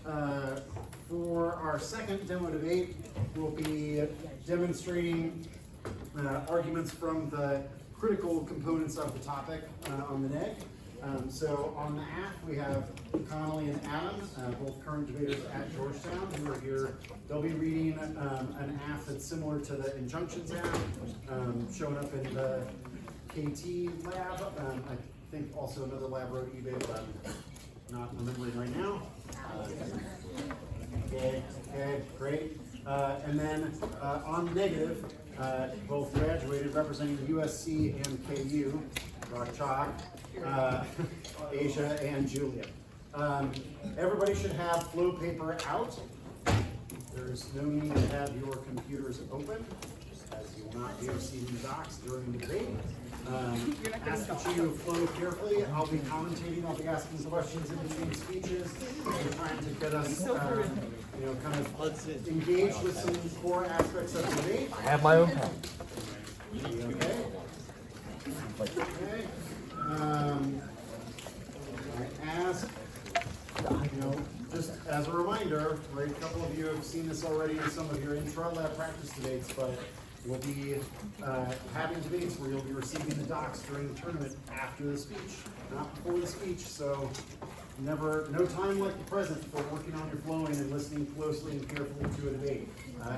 For our second demo debate, we'll be demonstrating arguments from the critical components of the topic on the neg. So on the aff, we have Connelly and Adam, both current debaters at Georgetown, who are here. They'll be reading an aff that's similar to the injunctions aff, showing up in the KT lab. I think also another lab wrote eBay, but I'm not remembering right now. Okay, great. And then on negative, both graduated representing USC and KU, Rock Chalk, Azja and Julian. Everybody should have flow paper out. There's no need to have your computers open, as you will not be receiving docs during the debate. Ask that you flow carefully. I'll be commentating. I'll be asking questions in between speeches. We're trying to get us, kind of engaged with some core aspects of the debate. I have my own pen. Okay. Okay. I ask, just as a reminder, right, a couple of you have seen this already in some of your intra-lab practice debates, but we'll be having debates where you'll be receiving the docs during the tournament after the speech, not before the speech. So no time like the present for working on your flowing and listening closely and carefully to a debate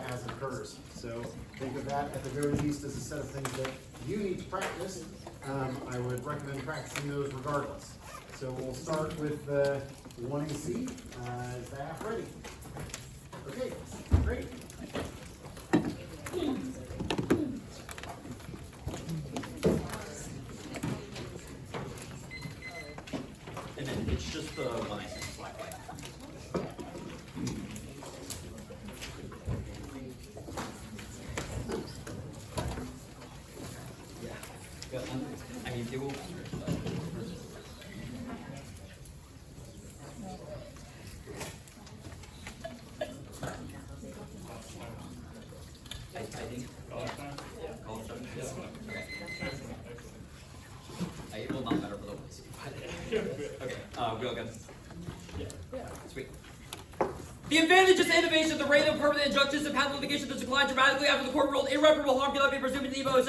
as it occurs. So think of that at the very least as a set of things that you need to practice. I would recommend practicing those regardless. So we'll start with the 1AC. Is the aff ready? Okay, great. And then it's just the 1AC slack light. Yeah. I mean, they will. I think. It will not matter for the ones. Okay, we'll get this. Yeah. Sweet. The advantage of innovation, the rate of permanent injunctions and patent litigation has declined dramatically after the court ruled irreparable harm cannot be presumed in Evo in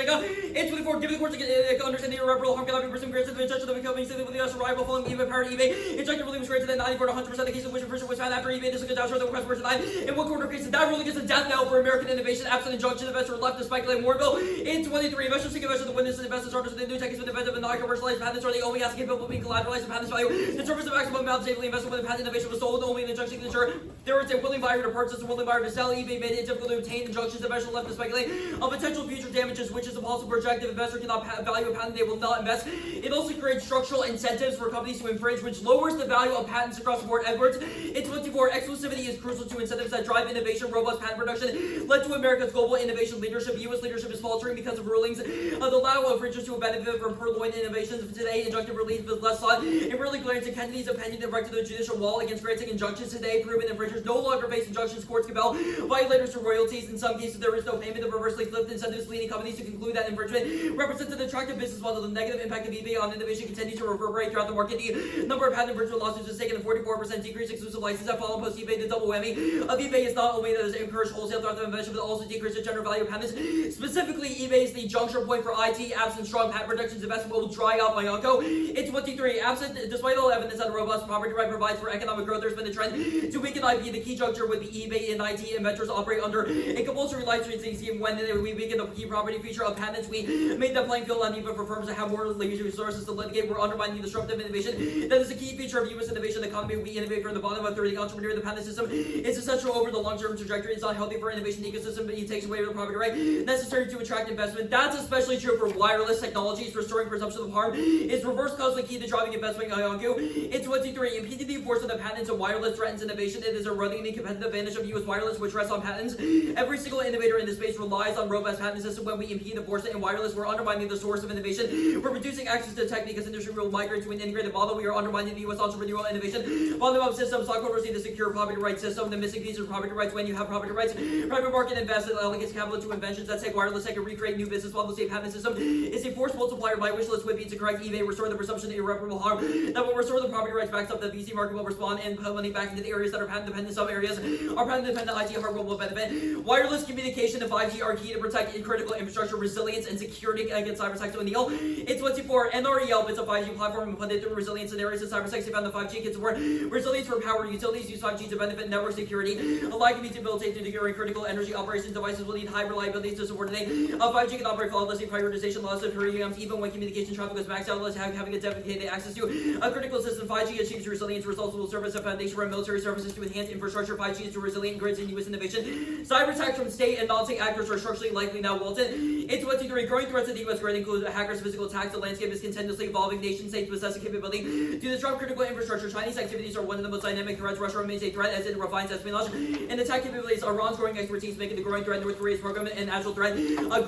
24, giving the court to understand the irreparable harm cannot be presumed granted the injunction of becoming simply with the US arrival following eBay parent eBay. Injunctive relief was granted in 94 to 100% of the cases in which infringement was found after eBay disagreed down short the request were denied. In one quarter of cases, that ruling is a death knell for American innovation. Absent injunction, investors were left to speculate more. In 23, investors seek investors, the witnesses, and investors are the new techniques with defensive and non-commercialized patents are the only asset capable of being collateralized and patents value. Determines the maximum amount of safely invested when the patent innovation was sold. Only an injunction can ensure there was a willing buyer to purchase and willing buyer to sell. eBay made it difficult to obtain injunctions. Investors left to speculate on potential future damages, which is impossible to project. If investor cannot value a patent, they will not invest. It also creates structural incentives for companies to infringe, which lowers the value of patents across the board. Edwards, in 24, exclusivity is crucial to incentives that drive innovation. Robust patent production led to America's global innovation leadership. U.S. leadership is faltering because of rulings that allow infringers to benefit from purloined innovations. Today, injunctive relief is less sought. It really glares at Kennedy's opinion and right to the judicial wall against granting injunctions. Today, proven infringers no longer face injunctions. Courts compel violators to royalties. In some cases, there is no payment of reversely flipped incentives, leading companies to conclude that infringement represents an attractive business model. The negative impact of eBay on innovation continues to reverberate throughout the market. The number of patent infringement lawsuits has taken a 44% decrease. Exclusive licenses have fallen post eBay. The double whammy of eBay is not only that it has encouraged wholesale throughout the invention, but also decreased the general value of patents. Specifically, eBay is the juncture point for IT. Absent strong patent protections, investment will dry up my uncle. In 23, absent, despite all evidence that a robust property right provides for economic growth, there's been a trend to weaken IP. The key juncture would be eBay and IT. Inventors operate under a compulsory licensing scheme. When we weaken the key property feature of patents, we made the playing field uneven for firms that have more legal resources to litigate. We're undermining the disruptive innovation that is a key feature of U.S. innovation. The economy we innovate from the bottom up through the entrepreneur. The patent system is essential over the long-term trajectory. It's not healthy for innovation ecosystem, but it takes away the property right necessary to attract investment. That's especially true for wireless technologies. Restoring presumption of harm is reverse causally key to driving investment. It's 23. Impeding the enforcement of patents and wireless threatens innovation. It is a running the competitive advantage of U.S. wireless, which rests on patents. Every single innovator in this space relies on robust patent system. When we impede, enforce it in wireless, we're undermining the source of innovation. We're reducing access to tech because industry will migrate to an integrated model. We are undermining the U.S. entrepreneurial innovation. Bottom-up system, stockholders need a secure property rights system. The missing piece is property rights. When you have property rights, private market invested allocates capital to inventions that take wireless tech and recreate new business models. The patent system is a force multiplier by which list would be to correct eBay, restore the presumption of irreparable harm that will restore the property rights backs up. The VC market will respond and put money back into the areas that are patent dependent. Some areas are patent dependent. IT hardware will benefit. Wireless communication and 5G are key to protect critical infrastructure resilience and security against cyber attacks. O'Neill. It's 24 NREL bits a 5G platform and put it through resilience in areas of cyber attacks. They found the 5G can support resilience for power utilities. Use 5G to benefit network security. Alike can be debilitated to secure critical energy operations. Devices will need high reliability to support today. 5G can operate flawlessly. Prioritization laws of premiums even when communication traffic is maxed out. Unless having a dedicated access to a critical system. 5G achieves resilience. Results will serve as a foundation for military services to enhance infrastructure. 5G is to resilient grids and U.S. innovation. Cyber attacks from state and non-state actors are structurally likely now wilted. In 2023, growing threats of the U.S. grid include hackers, physical attacks. The landscape is continuously evolving. Nation-states possess a capability to disrupt critical infrastructure. Chinese activities are one of the most dynamic threats. Russia remains a threat as it refines espionage and attack capabilities. Iran's growing expertise making the growing threat North Korea's program an agile threat.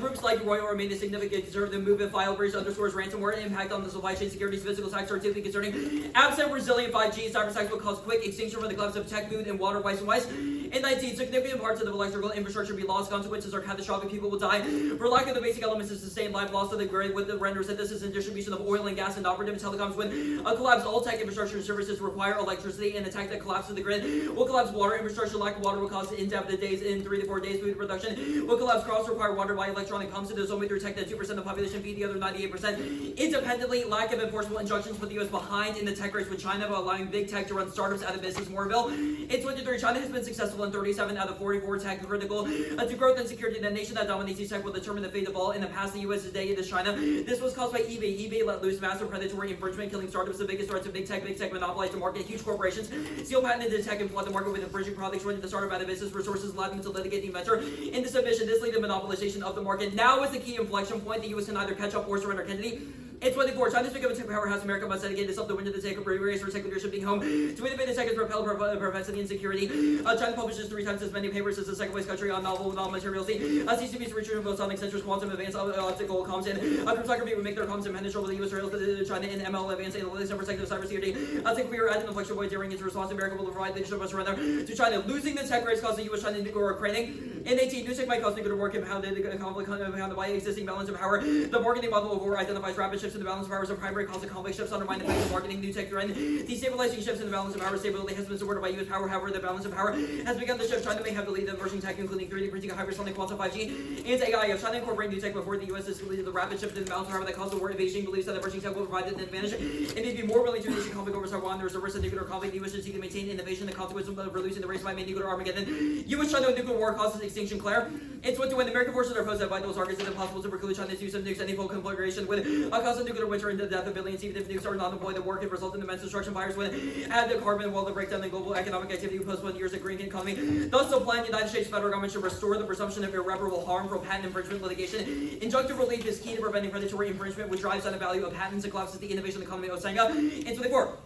Groups like Royal remain a significant concern. The movement file breach underscores ransomware impact on the supply chain security. Physical attacks are typically concerning. Absent resilient 5G, cyber attacks will cause quick extinction from the collapse of tech, food, and water, and wise. In 19, significant parts of the electrical infrastructure be lost. Consequences are catastrophic. People will die for lack of the basic elements to sustain life. Loss of the grid with the renders that this is in distribution of oil and gas and operative telecoms. When a collapse, all tech infrastructure and services require electricity. An attack that collapses the grid will collapse water infrastructure. Lack of water will cause indefinite days in 3 to 4 days. Food production will collapse. Crops require water by electronic pumps. It is only through tech that 2% of the population feed the other 98%. Independently, lack of enforceable injunctions put the U.S. behind in the tech race with China by allowing big tech to run startups out of business. Moorville. In 2023, China has been successful in 37 out of 44 tech critical to growth and security. The nation that dominates these tech will determine the fate of all. In the past, the U.S. today it is China. This was caused by eBay. eBay let loose massive predatory infringement, killing startups. The biggest threats of big tech monopolize the market. Huge corporations steal patented tech and flood the market with infringing products, running the startup out of business. Resources allowed them to litigate the inventor into submission. This led to monopolization of the market. Now is the key inflection point. The U.S. can either catch up or surrender. Kennedy. In 24, China's become a tech powerhouse. America must dedicate itself to win the tech race for tech leadership being home. To innovate tech is propel propensity and security. China publishes 3 times as many papers as the second place country on novel materials. CCP's research on sonic sensors, quantum advanced optical comms, and cryptography would make their comms impenetrable. The U.S. rails to China in ML advanced analytics and protective cybersecurity. I think we are at an inflection point during its response. America will provide leadership of surrender to China. Losing the tech race caused the U.S. China nuclear craning. In 18, new tech might cause nuclear war compounded by existing balance of power. The marketing model of war identifies rapid shifts in the balance of power as a primary cause of conflict. Shifts undermine the effects of marketing. New tech trend. Destabilizing shifts in the balance of power. Stability has been supported by U.S. power. However, the balance of power has begun to shift. China may have to lead the emerging tech, including 3D printing, hypersonic, quantum, 5G, and AI. If China incorporate new tech before the U.S. is to lead the rapid shift in the balance of power that caused the war, Beijing believes that emerging tech will provide an advantage. It may be more willing to initiate conflict over Taiwan. There is a risk of nuclear conflict. The U.S. should seek to maintain innovation. The consequence of releasing the race by nuclear Armageddon. U.S.-China nuclear war causes extinction. Claire. It's when the American forces are opposed at vital targets. It's impossible to preclude China's use of nukes. Any full conflagration would cause a nuclear winter and the death of billions. Even if nukes are not deployed, the war could result in immense destruction. Fires would add the carbon while the breakdown in global economic activity would postpone years of green economy. Thus, the planned United States federal government should restore the presumption of irreparable harm from patent infringement litigation. Injunctive relief is key to preventing predatory infringement, which drives down the value of patents and collapses the innovation economy of Senga. In 24.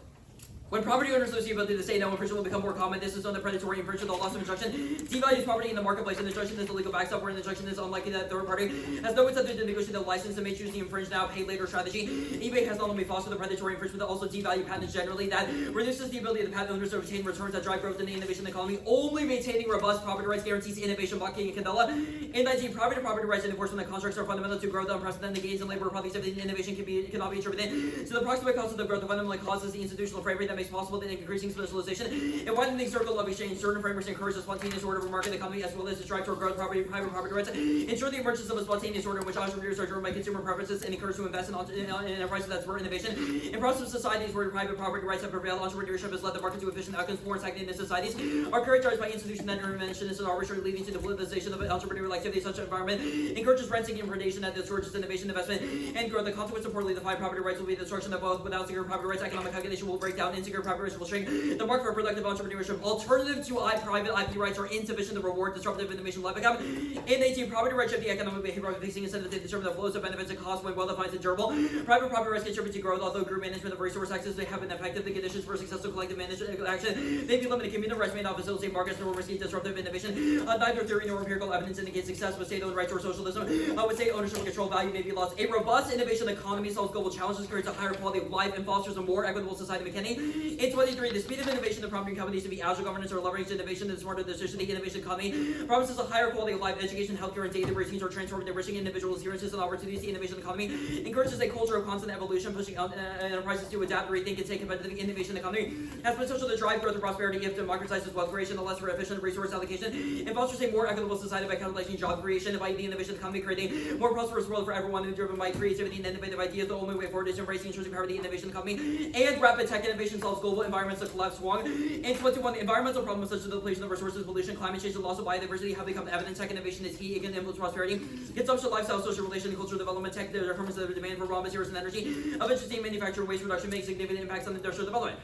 When property owners lose the ability to say no, infringement will become more common. This is on the predatory infringement, the loss of injunction devalues property in the marketplace. An injunction is the legal backstop where an injunction is unlikely that third party has no incentive to negotiate the license and may choose the infringe now, pay later strategy. eBay has not only fostered the predatory infringement, but also devalue patents generally. That reduces the ability of the patent owners to obtain returns that drive growth in the innovation economy. Only maintaining robust property rights guarantees innovation. Blocking and Connelly. In 19, property rights and enforcement of contracts are fundamental to growth. Unprecedented gains in labor productivity and innovation cannot be attributed to the proximate cost of the growth. The fundamentally causes the institutional framework that makes possible the increasing specialization and widening circle of exchange. Certain frameworks encourage a spontaneous order of a market economy as well as to strive toward growth, private property rights. Ensure the emergence of a spontaneous order in which entrepreneurs are driven by consumer preferences and encouraged to invest in enterprises that spur innovation. In progressive societies where private property rights have prevailed, entrepreneurship has led the market to efficient outcomes. Foreign stagnant societies are characterized by institutional intervention and arbitrary, leading to the politicization of entrepreneurial activity. Such an environment encourages renting and predation that discourages innovation, investment, and growth. The consequence of poorly defined property rights will be the destruction of both. Without secure property rights, economic calculation will break down. secure copyright will shrink the market for productive entrepreneurship. Alternative to private IP rights are insufficient to reward disruptive innovation life become. In 18, property rights shape the economic behavior of fixing incentive to determine the flows of benefits and costs when well-defined and durable. Private property rights contribute to growth, although group management of resource access may have been effective. The conditions for successful collective management action may be limited. Communal rights may not facilitate markets nor risky disruptive innovation. Neither theory nor empirical evidence indicates success with state-owned rights or socialism. With state ownership and control, value may be lost. A robust innovation economy solves global challenges, creates a higher quality of life, and fosters a more equitable society. McKinney. In 23, the speed of innovation of prompting companies to be agile governance or leverage innovation and smarter decision. The innovation economy promises a higher quality of life, education, healthcare, and data routines are transformed, enriching individual experiences and opportunities. The innovation economy encourages a culture of constant evolution, pushing enterprises to adapt, rethink, and stay competitive. The innovation economy has potential to drive growth and prosperity if democratizes wealth creation, a less efficient resource allocation, and fosters a more equitable society by catalyzing job creation. By the innovation economy, creating a more prosperous world for everyone, and driven by creativity and innovative ideas. The only way forward is embracing intrinsic power of the innovation economy, and rapid tech innovation solves global environments that collapse wrong. In 21, the environmental problems such as the depletion of resources, pollution, climate change, and loss of biodiversity have become evident. Tech innovation is key. It can influence prosperity, consumption, lifestyle, social relation, and cultural development. Tech determines the demand for raw materials and energy. Of interesting manufacturing, waste reduction makes significant impacts on industrial development.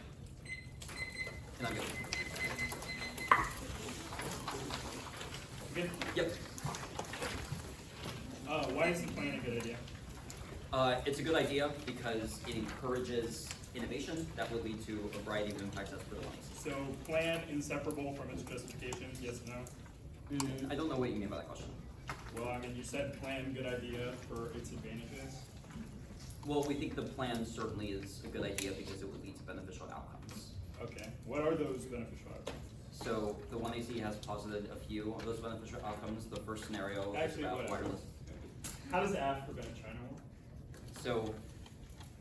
And I'm good. Good. Yep. Why is the plan a good idea? It's a good idea because it encourages innovation that would lead to a variety of impacts as per the lines. So, plan inseparable from its justification, yes or no? I don't know what you mean by that question. Well, I mean, you said plan good idea for its advantages. Well, we think the plan certainly is a good idea because it would lead to beneficial outcomes. Okay, what are those beneficial outcomes? So the 1AC has posited a few of those beneficial outcomes. The first scenario is about wireless. How does AF prevent China war? So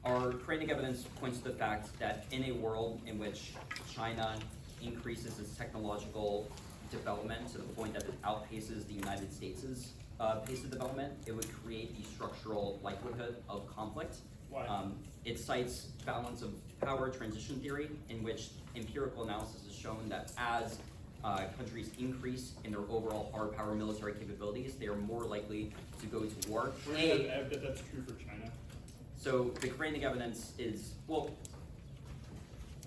our training evidence points to the fact that in a world in which China increases its technological development to the point that it outpaces the United States' pace of development, it would create the structural likelihood of conflict. Why? It cites balance of power transition theory, in which empirical analysis has shown that as countries increase in their overall hard power military capabilities, they are more likely to go to war. Where do you have that that's true for China? So the Korean evidence is, well,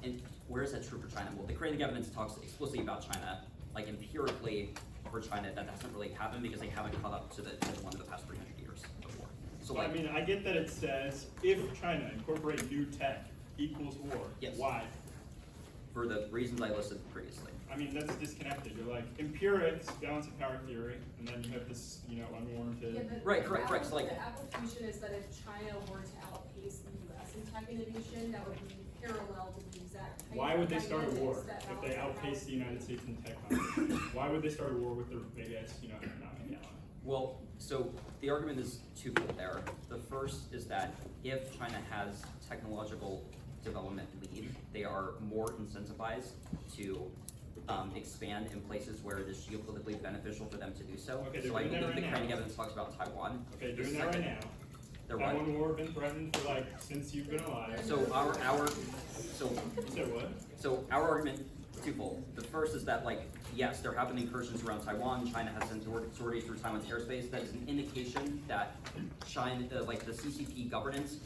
and where is that true for China? Well, the Korean evidence talks explicitly about China, like empirically for China, that hasn't really happened because they haven't caught up to the one of the past 300 years of war. So I mean, I get that it says if China incorporate new tech equals war. Yes. Why? For the reasons I listed previously. I mean, that's disconnected. You're like empirics, balance of power theory, and then you have this, unwarranted. Yeah, Right, correct. So like, the application is that if China were to outpace the U.S. in tech innovation, that would be parallel to the exact type Why of would they start a war dynamics that if they balance outpace the power. United States in tech competition? Why would they start a war with their biggest, economic ally? well, so the argument is twofold there. The first is that if China has technological development lead, they are more incentivized to expand in places where it is geopolitically beneficial for them to do so. Okay, So they're I doing that believe right the now. Korean evidence talks about Taiwan. Okay, The doing that right second- now. They're what? Taiwan war been threatened for since you've been alive. So You said what? So our argument is twofold. The first is that, yes, there have been incursions around Taiwan. China has sent sorties through Taiwan's airspace. That is an indication that China, the CCP governance,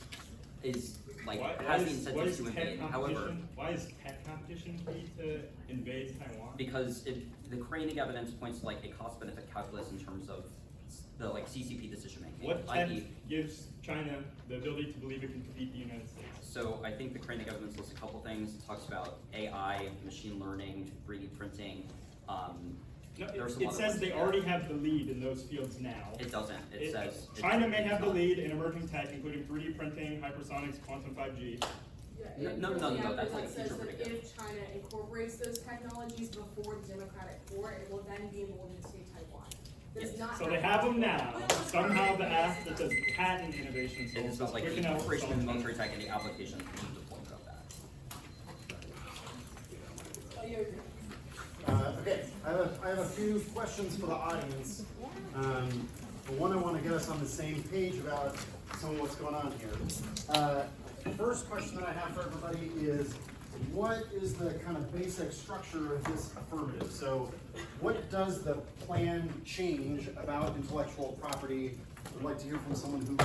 is has the incentive to invade. However, why is tech competition key to invade Taiwan? because the Korean evidence points to a cost-benefit calculus in terms of the CCP decision making. What tech gives China the ability to believe it can defeat the United States? So I think the Korean evidence lists a couple things. It talks about AI, machine learning, 3D printing. No, There's a it lot of says ones they there. already have the lead in those fields now. It doesn't. It says China may it's have the not. lead in emerging tech, including 3D printing, hypersonics, quantum 5G. Yeah, No, that's it says future that predictive. if China incorporates those technologies before the Democratic War, it will then be emboldened to take Taiwan. Does Yes. not So they happen. have them now. Well, it's Somehow the already act that done. says patent innovation It is solves about quick the enough. incorporation of solves military tech and the application and the deployment of that. Oh, you agree. Okay, I have a few questions for the audience. But one, I want to get us on the same page about some of what's going on here. First question that I have for everybody is, what is the kind of basic structure of this affirmative? So what does the plan change about intellectual property? I'd like to hear from someone who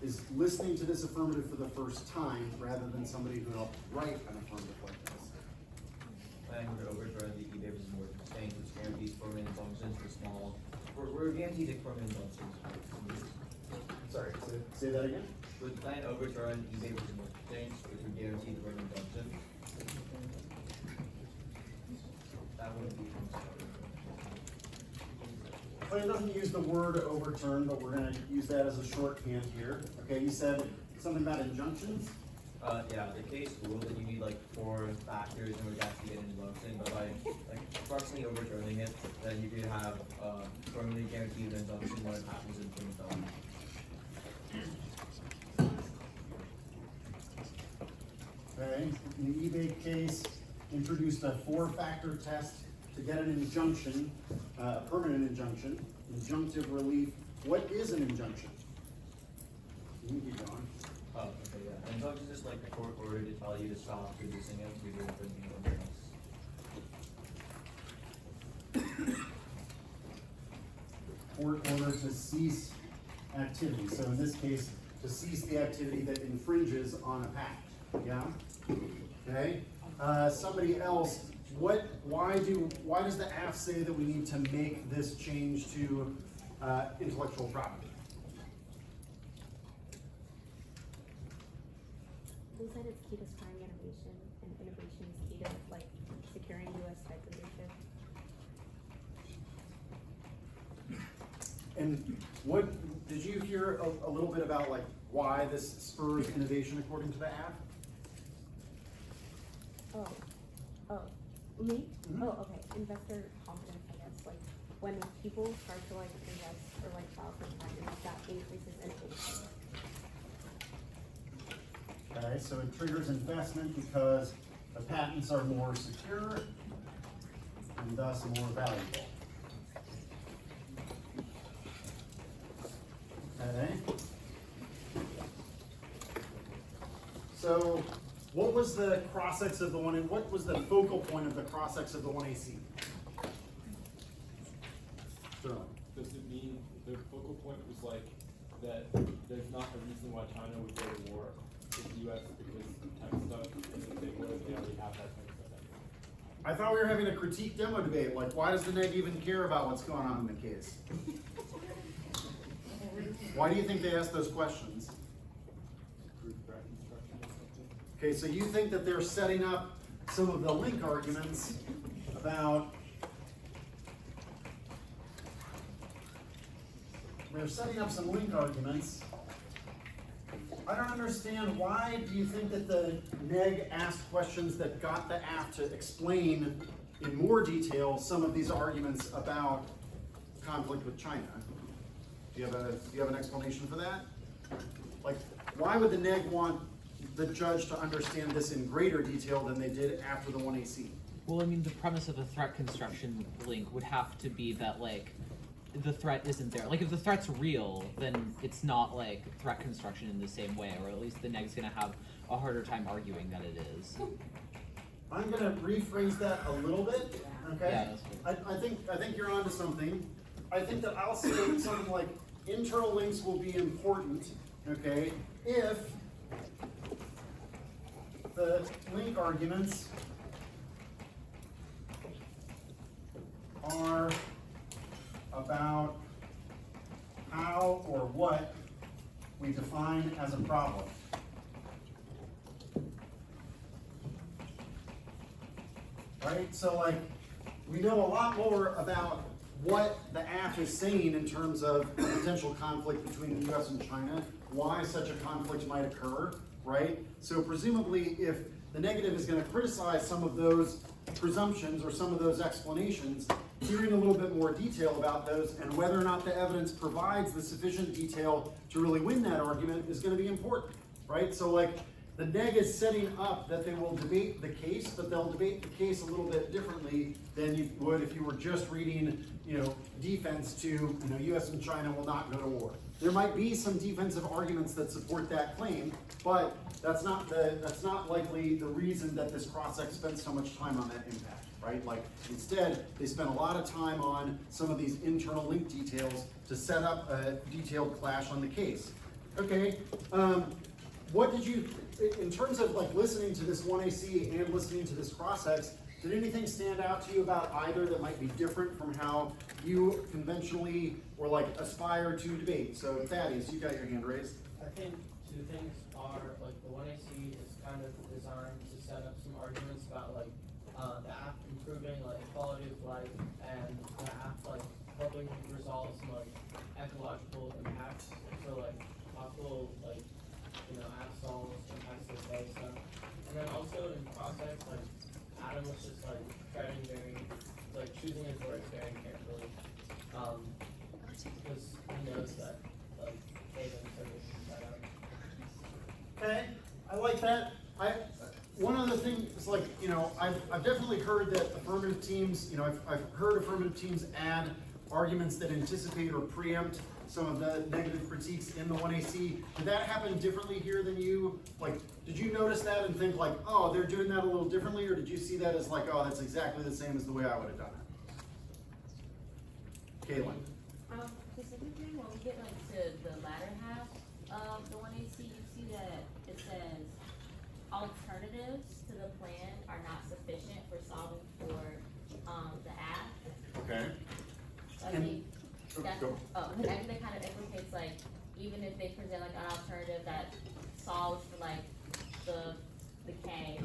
is listening to this affirmative for the first time rather than somebody who helped write an affirmative like this. Plan would overturn the eBay versus Morgan exchange, which guarantees permanent functions for small. We're guaranteed permanent functions. Sorry, say that again? Would the plan overturn eBay versus Morgan exchange, which would guarantee the permanent function? That wouldn't be. Well, it doesn't use the word overturn, but we're gonna use that as a shorthand here. Okay, you said something about injunctions? Yeah, the case rule that you need like 4 factors in order to actually get an injunction, but by like approximately overturning it, then you could have permanently guaranteed an injunction when it happens in criminal felony. Okay, in the eBay case, introduced a 4-factor test to get an injunction, a permanent injunction, injunctive relief. What is an injunction? You can keep going. Oh, okay, yeah. An injunction is just like a court order to tell you to stop producing it, to do anything else. Court order to cease activity. So in this case, to cease the activity that infringes on a pact. Yeah? Okay? Somebody else, why does the AF say that we need to make this change to intellectual property? They said it's key to spurring innovation, and innovation is key to like securing U.S. type leadership. And what did you hear a little bit about like why this spurs innovation according to the AF? Oh, me? Mhm. Oh, okay. Investor confidence, I guess. Like when people start to like invest or like file for patents, that increases innovation. Okay, so it triggers investment because the patents are more secure and thus more valuable. Okay. So what was the cross-sex of the one, and what was the focal point of the cross-sex of the 1AC? Sterling. Does it mean the focal point was like that there's not a reason why China would go to war with the US because type stuff, and if they would, they already have that type of stuff anyway? I thought we were having a critique demo debate, like why does the neg even care about what's going on in the case? Why do you think they asked those questions? Okay, so you think that they're setting up some of the link arguments about, they're setting up some link arguments. I don't understand, why do you think that the neg asked questions that got the AF to explain in more detail some of these arguments about conflict with China? Do you have an explanation for that? Like, why would the neg want the judge to understand this in greater detail than they did after the 1AC? Well, I mean, the premise of the threat construction link would have to be that, like, the threat isn't there. Like, if the threat's real, then it's not, like, threat construction in the same way, or at least the neg's gonna have a harder time arguing that it is. I'm gonna rephrase that a little bit, okay? Yeah, that's good. I think you're onto something. I think that I'll say something like, internal links will be important, okay, if the link arguments are about how or what we define as a problem. Right? So like, we know a lot more about what the AF is saying in terms of a potential conflict between the US and China, why such a conflict might occur, right? So presumably if the negative is going to criticize some of those presumptions or some of those explanations, hearing a little bit more detail about those and whether or not the evidence provides the sufficient detail to really win that argument is going to be important, right? So like, the neg is setting up that they will debate the case, but they'll debate the case a little bit differently than you would if you were just reading, defense to, US and China will not go to war. There might be some defensive arguments that support that claim, but that's not likely the reason that this cross-sex spent so much time on that impact, right? Like, instead, they spent a lot of time on some of these internal link details to set up a detailed clash on the case. Okay, what did you, in terms of like listening to this 1AC and listening to this cross-ex, did anything stand out to you about either that might be different from how you conventionally or like aspire to debate? So Thaddeus, you got your hand raised. I think two things are, like, the 1AC is kind of designed to set up some arguments about, like, the app improving, like, quality of life, and the app, like, helping resolve some, like, ecological impacts. So, like, possible, like, app solves impacts to the day stuff. And then also in process, like, Adam was just, like, treading very, like, choosing his words very carefully. Because he knows that, like, Haven service is set up. Okay, I like that. One other thing is like, I've definitely heard that affirmative teams, I've heard affirmative teams add arguments that anticipate or preempt some of the negative critiques in the 1AC. Did that happen differently here than you? Like, did you notice that and think like, oh, they're doing that a little differently, or did you see that as like, oh, that's exactly the same as the way I would have done it? Caitlin. Specifically, when we get like to the latter half of the 1AC, you see that it says alternatives to the plan are not sufficient for solving for the app. Okay. I And- think that, go. I think that kind of implicates like, even if they present like an alternative that solves for like the K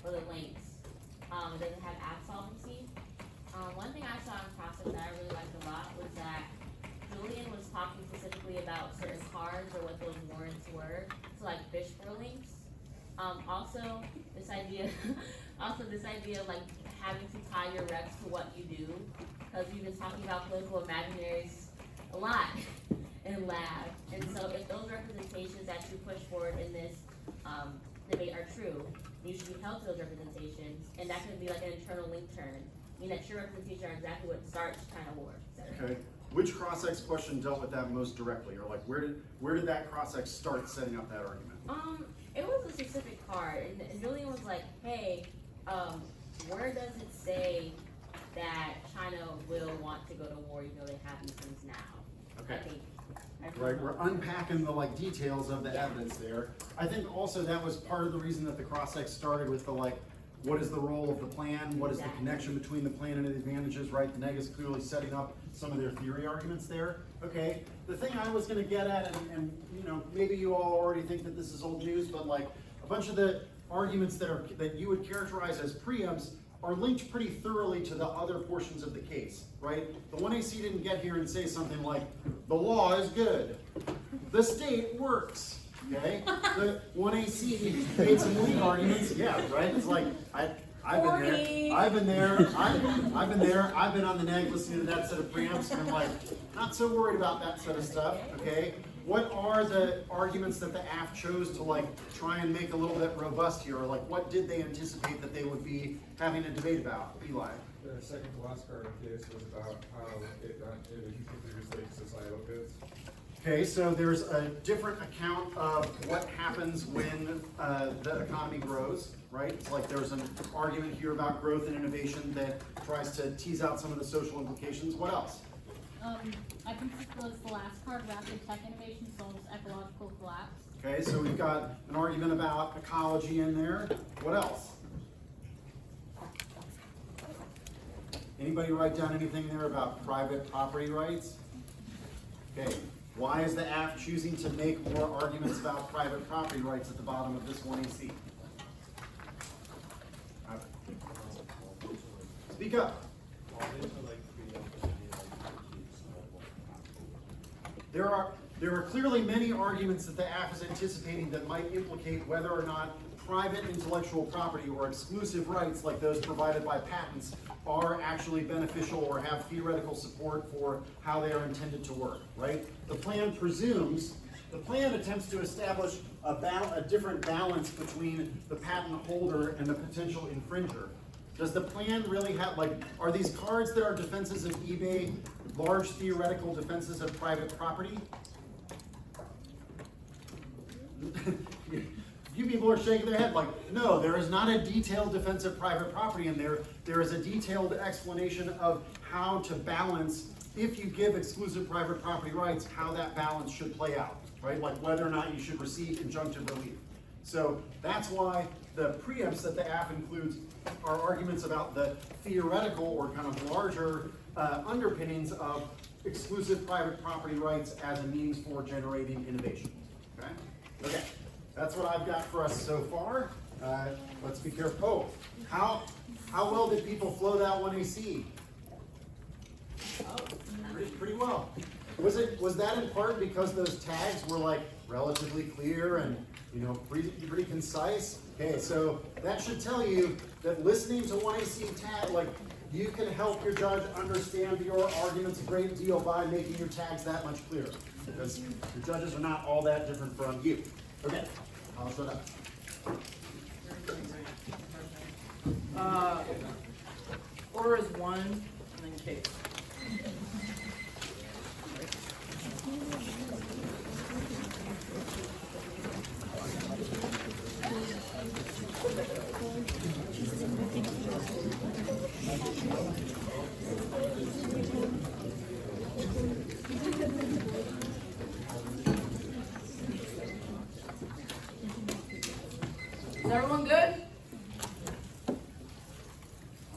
or the links, it doesn't have app solvency. One thing I saw in process that I really liked a lot was that Julian was talking specifically about certain cards or what those warrants were, so like fish for links. Also this idea of like having to tie your reps to what you do, because we've been talking about political imaginaries a lot in lab, and so if those representations that you push forward in this debate are true, you should be held to those representations, and that could be like an internal link turn. I mean that your representations are exactly what starts China war, etc. Okay. Which cross-ex question dealt with that most directly, or like where did that cross-ex start setting up that argument? It was a specific card, and Julian was like, hey, where does it say that China will want to go to war even though they have these things now? Okay. I think. Right, we're unpacking the like details of the evidence there. I think also that was part of the reason that the cross-ex started with the like, what is the role of the plan? What is the connection between the plan and the advantages, right? The neg is clearly setting up some of their theory arguments there. Okay, the thing I was gonna get at, and maybe you all already think that this is old news, but like a bunch of the arguments that you would characterize as preempts are linked pretty thoroughly to the other portions of the case, right? The 1AC didn't get here and say something like, the law is good, the state works, okay? The 1AC made some weak arguments, yeah, right? It's like, I've been there, I've been on the neg listening to that set of preamps, and I'm like, not so worried about that set of stuff, okay? What are the arguments that the AF chose to like try and make a little bit robust here, or like what did they anticipate that they would be having a debate about? Eli. The second to last card of the case was about how innovation contributes like societal goods. Okay, so there's a different account of what happens when the economy grows, right? It's like there's an argument here about growth and innovation that tries to tease out some of the social implications. What else? I think this was the last card, rapid tech innovation solves ecological collapse. Okay, so we've got an argument about ecology in there. What else? Anybody write down anything there about private property rights? Okay, why is the AF choosing to make more arguments about private property rights at the bottom of this 1AC? Speak up. There are clearly many arguments that the AF is anticipating that might implicate whether or not private intellectual property or exclusive rights like those provided by patents are actually beneficial or have theoretical support for how they are intended to work, right? The plan attempts to establish a different balance between the patent holder and the potential infringer. Does the plan really have, like, are these cards that are defenses of eBay large theoretical defenses of private property? You people are shaking their head like, no, there is not a detailed defense of private property in there. There is a detailed explanation of how to balance, if you give exclusive private property rights, how that balance should play out. right? Like whether or not you should receive injunctive relief. So that's why the preempts that the app includes are arguments about the theoretical or kind of larger underpinnings of exclusive private property rights as a means for generating innovation. Okay, that's what I've got for us so far. Let's be careful. Oh, how well did people flow that 1AC? Pretty well. Was that in part because those tags were like relatively clear and pretty concise? Okay, so that should tell you that listening to 1AC tag, like you can help your judge understand your arguments a great deal by making your tags that much clearer, because your judges are not all that different from you. Okay, I'll shut up. Order is 1, and then case. Is everyone good?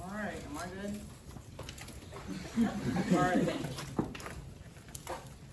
Alright, am I good? Alright.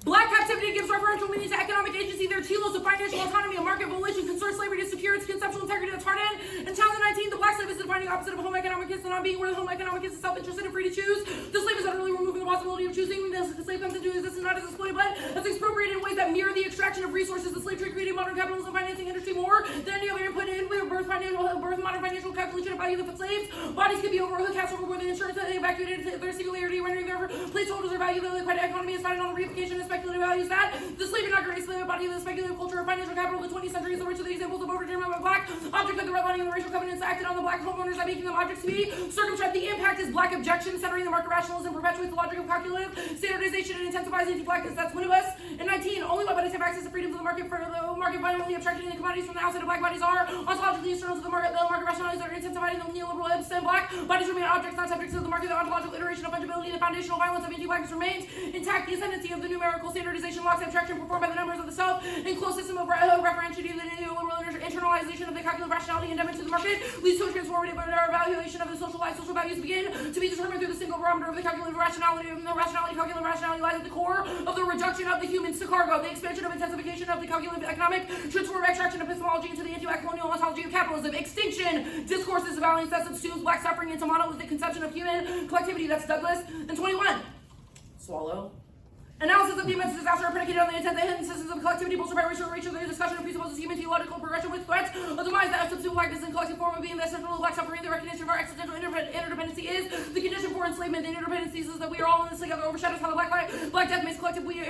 Black captivity gives referential meaning to economic agency, their telos of financial autonomy, a market volition, concerns slavery to secure its conceptual integrity at its heart end. In 2019, the black slave is defining the opposite of home economicist, and not being where the home economicist is self-interested and free to choose. The slave is utterly removing the possibility of choosing. The slave comes into existence not as exploited, but as expropriated in ways that mirror the extraction of resources. The slave trade created modern capitalism financing industry more than any other input in birth modern financial calculation of value of the slaves. Bodies could be over a hook house over where the insurance that they evacuated their singularity, rendering their placeholders their value. The credit economy is founded on the reification of speculative values that the slave inaugurates the body of the speculative culture of financial capital of the 20th century is the rich of the examples of overdetermined by black object of the redlining of the racial covenants acted on the black homeowners by making them objects to be circumscribed. The impact is black objection, centering the market rationalism, perpetuates the logic of calculative standardization, and intensifies anti-blackness. That's one of us. In 19, only white bodies have access to freedom to the market, for the market violently abstracting the commodities from the outside of black bodies are ontologically external to the market rationalities that are intensifying the neoliberal epicenter. Black bodies remain objects not subject to the market. The ontological iteration of fungibility, the foundational violence of anti-blackness remains intact. The ascendancy of the numerical standardization locks abstraction performed by the numbers of the self in close system of referentiality. The neoliberal internalization of the calculative rationality endemic to the market leads to a transformative evaluation of the social life. Social values begin to be determined through the single barometer of the calculative rationality. And the calculative rationality lies at the core of the reduction of the humans to cargo, the expansion of intensification of the calculative economic transform extraction epistemology into the anti-colonial ontology of capitalism. Extinction discourses of violence that subsumes black suffering into monolithic conception of human collectivity. That's Douglas. And 21. Swallow. Analysis of the immense disaster are predicated on the intent that hidden systems of collectivity bolstered by racial their discussion of presupposes human theological progression with threats of demise that subsume blackness and collective form of being the central of black suffering. The recognition of our existential interdependency is the condition for enslavement. The interdependency is that we are all in this together overshadows how the black death makes collective we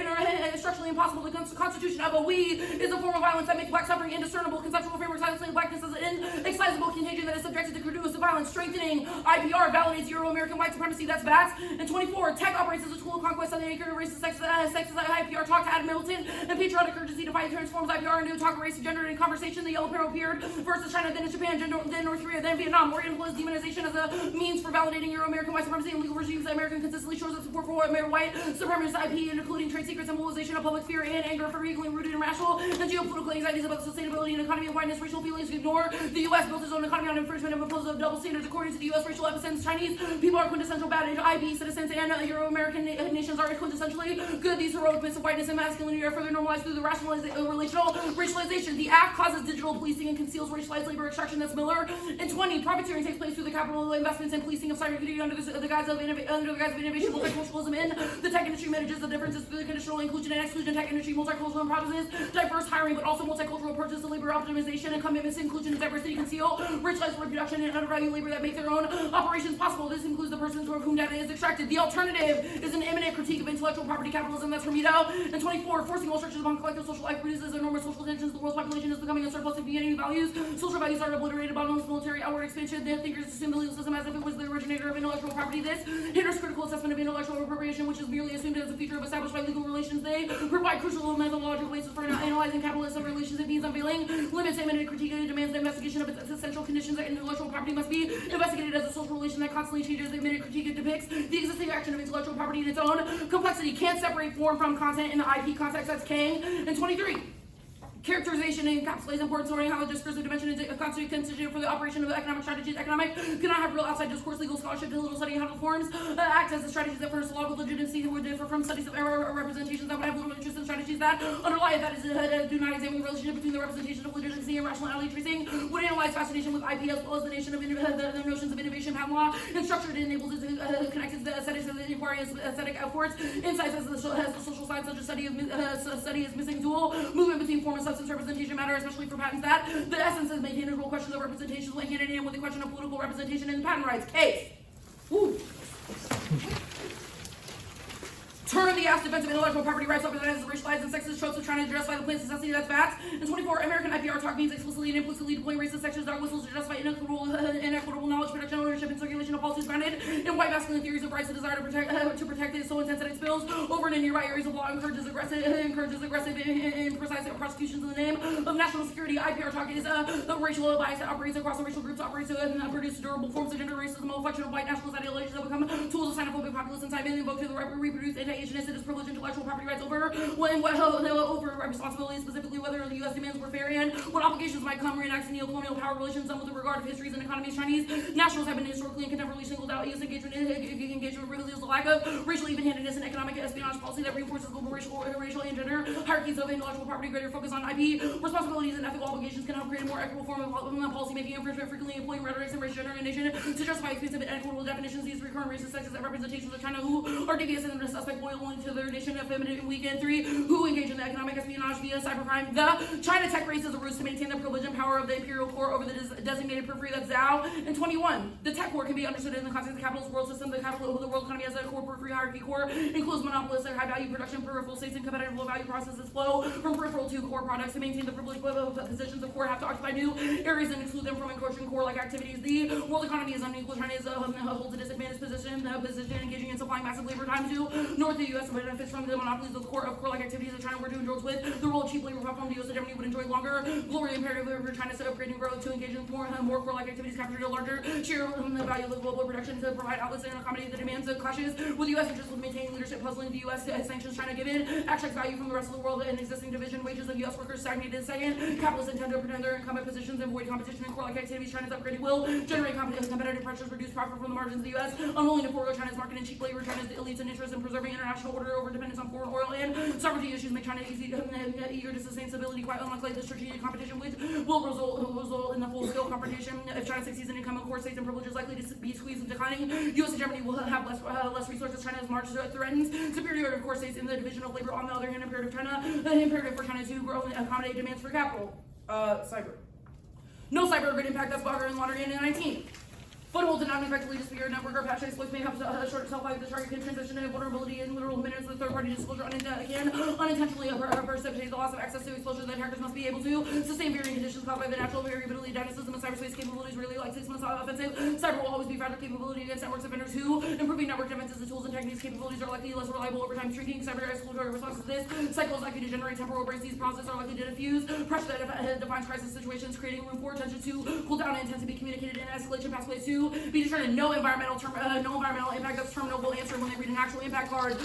structurally impossible. The constitution of a we is a form of violence that makes black suffering indiscernible. Conceptual framework silencing blackness as an inexcisable contagion that is subjected to gratuitous violence. Strengthening IPR validates Euro-American white supremacy. That's BATS. And 24. Tech operates as a tool of conquest on the anchor of racist sexist IPR talk to Adam Middleton and patriotic urgency to fight transforms IPR into a talk of race, gender, and conversation. The yellow peril appeared first China, then in Japan, then North Korea, then Vietnam. Orientalist demonization as a means for validating Euro-American white supremacy and legal regimes that American consistently shows up support for white supremacist IP, including trade secrets and mobilization of public fear and anger for legally rooted in rational and geopolitical anxieties about the sustainability and economy of whiteness. Racial feelings to ignore. The U.S. built its own economy on infringement and imposes double standards. According to the U.S. racial epicenters, Chinese people are quintessential bad IP citizens, and Euro-American nations are quintessentially good. These heroic myths of whiteness and masculinity are further normalized through the relational racialization. The act causes digital policing and conceals racialized labor extraction. That's Miller. And 20, profiteering takes place through the capital investments and policing of cybersecurity under the guise of innovation. Multiculturalism in the tech industry manages the differences through the conditional inclusion and exclusion. Tech industry multicultural practices, diverse hiring, but also multicultural approaches to labor optimization and commitments to inclusion and diversity conceal racialized reproduction and undervalue labor that make their own operations possible. This includes the persons from whom data is extracted. The alternative is an imminent critique of intellectual property capitalism. That's Romito. And 24, forcing all structures upon collective social life produces enormous social tensions. The world's population is becoming a surplus of beginning values. Social values are obliterated by almost military outward expansion. The thinkers assume the legal system as if it was the originator of intellectual property. This hinders critical assessment of intellectual appropriation, which is merely assumed as a feature of established by legal relations. They provide crucial methodological basis for analyzing capitalism relations. It means unveiling limits and critique and demands the investigation of its essential conditions that intellectual property must be investigated as a social relation that constantly changes. The minute critique it depicts the existing the action of intellectual property in its own complexity can't separate form from content in the IP context. That's Kang. And 23. Characterization encapsulates important story how the discursive dimension is a constituent for the operation of the economic strategies. Economic cannot have real outside discourse, legal scholarship, little study how the forms act as the strategies that first law with legitimacy would differ from studies of error representations that would have little interest in strategies that underlie it, that is, do not examine the relationship between the representation of legitimacy and rationality tracing, would analyze fascination with IP as well as the notions of innovation, patent law, and structure it enables it to connect it to the aesthetics of the inquiry as aesthetic efforts, insights as the social science, such as study is missing tool, movement between form and substance representation matter, especially for patents, that the essence is making integral questions of representation link hand in hand with the question of political representation in the patent rights case. Woo. Turn the ass defense of intellectual property rights represented as racialized and sexist tropes of trying to justify the plaintiff's necessity. That's facts. And 24, American IPR talk means explicitly and implicitly deploying racist sections, dog whistles to justify inequitable knowledge production, ownership, and circulation of policies grounded in white masculine theories of rights. The desire to protect it is so intense that it spills over into nearby areas of law, encourages aggressive and precise prosecutions in the name of national security. IPR talk is a racial bias that operates across the racial groups, operates to produce durable forms of gender racism, a reflection of white nationalist ideologies that become tools of xenophobic populism, time and invoke to the reproduce anti-Asianist and privileged intellectual property rights over responsibility, specifically whether the U.S. demands were fair and what obligations might come reenacts neo-colonial power relations, some with regard to histories and economies. Chinese nationals have been historically and contemporarily singled out. U.S. engagement reveals the lack of racial even-handedness and economic espionage policy that reinforces global racial and gender hierarchies of intellectual property. Greater focus on IP responsibilities and ethical obligations can help create a more equitable form of policy making and frequently employing rhetorics and race generation to justify expensive and inequitable definitions. These recurrent racist sexist representations of China who are devious and suspect loyal only to their nation, effeminate and weak. And 3, who engage in the economic espionage via cybercrime. The China tech race is a ruse to maintain the privilege and power of the imperial core over the designated periphery. That's Zhao. And 21, the tech war can be understood in the context of the capitalist world system. The world economy has a core periphery hierarchy. Core includes monopolistic high value production, peripheral states, and competitive low value processes flow from peripheral to core products. To maintain the privileged positions of core have to occupy new areas and exclude them from encroaching core-like activities. The world economy is unequal. China holds a disadvantaged position engaging in supplying massive labor time to north of the U.S. benefits from the monopolies of core-like activities that China were doing drugs with. The role of cheap labor from the U.S. and Germany would enjoy longer glory imperative for China to upgrade and grow to engage in more core-like activities, capturing a larger share of the value of global production to provide outlets and accommodate the demands of clashes with U.S. interests with maintaining leadership, puzzling the U.S. sanctions China given extracts value from the rest of the world and existing division. Wages of U.S. workers stagnated. Second, capitalists intend to pretend their incumbent positions and avoid competition in core-like activities. China's upgraded will generate competitive pressures, reduce profit from the margins of the U.S. Unwilling to forego China's market and cheap labor, China's elites and interests in preserving international order over dependence on foreign oil and sovereignty issues make China eager to sustain stability, quite unlikely the strategic competition which will result in the full-scale confrontation. If China succeeds in incumbent core states and privileges likely to be squeezed and declining, U.S. and Germany will have less resources. China's march threatens superiority of core states in the division of labor. On the other hand, imperative for China to grow and accommodate demands for capital. Cyber. No cyber good impact. That's Butler and Water in 19. Foothold did not effectively disappear. Network or patch exploits may have a short shelf life. The target can transition to vulnerability in literal minutes. The third-party disclosure can unintentionally precipitate the loss of access to exposure that hackers must be able to sustain varying conditions caused by the natural variability, dynamism, and cyberspace capabilities. Really, like 6 months offensive, cyber will always be fragile capability against networks of vendors who improving network defenses. The tools and techniques capabilities are likely less reliable over time. Shrinking cyber exploratory responses to this cycle is likely to generate temporal breaks. These processes are likely to diffuse pressure that defines crisis situations, creating room for attention to cool down and intend to be communicated in escalation pathways to be determined. No environmental impact. That's term noble answer when they read an actual impact card.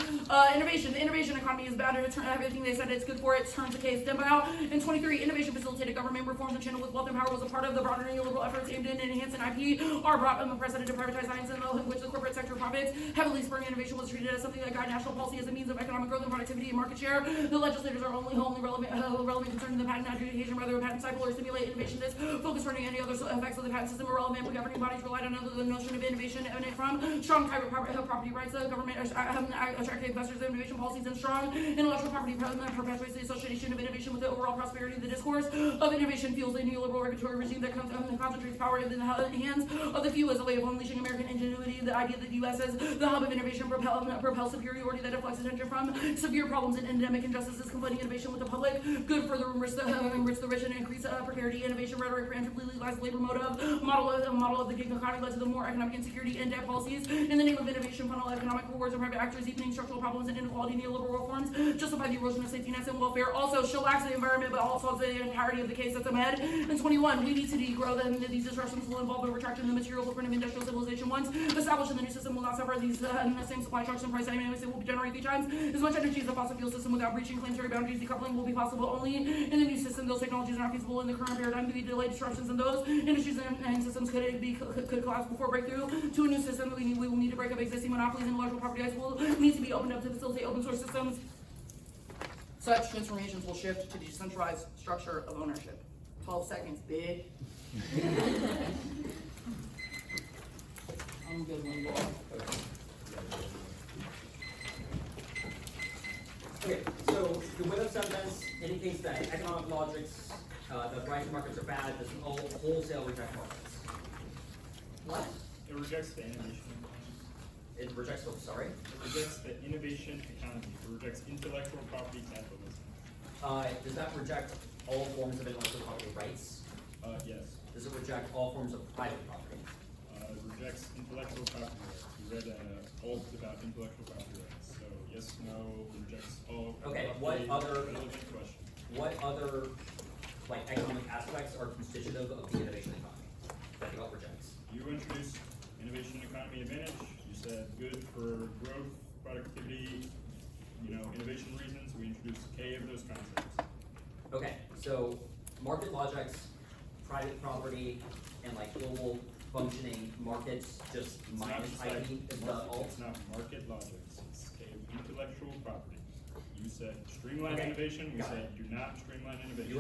Innovation. The innovation economy is bad. Everything they said it's good for. It turns the case. Then out in 23, innovation facilitated government reforms and channel with wealth and power was a part of the broader neoliberal efforts aimed at enhancing IP are brought on the precedent to privatize science in which the corporate sector profits. Heavily spurring innovation was treated as something that guide national policy as a means of economic growth and productivity and market share. The legislators are only relevant concern in the patent adjudication rather than patent cycle or stimulate innovation. This focus running any other effects of the patent system irrelevant. Governing bodies relied on the notion of innovation emanate from strong private property rights. The government attractive investors of innovation policies and strong intellectual property perpetuates the association of innovation with the overall prosperity of the discourse of innovation fuels a neoliberal regulatory regime that concentrates power in the hands of the few as a way of unleashing American ingenuity. The idea that the U.S. as the hub of innovation propels superiority that deflects attention from severe problems and endemic injustices, conflating innovation with the public good further enrich the rich and increase precarity. Innovation rhetoric preemptively legalized labor model of the gig economy. economy led to the more economic insecurity and debt policies. In the name of innovation, funnel economic rewards and private actors deepening structural problems and inequality, neoliberal reforms justify the erosion of safety nets and welfare. Also, shellacs the environment, but also the entirety of the case that's ahead. And 21, we need to degrow them. These disruptions will involve a retraction in the material footprint of industrial civilization. Once established in the new system, will not suffer these the same supply shocks and price dynamics. It will generate 3 times as much energy as the fossil fuel system without breaching planetary boundaries. Decoupling will be possible only in the new system. Those technologies are not feasible in the current paradigm. To be delayed disruptions in those industries and systems could collapse before breakthrough to a new system. We will need to break up existing monopolies, and intellectual property rights will need to be opened up to facilitate open source systems. Such transformations will shift to decentralized structure of ownership. 12 seconds, big. I'm good when you are. Okay, so the win of evidence indicates that economic logics, that rising markets are bad, doesn't wholesale reject markets. What? It rejects the innovation economy. It rejects what, sorry? It rejects the innovation economy. It rejects intellectual property capitalism. Does that reject all forms of intellectual property rights? Yes. Does it reject all forms of private property? It rejects intellectual property rights. We read alt about intellectual property rights. So yes, no, rejects all. Okay, what other question? What other like economic aspects are constitutive of the innovation economy that the alt rejects? You introduced innovation economy advantage. You said good for growth, productivity, innovation reasons. We introduced K of those concepts. Okay, so market logics, private property, and like global functioning markets just minus ID is the alt. It's not market logics. It's K of intellectual property. You said streamline Okay, innovation. We got said do not streamline innovation.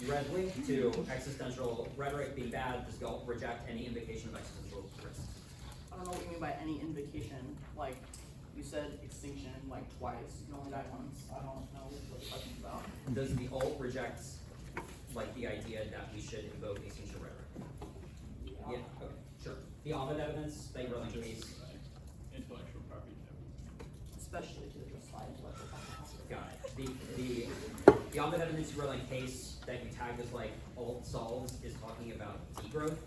You read link to existential rhetoric being bad. Does the alt reject any invocation of existential risk? I don't know what you mean by any invocation. Like, you said extinction like twice. You can only die once. I don't know what the question is about. Does the alt reject like the idea that we should invoke extinction rhetoric? Yeah. Okay. Sure. The Ahmed evidence that you wrote in the case. Intellectual property. Especially to the slide intellectual property. Got it. The Ahmed evidence you wrote in case that you tagged as like alt solves is talking about degrowth,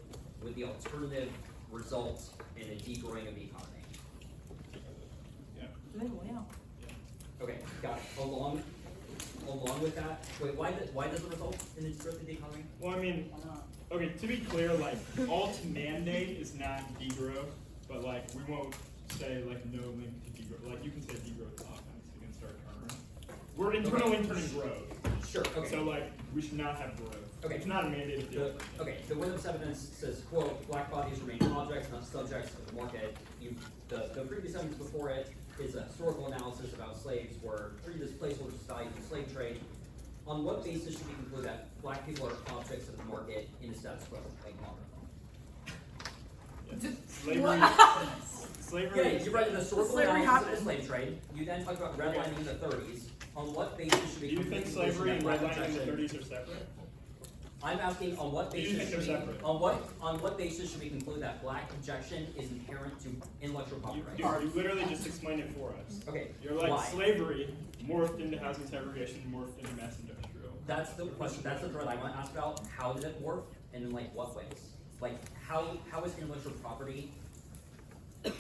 with the alternative result in a degrowing of the economy. Okay, got it. Along with that, wait, why does it result in the degrowth of the economy? Well, I mean, okay, to be clear, like, alt mandate is not degrowth, but like, we won't say like no link to degrowth. Like, you can say degrowth offense against our turn. We're internally turning growth. Sure, okay. So like, we should not have growth. Okay. It's not a mandate of the Okay, the witness evidence says, quote, black bodies remain objects, not subjects of the market. The previous evidence before it is a historical analysis about slaves were treated as placeholders society in the slave trade. On what basis should we conclude that black people are objects of the market in a status quo like modern? Slavery. Yeah, you read an historical analysis of the slave trade. You then talked about redlining in the 30s. On what basis should we Do you think slavery and redlining in the 30s are separate? I'm asking on what basis Do you think they're separate? on what basis should we conclude that black objection is inherent to intellectual property rights? You literally just explained it for us. Okay. You're like why? slavery morphed into housing segregation, morphed into mass industrial. That's the question. That's the thread I want to ask about. How did it morph, and in like what ways? Like how is intellectual property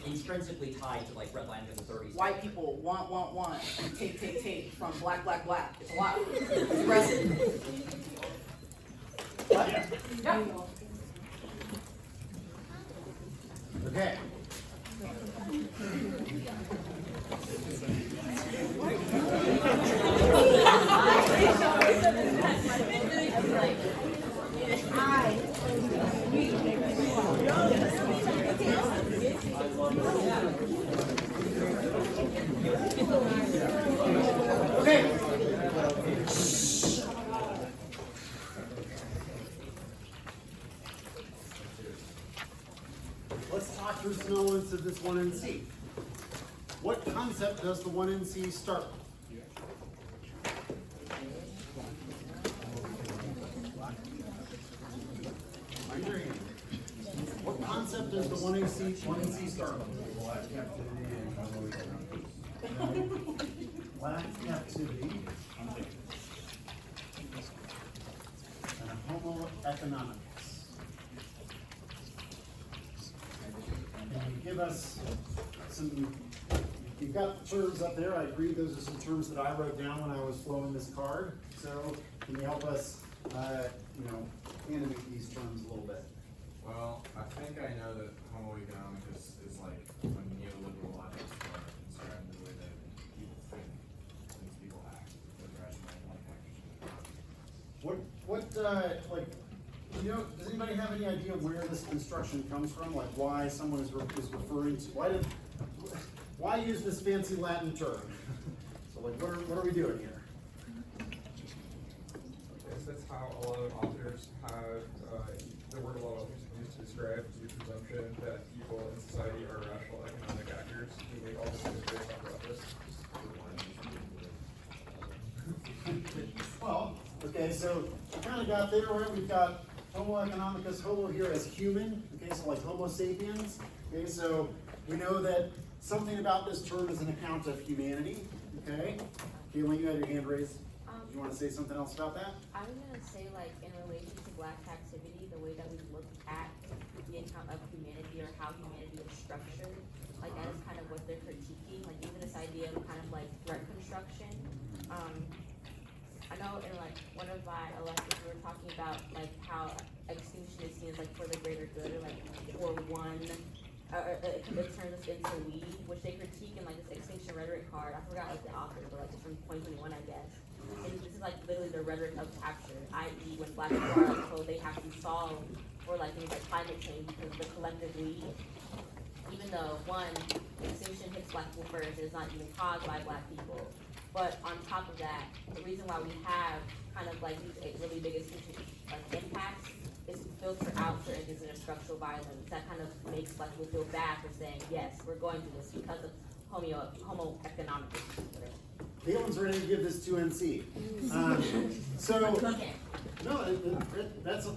intrinsically tied to like redlining in the 30s? White people want, and take from black. It's a lot. It's aggressive. What? Yeah. Okay. Okay. Let's talk through some elements of this 1NC. What concept does the 1NC start with? What concept does the 1NC start with? Black captivity and homo economicus. give us some, you've got terms up there. I agree those are some terms that I wrote down when I was flowing this card. So can you help us, animate these terms a little bit? Well, I think I know that homo economicus is like a neoliberal logic for concerned the way that people think, since people act, with rational does anybody have any idea where this construction comes from? Like why someone is referring to, why use this fancy Latin term? So like, what are we doing here? Yes, that's how a lot of authors have, the word a lot of authors use to describe the presumption that people in society are rational economic actors who make all decisions based on justice. Well, okay, so we kind of got there, right? We've got Homo economicus, homo here as human, okay, so like Homo sapiens. Okay, so we know that something about this term is an account of humanity, okay? Caitlin, you had your hand raised. Do you want to say something else about that? I was gonna say, like, in relation to Black activity, the way that we look at the account of humanity or how humanity is structured, like that is kind of what they're critiquing. Like even this idea of kind of like threat construction. I know in like one of my electives we were talking about like how extinction is seen as like for the greater good or like for one. It turns us into we, which they critique in like this extinction rhetoric card. I forgot like the author, but like it's from 2021, I guess. And this is like literally the rhetoric of capture, i.e. when Black people are like told they have to solve for like things like climate change because the collective we, even though one, extinction hits Black people first, it is not even caused by Black people. But on top of that, the reason why we have kind of like these really big extinction like impacts is to filter out certain things that are structural violence. That kind of makes Black people feel bad for saying, yes, we're going through this because of homo economicus. Caitlin's ready to give this 2 NC.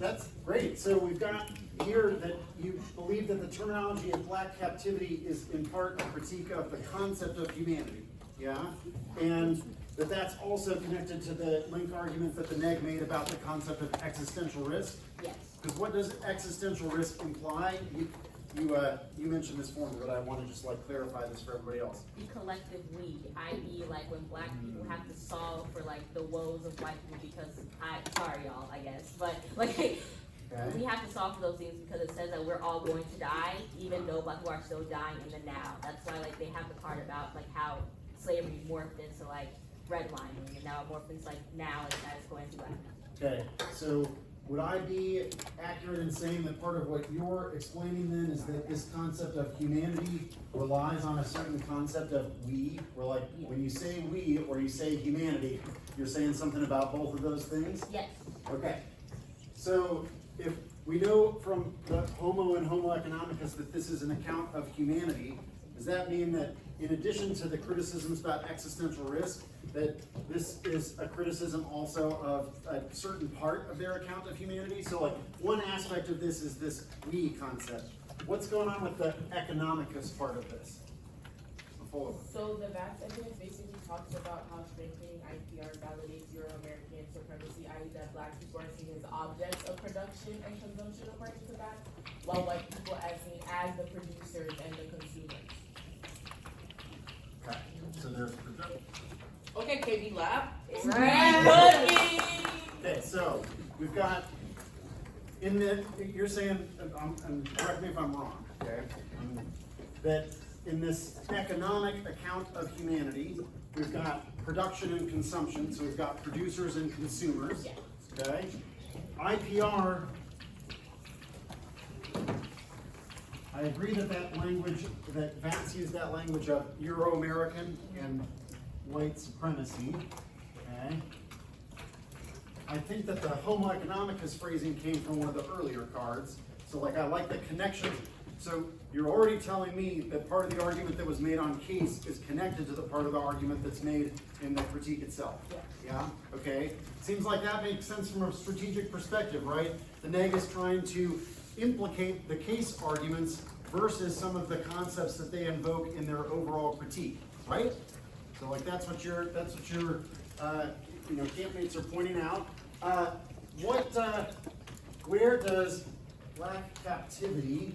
That's great. So we've got here that you believe that the terminology of Black captivity is in part a critique of the concept of humanity. Yeah? And that's also connected to the link argument that the neg made about the concept of existential risk. Yes. Because what does existential risk imply? You mentioned this for me, but I want to just like clarify this for everybody else. The collective we, i.e. like when Black people have to solve for like the woes of White people because sorry y'all, I guess, but like we have to solve for those things because it says that we're all going to die, even though Black people are still dying in the now. That's why like they have the part about like how slavery morphed into like redlining, and now it morphed into like now and that is going to Black. Okay, so would I be accurate in saying that part of what you're explaining then is that this concept of humanity relies on a certain concept of we, where like when you say we or you say humanity, you're saying something about both of those things? Yes. Okay, so if we know from the Homo and Homo economicus that this is an account of humanity, does that mean that in addition to the criticisms about existential risk, that this is a criticism also of a certain part of their account of humanity? So like one aspect of this is this we concept. What's going on with the economicus part of this? So the VAX evidence basically talks about how strengthening IPR validates Euro-American supremacy, i.e. that Black people are seen as objects of production and consumption according to that, while white people are seen as the producers and the consumers. Okay, so there's Okay, KB Lab. Okay, so we've got in the, you're saying, correct me if I'm wrong, okay? That in this economic account of humanity, we've got production and consumption, so we've got producers and consumers, okay? IPR, I agree that that language, that Vance used that language of Euro-American and white supremacy, okay? I think that the Homo economicus phrasing came from one of the earlier cards, so like I like the connection. So you're already telling me that part of the argument that was made on case is connected to the part of the argument that's made in the critique itself. Yeah? Okay? Seems like that makes sense from a strategic perspective, right? The neg is trying to implicate the case arguments versus some of the concepts that they invoke in their overall critique, right? So like that's what your campmates are pointing out. Where does black captivity,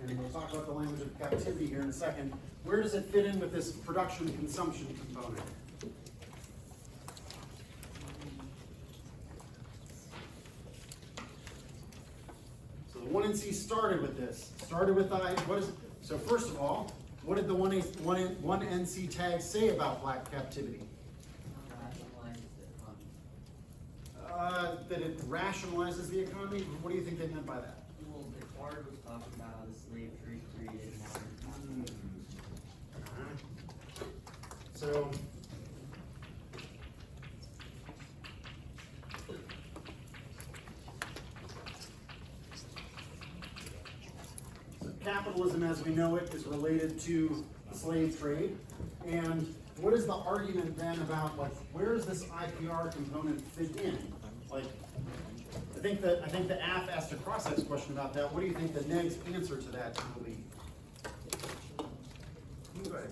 and we'll talk about the language of captivity here in a second, where does it fit in with this production-consumption component? So the 1NC started with this. Started with what is it? So first of all, what did the 1NC tag say about black captivity? That it rationalizes the economy? What do you think they meant by that? Well, the card was talking about how the slave trade created modern capitalism. So, capitalism as we know it is related to the slave trade. And what is the argument then about, like, where does this IPR component fit in? Like, I think the AF asked a cross-ex question about that. What do you think the neg's answer to that will be? Go ahead.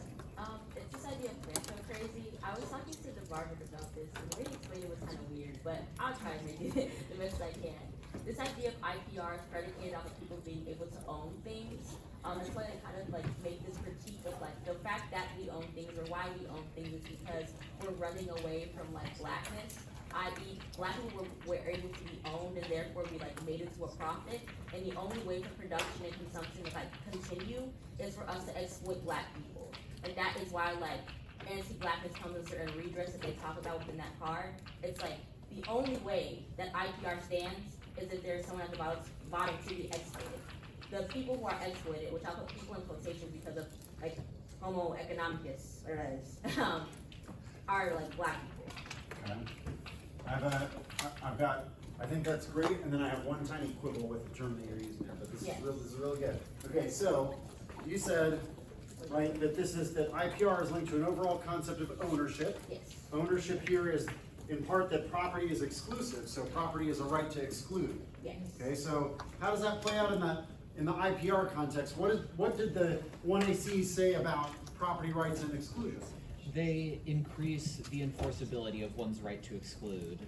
It's this idea of franco crazy. I was talking to the barber about this, and the way he explained it was kind of weird, but I'll try to make it the best I can. This idea of IPR is predicated on people being able to own things. That's why I kind of like make this critique of like the fact that we own things or why we own things is because we're running away from like blackness, i.e. black people were able to be owned and therefore be like made into a profit. And the only way for production and consumption to like continue is for us to exploit black people. And that is why like anti-blackness comes in certain redress that they talk about within that card. It's like the only way that IPR stands is if there's someone at the bottom to be exploited. The people who are exploited, which I'll put people in quotation because of like homo economicus, or that is, are like black people. Okay. I think that's great, and then I have one tiny quibble with the term that you're using there, but this is really good. Okay, so you said, right, that that IPR is linked to an overall concept of ownership. Yes. Ownership here is in part that property is exclusive, so property is a right to exclude. Yes. Okay, so how does that play out in the IPR context? What did the 1AC say about property rights and exclusion? They increase the enforceability of one's right to exclude.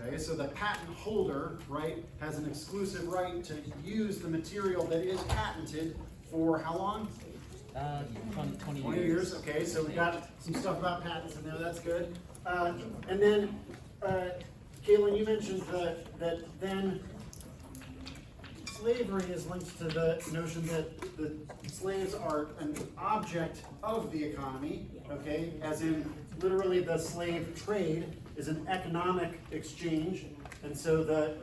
Okay, so the patent holder, right, has an exclusive right to use the material that is patented for how long? 20 years. Okay, so we got some stuff about patents in there, that's good. And then, Caitlin, you mentioned that then slavery is linked to the notion that the slaves are an object of the economy, okay? As in, literally the slave trade is an economic exchange, and so the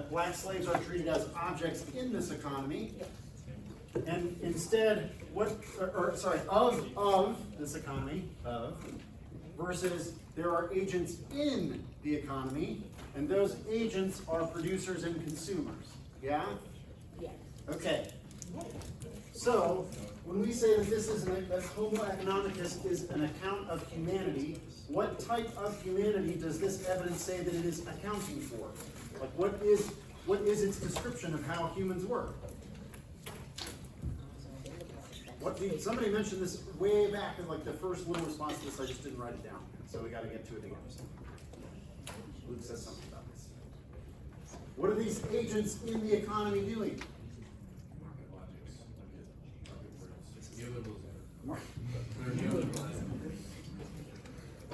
black slaves are treated as objects in this economy. And instead, of this economy, versus there are agents in the economy, and those agents are producers and consumers. Yeah? Yes. Okay. So, when we say that this is that Homo economicus is an account of humanity, what type of humanity does this evidence say that it is accounting for? Like, what is its description of how humans work? Somebody mentioned this way back in like the first little response to this. I just didn't write it down, so we got to get to it again. Luke says something about this. What are these agents in the economy doing?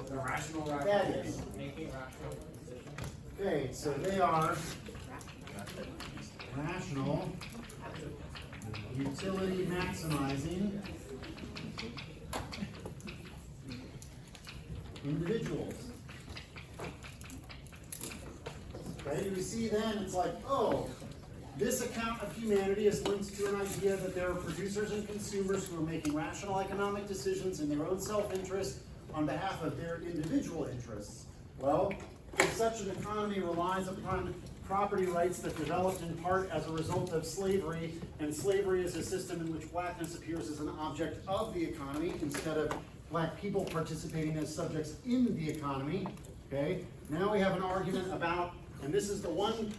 The rational That is. Making rational decisions. Okay, so they are rational, utility maximizing individuals. Okay, you see then it's like, oh, this account of humanity is linked to an idea that there are producers and consumers who are making rational economic decisions in their own self-interest on behalf of their individual interests. Well, if such an economy relies upon property rights that developed in part as a result of slavery, and slavery is a system in which blackness appears as an object of the economy instead of black people participating as subjects in the economy. Okay, now we have an argument about, and this is the one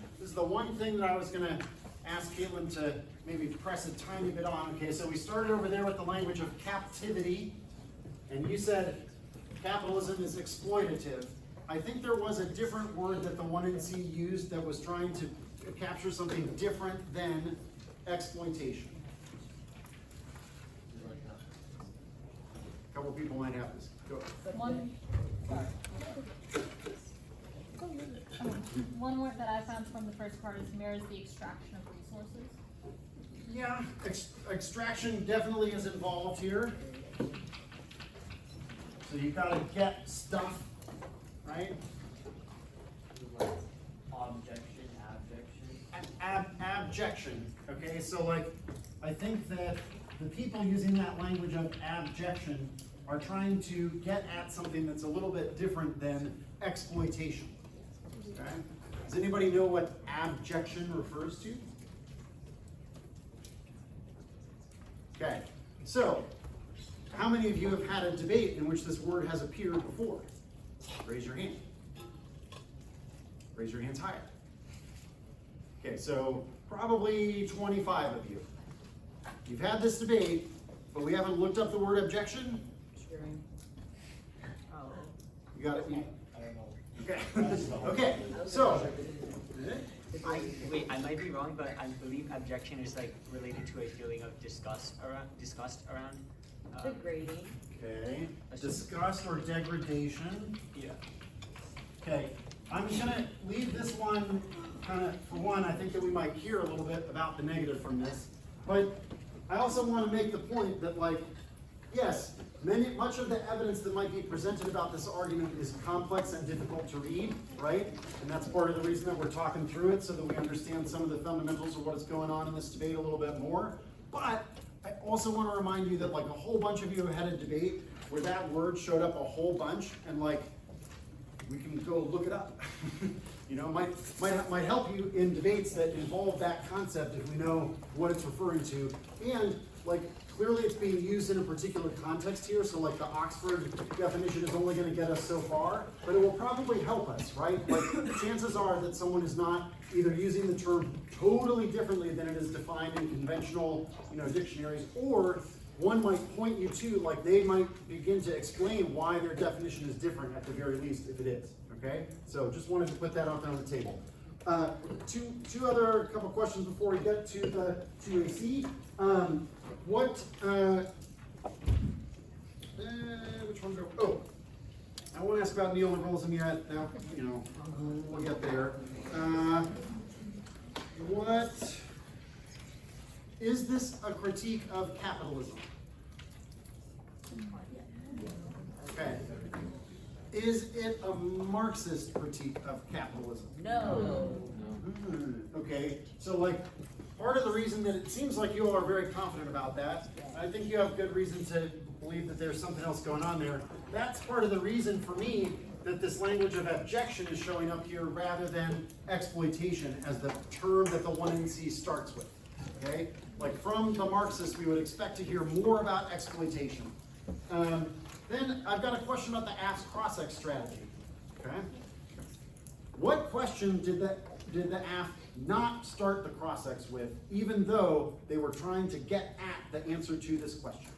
thing that I was going to ask Caitlin to maybe press a tiny bit on. Okay, so we started over there with the language of captivity, and you said capitalism is exploitative. I think there was a different word that the 1NC used that was trying to captures something different than exploitation? A couple people might have this. Go. One word that I found from the first part is mirrors the extraction of resources. Yeah, extraction definitely is involved here. So you gotta get stuff, right? Objection, abjection. Abjection, okay, so like, I think that the people using that language of abjection are trying to get at something that's a little bit different than exploitation, okay? Does anybody know what abjection refers to? Okay, so, how many of you have had a debate in which this word has appeared before? Raise your hand. Raise your hands higher. Okay, so probably 25 of you. You've had this debate, but we haven't looked up the word objection? You got it? Okay. Okay, so. I might be wrong, but I believe objection is like related to a feeling of disgust around. Degrading. Okay, disgust or degradation. Yeah. Okay, I'm gonna leave this one kind of, for one, I think that we might hear a little bit about the negative from this, but I also want to make the point that, like, yes, much of the evidence that might be presented about this argument is complex and difficult to read, right? And that's part of the reason that we're talking through it, so that we understand some of the fundamentals of what is going on in this debate a little bit more. But I also want to remind you that, like, a whole bunch of you have had a debate where that word showed up a whole bunch, and, like, we can go look it up. You know, might help you in debates that involve that concept if we know what it's referring to. And, like, clearly it's being used in a particular context here, so like the Oxford definition is only going to get us so far, but it will probably help us, right? Like, chances are that someone is not either using the term totally differently than it is defined in conventional, dictionaries, or one might point you to, like, they might begin to explain why their definition is different at the very least, if it is, okay? So just wanted to put that out there on the table. Two other couple questions before we get to the TAC. Which one go? Oh, I won't ask about neoliberalism yet. Now, we'll get there. What is this a critique of capitalism? Okay. Is it a Marxist critique of capitalism? No. Okay, so like, part of the reason that it seems like you all are very confident about that, I think you have good reason to believe that there's something else going on there. That's part of the reason for me that this language of abjection is showing up here rather than exploitation as the term that the 1NC starts with, okay? Like, from the Marxists, we would expect to hear more about exploitation. Then I've got a question about the AF's cross-ex strategy, okay? What question did the AF not start the cross-ex with, even though they were trying to get at the answer to this question?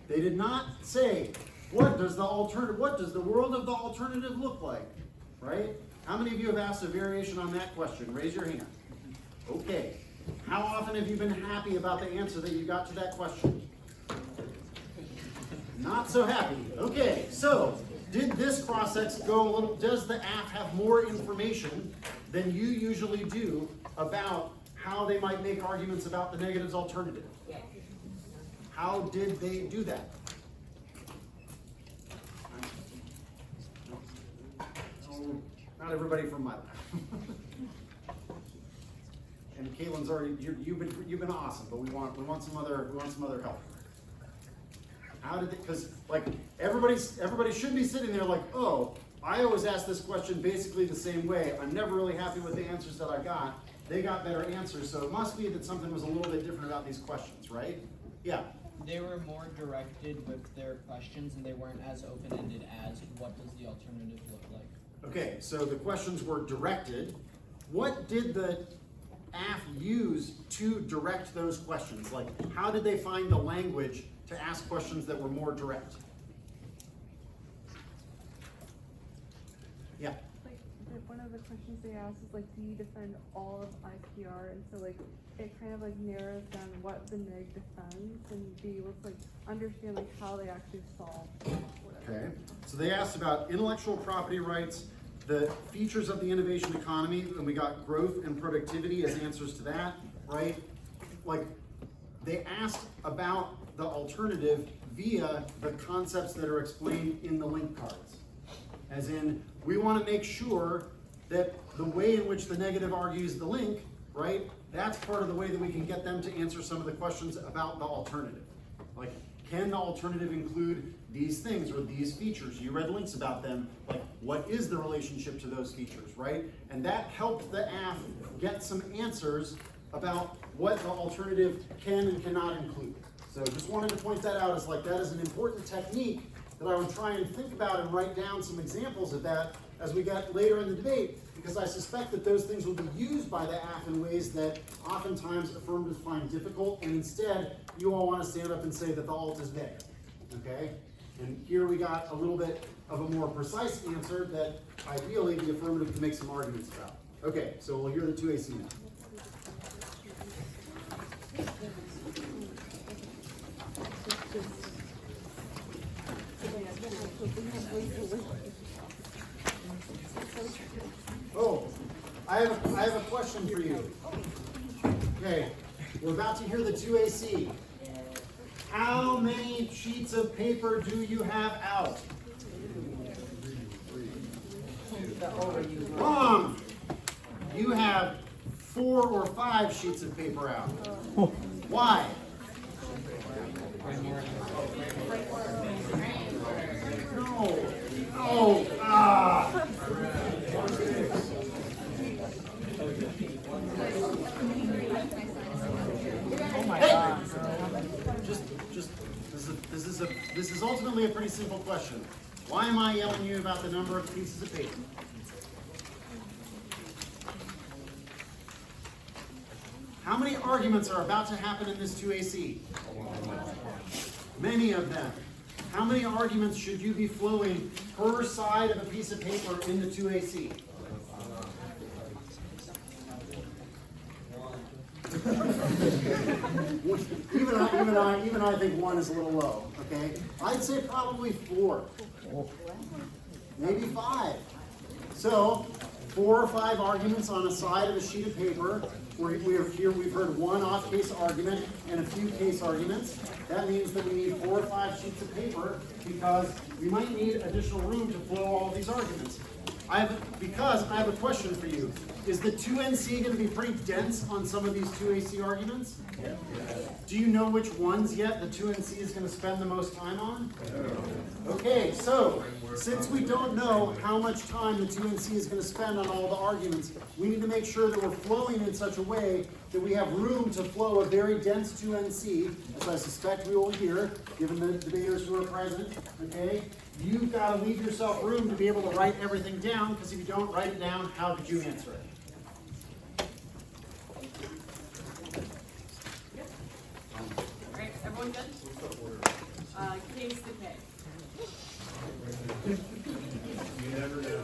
They did not say, what does the world of the alternative look like, right? How many of you have asked a variation on that question? Raise your hand. Okay. How often have you been happy about the answer that you got to that question? Not so happy. Okay, so did this cross-ex go a little, does the AF have more information than you usually do about how they might make arguments about the negatives alternative? Yes. How did they do that? Oh, not everybody from my lab. And Caitlin's already, you've been awesome, but we want some other help. How did they, because like everybody should be sitting there like, oh, I always ask this question basically the same way. I'm never really happy with the answers that I got. They got better answers, so it must be that something was a little bit different about these questions, right? Yeah. They were more directed with their questions, and they weren't as open-ended as what does the alternative look like. Okay, so the questions were directed. What did the AF use to direct those questions? Like, how did they find the language to ask questions that were more direct? Like one of the questions they ask is like, do you defend all of IPR? And so like, it kind of like narrows down what the neg defends and be able to like understand like how they actually solve whatever. Okay, so they asked about intellectual property rights, the features of the innovation economy, and we got growth and productivity as answers to that, right? Like, they asked about the alternative via the concepts that are explained in the link cards. As in, we want to make sure that the way in which the negative argues the link, right, that's part of the way that we can get them to answer some of the questions about the alternative. Like, can the alternative include these things or these features? You read links about them, like what is the relationship to those features, right? And that helped the AF get some answers about what the alternative can and cannot include. So just wanted to point that out as like that is an important technique that I would try and think about and write down some examples of that as we get later in the debate, because I suspect that those things will be used by the AF in ways that oftentimes affirmatives find difficult, and instead you all want to stand up and say that the alt is vague, okay? And here we got a little bit of a more precise answer that ideally the affirmative can make some arguments about. Okay, so we'll hear the 2AC now. Oh, I have a question for you. Okay, we're about to hear the 2AC. How many sheets of paper do you have out? Wrong. You have 4 or 5 sheets of paper out. Why? No. Oh, ah. Oh my God. This is ultimately a pretty simple question. Why am I yelling at you about the number of pieces of paper? How many arguments are about to happen in this 2AC? Many of them. How many arguments should you be flowing per side of a piece of paper in the 2AC? even I think 1 is a little low, okay? I'd say probably 4. Maybe 5. So, 4 or 5 arguments on a side of a sheet of paper. We've heard 1 off-case argument and a few case arguments. That means that we need 4 or 5 sheets of paper because we might need additional room to flow all of these arguments. Because I have a question for you. Is the 2NC going to be pretty dense on some of these 2AC arguments? Yeah. Do you know which ones yet the 2NC is going to spend the most time on? Okay, so since we don't know how much time the 2NC is going to spend on all the arguments, we need to make sure that we're flowing in such a way that we have room to flow a very dense 2NC, as I suspect we will hear, given the debaters who are present, okay? You've got to leave yourself room to be able to write everything down, because if you don't write it down, how could you answer it? Alright, everyone good? Case the K. You never know.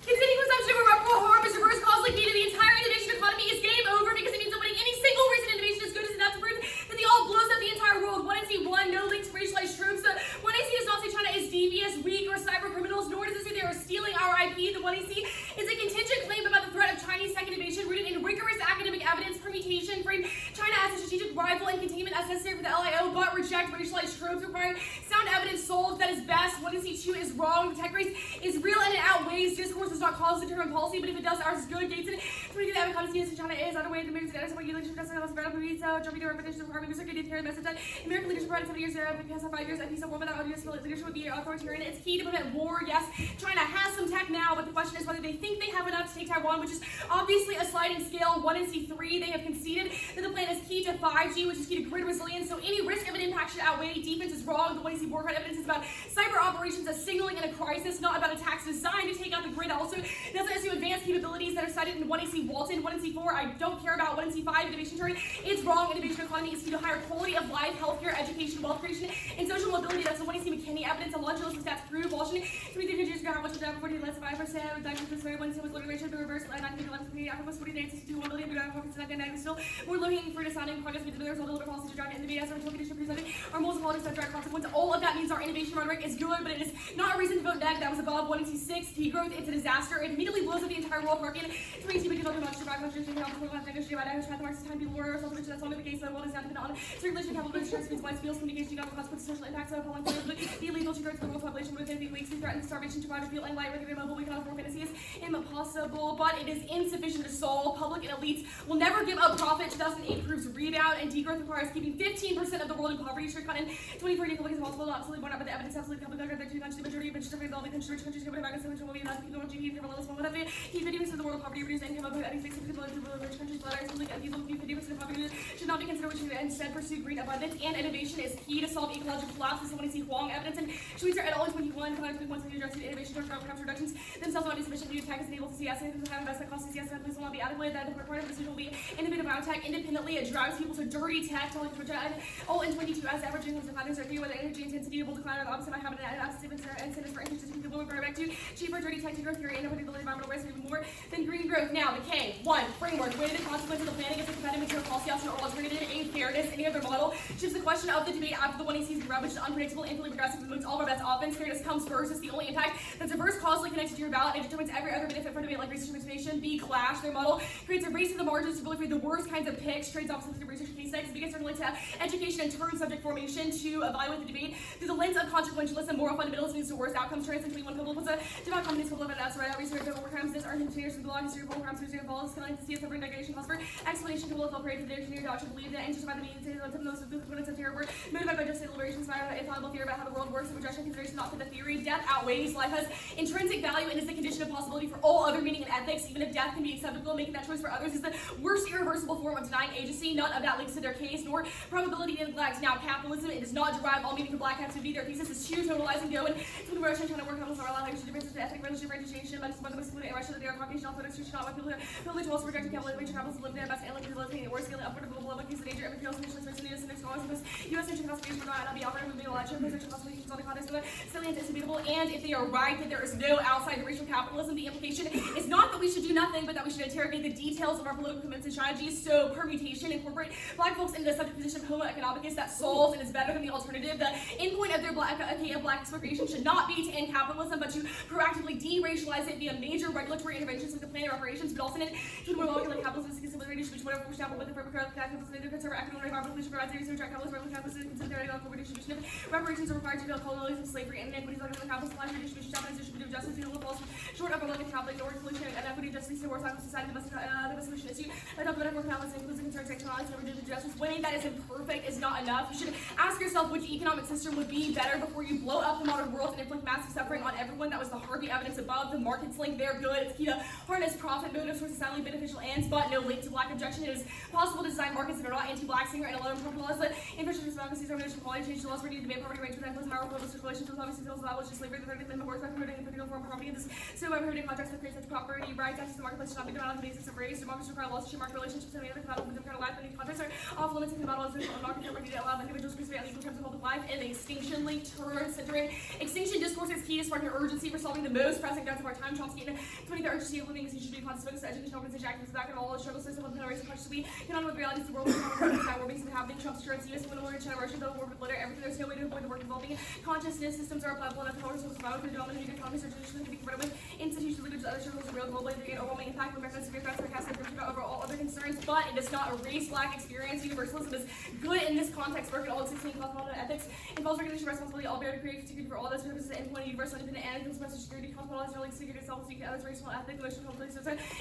Continuing consumption of irreparable harm is reverse causally key to the entire innovation economy is game over because it means opening any single recent innovation as good as enough to prove that the all blows up the entire world. 1NC1, no link to racialized troops. 1NC does not say China is devious, weak, or cyber criminals, nor does it say they are stealing our IP. The 1NC is a contingent claim about the threat of Chinese tech innovation rooted in rigorous academic evidence, permutation, frame China as a strategic rival and containment as necessary for the LIO, but reject racialized tropes requiring sound evidence solved that is best. 1NC2 is wrong. The tech race is real and it outweighs. Discourse does not cause determined policy, but if it does, ours is good. Gates in 20 the economy in China is out of way the major status of regulation for testing jumping to repetition of harming the circuit carry the message that American leaders provided 7 years there, and past 5 years, and peace of war without US leadership would be authoritarian. It's key to prevent war. Yes, China has some tech now, but the question is whether they think they have enough to take Taiwan, which is obviously a sliding scale. 1NC3, they have conceded that the plan is key to 5G, which is key to grid resilience, so any risk of an impact should outweigh any defense is wrong. The 1NC board card evidence is about cyber operations as signaling in a crisis, not about attacks designed to take out the grid. Also, it doesn't assume advanced capabilities that are cited in 1NC Walton. 1NC4, I don't care about. 1NC5, innovation turn. It's wrong. Innovation economy is key to higher quality of life, healthcare, education, wealth creation, and social mobility. That's the 1NC McKinney evidence. be less 5%, reduction this very one was litigation the reverse and 1911 Africa was 49 to 1 million and still we're looking for deciding progress with the result of the policy to drive in the BS or condition presented or most qualities that direct consequence. All of that means our innovation rhetoric is good, but it is not a reason to vote neg. That was above 186 degrowth. It's a disaster. It immediately blows up the entire world market. 22 because other much survive countries and health programs negotiated by Irish mathematics time people were so that's only the case that one is not dependent on circulation capital transfers wide fields communication economic consequences social impacts of following the illegal to growth of the world population within the weeks we threaten starvation to provide fuel and light regular mobile we cannot afford fantasy is impossible, but it is insufficient to solve. Public and elites will never give up profit. 2008 proves rebound and degrowth requires keeping 15% of the world in poverty. Sure, in 2040 public is possible, absolutely borne out by the evidence absolutely public better than 2 countries, the majority of which are developing countries, rich countries, government American civil will be not people GDP from lowest one of it. Keep 50% of the world poverty reduce income of any 60% of the rich countries, but absolutely people keep 50% of poverty should not be considered which should instead pursue green abundance and innovation is key to solve ecological collapse. This is when we see Huang evidence and Schweitzer et al. In 21 points of addressing innovation towards carbon capture reductions themselves not be sufficient to attack is able to see assets and have investment costs CCS and will not be adequate. That the part of the decision will be innovative biotech independently. It drives people to dirty tech to all in 22 as average incomes declines are few with energy intensity will decline or the opposite by having an absence incentives for interest in people will go back to cheaper dirty tech to growth theory and innovative environmental risk even more than green growth. Now the K1 framework weighted the consequences of planning as a competitive material policy option or alternative a fairness any other model shifts the question of the debate after the one sees the ravaged unpredictable infinitely progressive removes all of our best offense. Fairness comes first. It's the only impact that's diverse causally connected to your ballot. It determines every other benefit for debate like research information. B clash their model creates a race to the margins to proliferate the worst kinds of picks. Trades opposites to research case studies begins to relate to education and turn subject formation to evaluate the debate through the lens of consequentialism. Moral fundamentalism leads to worst outcomes. Trends in 21 public was a devout companies public and that's right. Research over crimes this are continuous to belong history of crimes history of all Connelly to see a separate negation calls for explanation to will feel prayed for the engineer doctrine believe that interested by the means of the most of the components of terror were motivated by just deliberations by an infallible theory about how the world works and rejection consideration not for the theory. Death outweighs life has intrinsic value and is the condition of possibility for all other meaning and ethics. Even if death can be acceptable, making that choice for others is the worst irreversible form of denying agency. None of that links to their case nor probability and neglect. Now capitalism it does not derive all meaning from black hats to be their thesis is sheer totalizing go and to Russia trying to work on those allowing differences to ethnic religion differentiation but the most including Russia that they are Caucasian Orthodox Church not people privilege also rejecting capitalism capitalism lived in best and like developing or scaling upward of global level case the danger of imperial nationalist nationalist and scholars U.S. interest conservation will not be offered with the election position consultations on the context of still anticipatable and if they are right that there is no outside racial capitalism the implication is not that we should do nothing but that we should interrogate the details of our political commitments and strategies. So permutation incorporate black folks into the subject position of homo economicus that solves and is better than the alternative. The endpoint of their black exploitation should not be to end capitalism but to proactively de-racialize it via major regulatory interventions like the plan of reparations but also in to more local capitalism is considered which whatever for example with the capitalism they consider economic environmental provides a research capitalism considering on corporate distribution of reparations are required to build colonialism slavery and inequities like the capitalist life redistribution Japanese distributive justice the falls short of a local Catholic or pollution and equity justice the wartime society the best solution issue I thought that capitalism includes the concerns sexuality and reductive justice winning that is imperfect is not enough. You should ask yourself which economic system would be better before you blow up the modern world and inflict massive suffering on everyone. That was the Harvey evidence above. The markets link they're good. It's key to harness profit motives for societally beneficial ends, but no link to black objection. It is possible to design markets that are not anti-black singer and alone property laws, but infrastructure democracy, termination, quality change to laws for debate poverty range with endless power public circulation to obviously feels that was just slavery. The 30th Amendment works by promoting the particular form of property. This so by promoting contracts that create such property rights, access to the marketplace should not be done on the basis of race. Democracy require laws to shape market relationships and other compatible with democratic life. Many contracts are off limits and compatible with non-conformity that allow individuals to participate in equal terms of public life and extinction-linked terms centering extinction discourse is key to sparking urgency for solving the most pressing threats of our time. Chomsky and 20 the urgency of living extinction should be conscious focus educational organization activists back and all the struggle system with race and conscious we can on with realities of the world that we're basically happening. Trump's assurance US when we're China Russia the war with glitter everything there's no way to avoid the work involving consciousness systems are applicable enough to power sources of the dominant economies are traditionally to be converted with institutions leaders other circles of real global and overwhelming impact with reference to severe threats sarcastic over all other concerns but it is not a race black experience. Universalism is good in this context work at all 16 cosmopolitan ethics involves recognition responsibility all bear to create security for all those purposes and point universal independent and consequential security cosmopolitan really security self-seeking others racial ethic emotional complex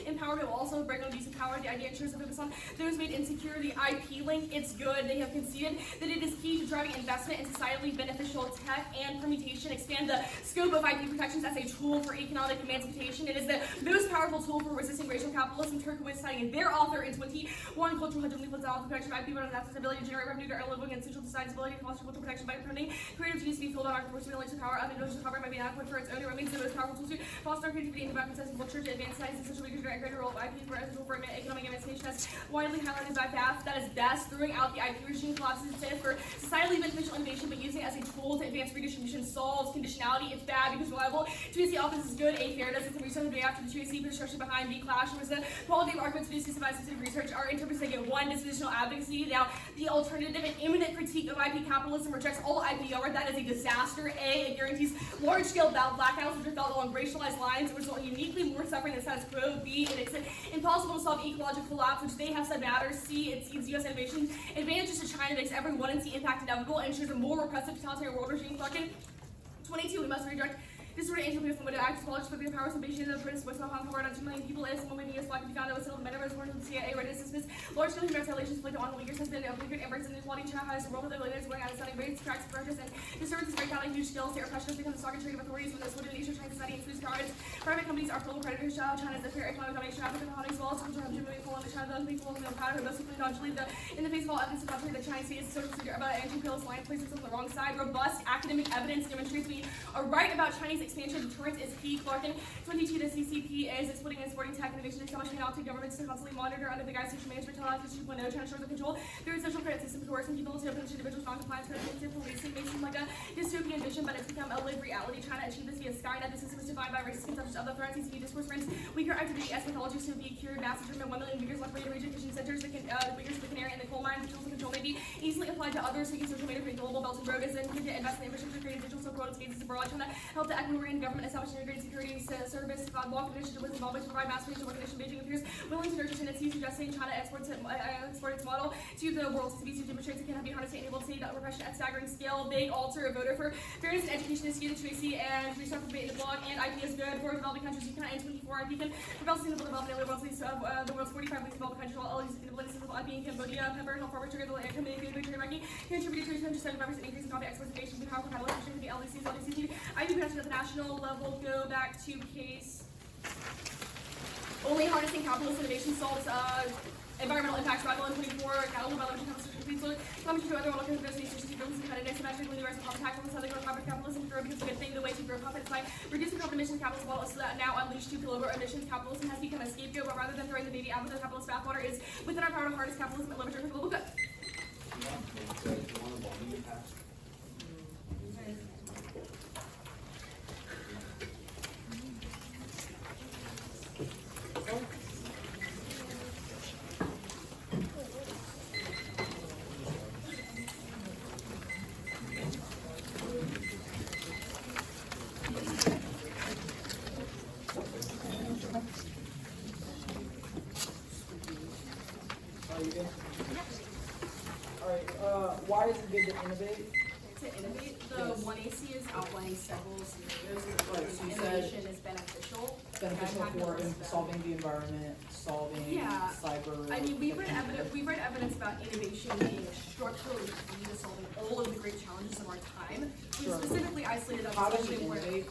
empowerment will also break on abuse of power. The idea ensures a focus on those made insecure. The IP link it's good. They have conceded that it is key to driving investment in societally beneficial tech and permutation expand the scope of IP protections as a tool for economic emancipation. It it is the most powerful tool for resisting racial capitalism. Turkowitz, citing their author in 21, cultural hegemony puts out the protection by people and that's ability to generate revenue to earn a living and social society's ability to foster cultural protection by promoting creative genius to be filled on our force relates to power of individual power might be adequate for its own. It remains the most powerful tool to foster creativity and develop accessible culture to advance science and social research and greater role of IP for essential for economic emancipation as widely highlighted by FAF. That is best throwing out the IP regime collapses instead for societally beneficial innovation, but using it as a tool to advance redistribution solves conditionality. It's bad because reliable. 2AC office is good. A fairness and research the day after the 2AC construction behind B clash was the quality of arguments to do systematic specific research. Our interpretation get one dispositional advocacy. Now the alternative and imminent critique of IP capitalism rejects all IPR. That is a disaster. A, it guarantees large-scale blackouts which are felt along racialized lines, which result in uniquely more suffering than status quo. B, it makes it impossible to solve ecological collapse, which they have said matters. C, it seeds U.S. innovation advantages to China, makes every 1 and C impact inevitable, and ensures a more repressive totalitarian world regime. 22, we must redirect this sort of angel people from what it acts abolished for the powers and patient of the British West Hong Kong, not 2 million people, as someone maybe as black to be found that was still the metaverse born from the CIA, right? Dismiss large scale human rights violations inflicted on the Uyghurs has been a flagrant embrace in inequality. China has a role that the leaders going out of stunning rates, cracks, approaches, and disturbances break down on huge scales. Their oppression has become the stock and trade of authorities when this would nation Chinese society includes private companies are full of predators. China is the fair economic domination of African colonies, while cultural hegemony moving forward. China doesn't be full of no powder, most simply not believe that in the face of all evidence of contrary, the Chinese state is social secure about anti-imperialist alliance places on the wrong side. Robust academic evidence demonstrates we are right about Chinese expansion. Deterrence is key. Clarkin 22, the CCP is exporting and exporting tech innovation and establishing out to governments to constantly monitor under the guise of social management, television 2.0, China short of control. There is social credit system coercing people to punish individuals non-compliance, credit policing may seem like a dystopian vision, but it's become a lived reality. China achieved this via Skynet. The system is defined by racist conceptions of the threats, ECD discourse friends, weaker activity as mythologies to be cured, mass internment, 1 million Uyghurs left in re-education centers, the Uyghurs, the canary, and the coal mine, which also control may be easily applied to others, taking social media for global belt and road is then to invest in the infrastructure, creating digital silk road spaces abroad. China help the Ecuadorian government establish integrated security service. Block initiative was involved to provide mass regional recognition. Beijing appears willing to nurture tendencies, suggesting China export its model to the world to demonstrates it can be harnessed and able to see that repression at staggering scale. Big alter a voter for fairness and education is skewed to Tracy and restart for debate in the blog. And IP is good for developing countries. You can and 24 IP can propel sustainable development in the world's 45 least developed countries, while all these instances of IP in Cambodia, Pepper, Health Farmer, Trigger, the land community, food trade ranking contributed to 175% increase in coffee exports and nations and powerful catalysts to the LDCs, LDCs. IP production at the national level. Go back to case. Only harnessing capitalist innovation solves environmental impacts. Rival in 24, cattle by leveraging capitalism, competition to other world countries, nations, buildings, and competitive symmetrically universal profit taxes, how they grow profit capitalism grow because it's a good thing. The way to grow profit is by reducing carbon emissions. Capitalist model is now unleashed to kill over emissions. Capitalism has become a scapegoat, but rather than throwing the baby out with the capitalist bathwater, is within our power to harness capitalism and leverage it for global good. Why is it good to innovate? To innovate, the 1AC is outlining several scenarios in Right, which so you innovation said is beneficial. beneficial for solving the environment, solving cyber. I mean, we've read evidence about innovation being structurally key to solving all of the great challenges of our time. We specifically isolated How do we innovate?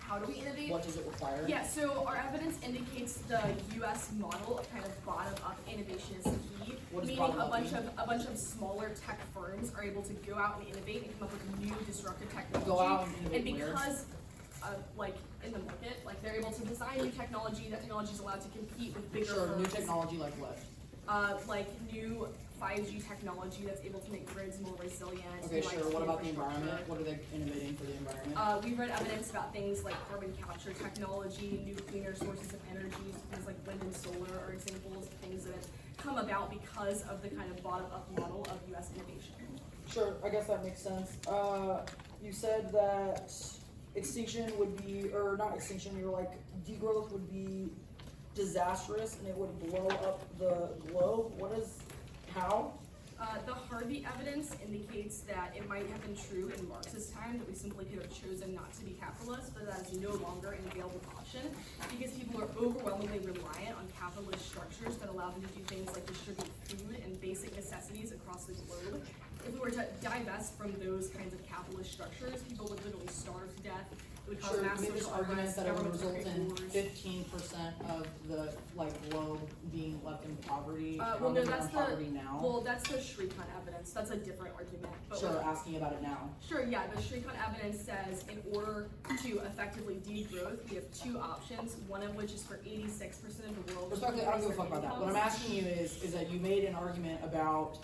How do we innovate? What does it require? Yeah, so our evidence indicates the U.S. model of kind of bottom-up innovation is key, meaning a bunch of smaller tech firms are able to go out and innovate and come up with new disruptive technology. Go out and innovate because like in the market, like they're able to design new technology. That technology is allowed to compete with bigger firms. New technology like what? Like new 5G technology that's able to make grids more resilient. Okay, sure. What about the environment? What are they innovating for the environment? We've read evidence about things like carbon capture technology, new cleaner sources of energy, so things like wind and solar are examples of things that have come about because of the kind of bottom-up model of U.S. innovation. Sure, I guess that makes sense. You said that extinction would be, or not extinction, you're like degrowth would be disastrous and it would blow up the globe. How? The Harvey evidence indicates that it might have been true in Marx's time, that we simply could have chosen not to be capitalist, but that is no longer an available option because people are overwhelmingly reliant on capitalist structures that allow them to do things like distribute food and basic necessities across the globe. If we were to divest from those kinds of capitalist structures, people would literally starve to death, It would cause Sure, mass you made this social argument unrest, that it would governments would result in create wars. 15% of the globe being left in poverty. Well, How no, many are that's in poverty now? well, that's the Shrikant evidence. That's a different argument. But Sure, what- asking about it now. Sure, yeah, the Shrikant evidence says in order to effectively degrowth, we have two options, one of which is for 86% of the world. Respectfully, I don't give a fuck about that. What I'm asking you is that you made an argument about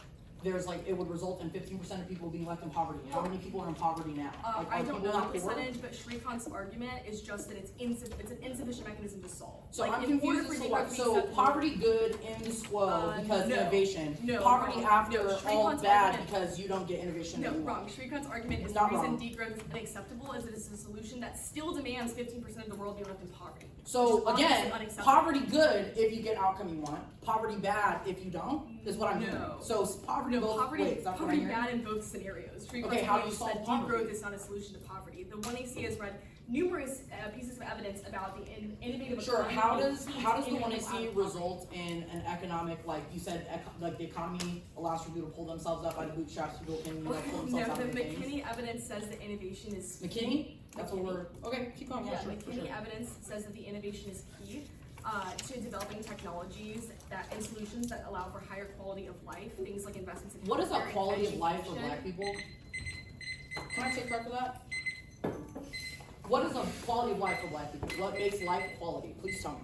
there's it would result in 15% of people being left in poverty. How many people are in poverty now? I are don't people know not the poor? percentage, but Shrikant's argument is just that it's an insufficient mechanism to solve. So Like, I'm in order confused for as to degrowth what, to be so acceptable- poverty good in quo because no. innovation, No, poverty wrong. after No, all Shrikant's bad argument- because you don't get innovation. No, that you want. wrong. Shrikant's argument is Not the reason wrong. degrowth is unacceptable is that it's a solution that still demands 15% of the world be left in poverty. So which is again, obviously unacceptable. poverty good if you get outcome you want, poverty bad if you don't, is what I'm hearing. No. So poverty No, both poverty, ways, that's what I'm poverty hearing. bad in both scenarios. Shrikant's Okay, how do point you solve that poverty? degrowth is not a solution to poverty. The 1AC has read numerous pieces of evidence about the innovative Sure, economy how and does keys the to one innovative AC economy. result in an economic, like you said, like the economy allows for people to pull themselves up by the bootstraps, people can pull themselves No, out the of things. McKinney evidence says that innovation is McKinney? That's what we're, okay, keep going, Yeah, yeah, sure, for McKinney sure. evidence says that the innovation is key to developing technologies and solutions that allow for higher quality of life, things like investments in What is healthcare a quality and of life for education. black people? Can I take credit for that? What is a quality of life for black people? What makes life quality? Please tell me.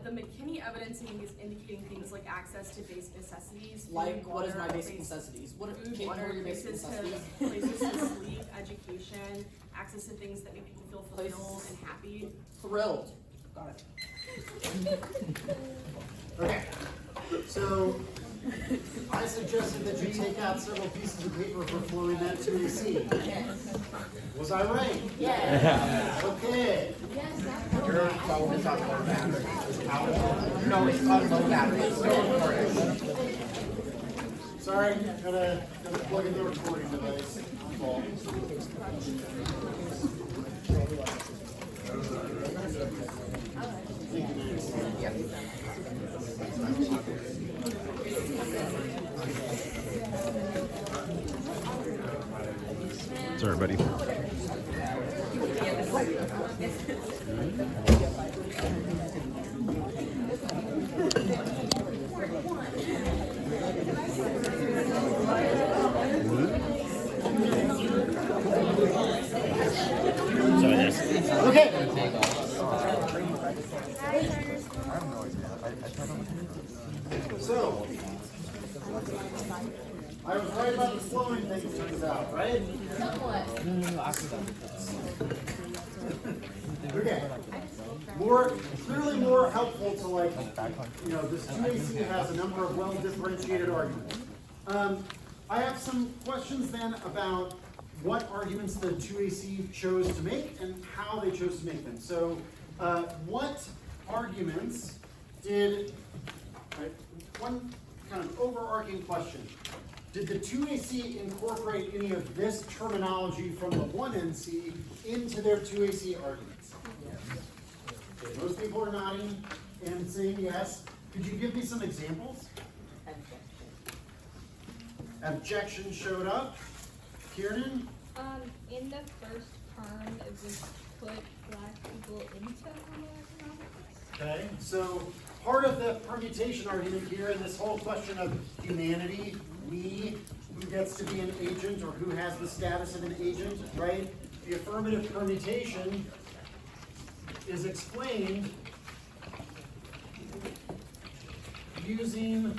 The McKinney evidence is indicating things like access to basic necessities. food, Like, what is water, my basic place- necessities? What Food, can you water, tell your basic places necessities? to, places to sleep, education, access to things that make people feel fulfilled Places- and happy. Thrilled. Got it. Okay, so I suggested that you take out several pieces of paper before we met 2AC. Was I right? Yes. Okay. You're probably talking about battery. No, it's called low battery. It's still recording. Sorry, gotta plug in the recording device. Sorry, buddy. Okay. So, I was right about the flowing thing, it turns out, right? Okay. Clearly more helpful to this 2AC has a number of well-differentiated arguments. I have some questions then about what arguments the 2AC chose to make and how they chose to make them. So, what arguments one kind of overarching question. Did the 2AC incorporate any of this terminology from the 1NC into their 2AC arguments? Yes. Most people are nodding and saying yes. Could you give me some examples? Objection showed up. Kiernan? In the first term, it was put black people into homo economicus. Okay, so part of the permutation argument here in this whole question of humanity, we, who gets to be an agent or who has the status of an agent, right? The affirmative permutation is explained using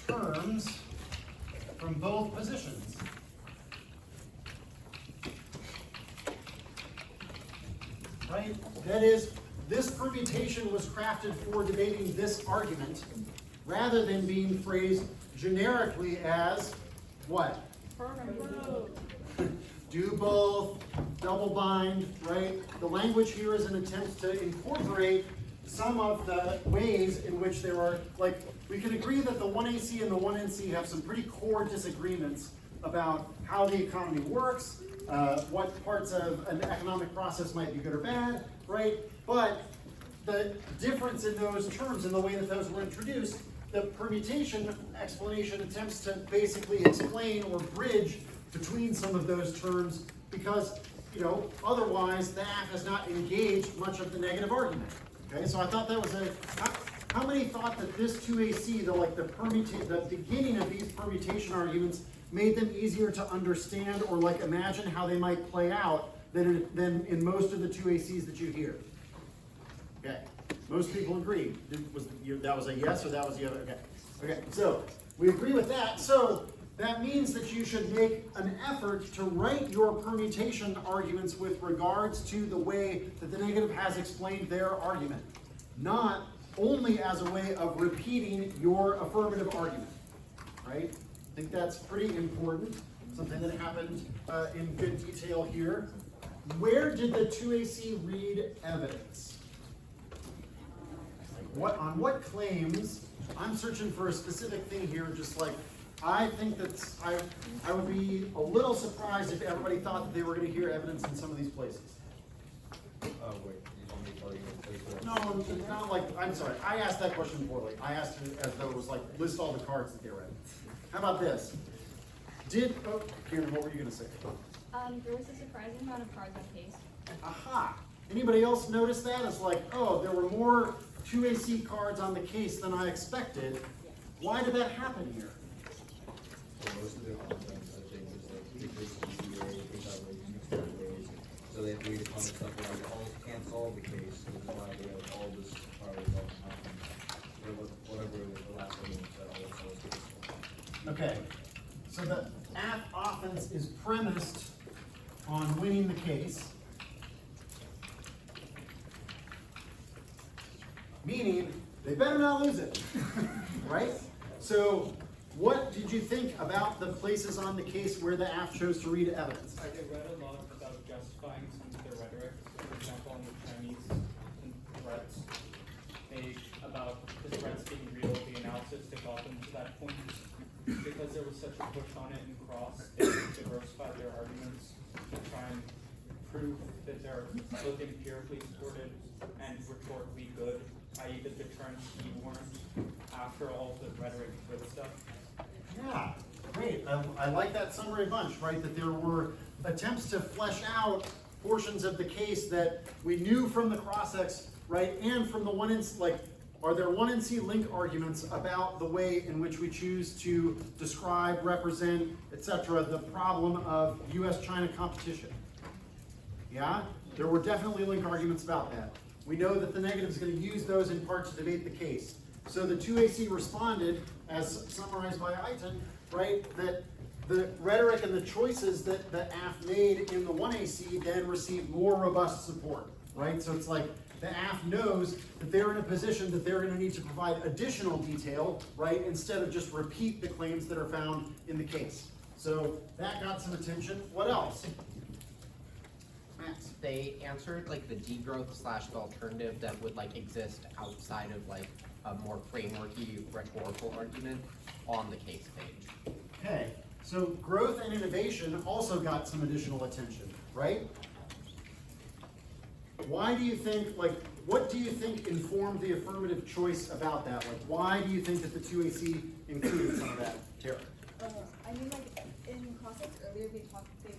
terms from both positions. Right? That is, this permutation was crafted for debating this argument rather than being phrased generically as what? Do both, double bind, right? The language here is an attempt to incorporate some of the ways in which there are, we can agree that the 1AC and the 1NC have some pretty core disagreements about how the economy works, what parts of an economic process might be good or bad, right? But the difference in those terms and the way that those were introduced, the permutation explanation attempts to basically explain or bridge between some of those terms because otherwise the app has not engaged much of the negative argument. Okay, so I thought that was how many thought that this 2AC, the beginning of these permutation arguments made them easier to understand or imagine how they might play out than in most of the 2ACs that you hear? Okay, most people agree. That was a yes or that was the other? Okay, so we agree with that. So that means that you should make an effort to write your permutation arguments with regards to the way that the negative has explained their argument, not only as a way of repeating your affirmative argument, right? I think that's pretty important, something that happened in good detail here. Where did the 2AC read evidence? On what claims? I'm searching for a specific thing here, just like I think that's, I would be a little surprised if everybody thought that they were going to hear evidence in some of these places. Oh, wait, you want me to tell you what place it was? No, not like, I'm sorry, I asked that question poorly. I asked it as though it was like, list all the cards that they read. How about this? Kieran, what were you going to say? There was a surprising amount of cards on case. Aha! Anybody else notice that? It's like, oh, there were more 2AC cards on the case than I expected. Why did that happen here? So most of the content, I think, is because DDI, ways. So they have to read the common stuff where you can't solve the case, so that's why they have all this cards on whatever the last one said. Okay, so the app offense is premised on winning the case, meaning they better not lose it, right? So what did you think about the places on the case where the app chose to read evidence? I read a lot about justifying some of their rhetoric. For example, on the Chinese threats, about the threats being real, the analysis they got them to that point. Because there was such a push on it in cross, they diversified their arguments to try and prove that they're both empirically supported and rhetorically good, i.e. the deterrence key warrant after all the rhetoric good stuff. Yeah, great. I like that summary a bunch, right? That there were attempts to flesh out portions of the case that we knew from the cross-ex, right? And from the are there 1NC link arguments about the way in which we choose to describe, represent, etc., the problem of US-China competition? Yeah? There were definitely link arguments about that. We know that the negative is going to use those in part to debate the case. So the 2AC responded, as summarized by Aiton, right, that the rhetoric and the choices that the AF made in the 1AC then received more robust support, right? So it's like the AF knows that they're in a position that they're going to need to provide additional detail, right, instead of just repeat the claims that are found in the case. So that got some attention. What else? Max. They answered the degrowth / the alternative that would exist outside of a more frameworky rhetorical argument on the case page. Okay, so growth and innovation also got some additional attention, right? Why do you think, what do you think informed the affirmative choice about that? Why do you think that the 2AC included some of that, Tara? I mean, in cross-ex earlier, they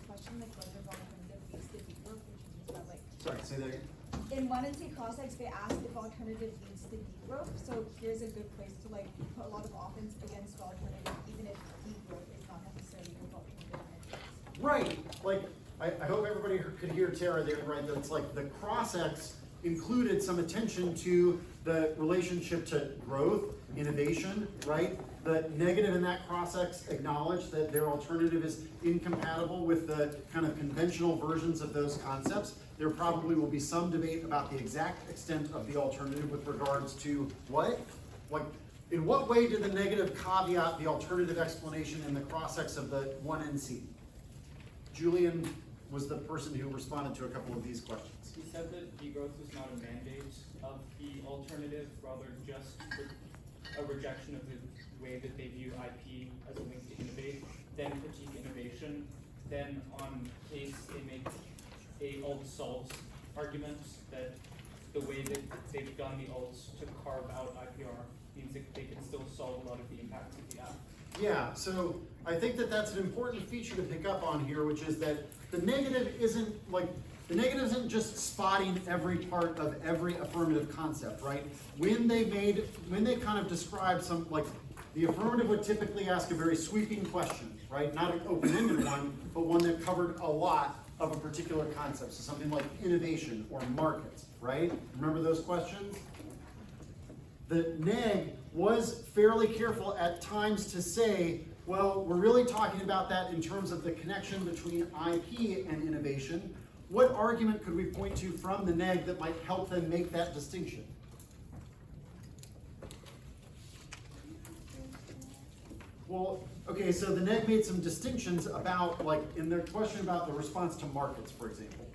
questioned whether alternative leads to degrowth, which means that Sorry, say that again. In 1NC cross-ex, they asked if alternative leads to degrowth, so here's a good place to put a lot of offense against alternative, even if degrowth is not necessarily with alternative. Right, I hope everybody could hear Tara there, right? That it's the cross-ex included some attention to the relationship to growth, innovation, right? The negative in that cross-ex acknowledged that their alternative is incompatible with the kind of conventional versions of those concepts. There probably will be some debate about the exact extent of the alternative with regards to what? In what way did the negative caveat the alternative explanation in the cross-ex of the 1NC? Julian was the person who responded to a couple of these questions. He said that degrowth was not a mandate of the alternative, rather just a rejection of the way that they view IP as a link to innovate, then critique innovation, then on case they make a alt solves argument that the way that they've done the alts to carve out IPR means that they can still solve a lot of the impacts of the app. Yeah, so I think that that's an important feature to pick up on here, which is that the negative isn't just spotting every part of every affirmative concept, right? When they kind of describe some, like, the affirmative would typically ask a very sweeping question, right? Not an open-ended one, but one that covered a lot of a particular concept. So something like innovation or markets, right? Remember those questions? The neg was fairly careful at times to say, well, we're really talking about that in terms of the connection between IP and innovation. What argument could we point to from the neg that might help them make that distinction? Well, okay, so the neg made some distinctions about, like, in their question about the response to markets, for example.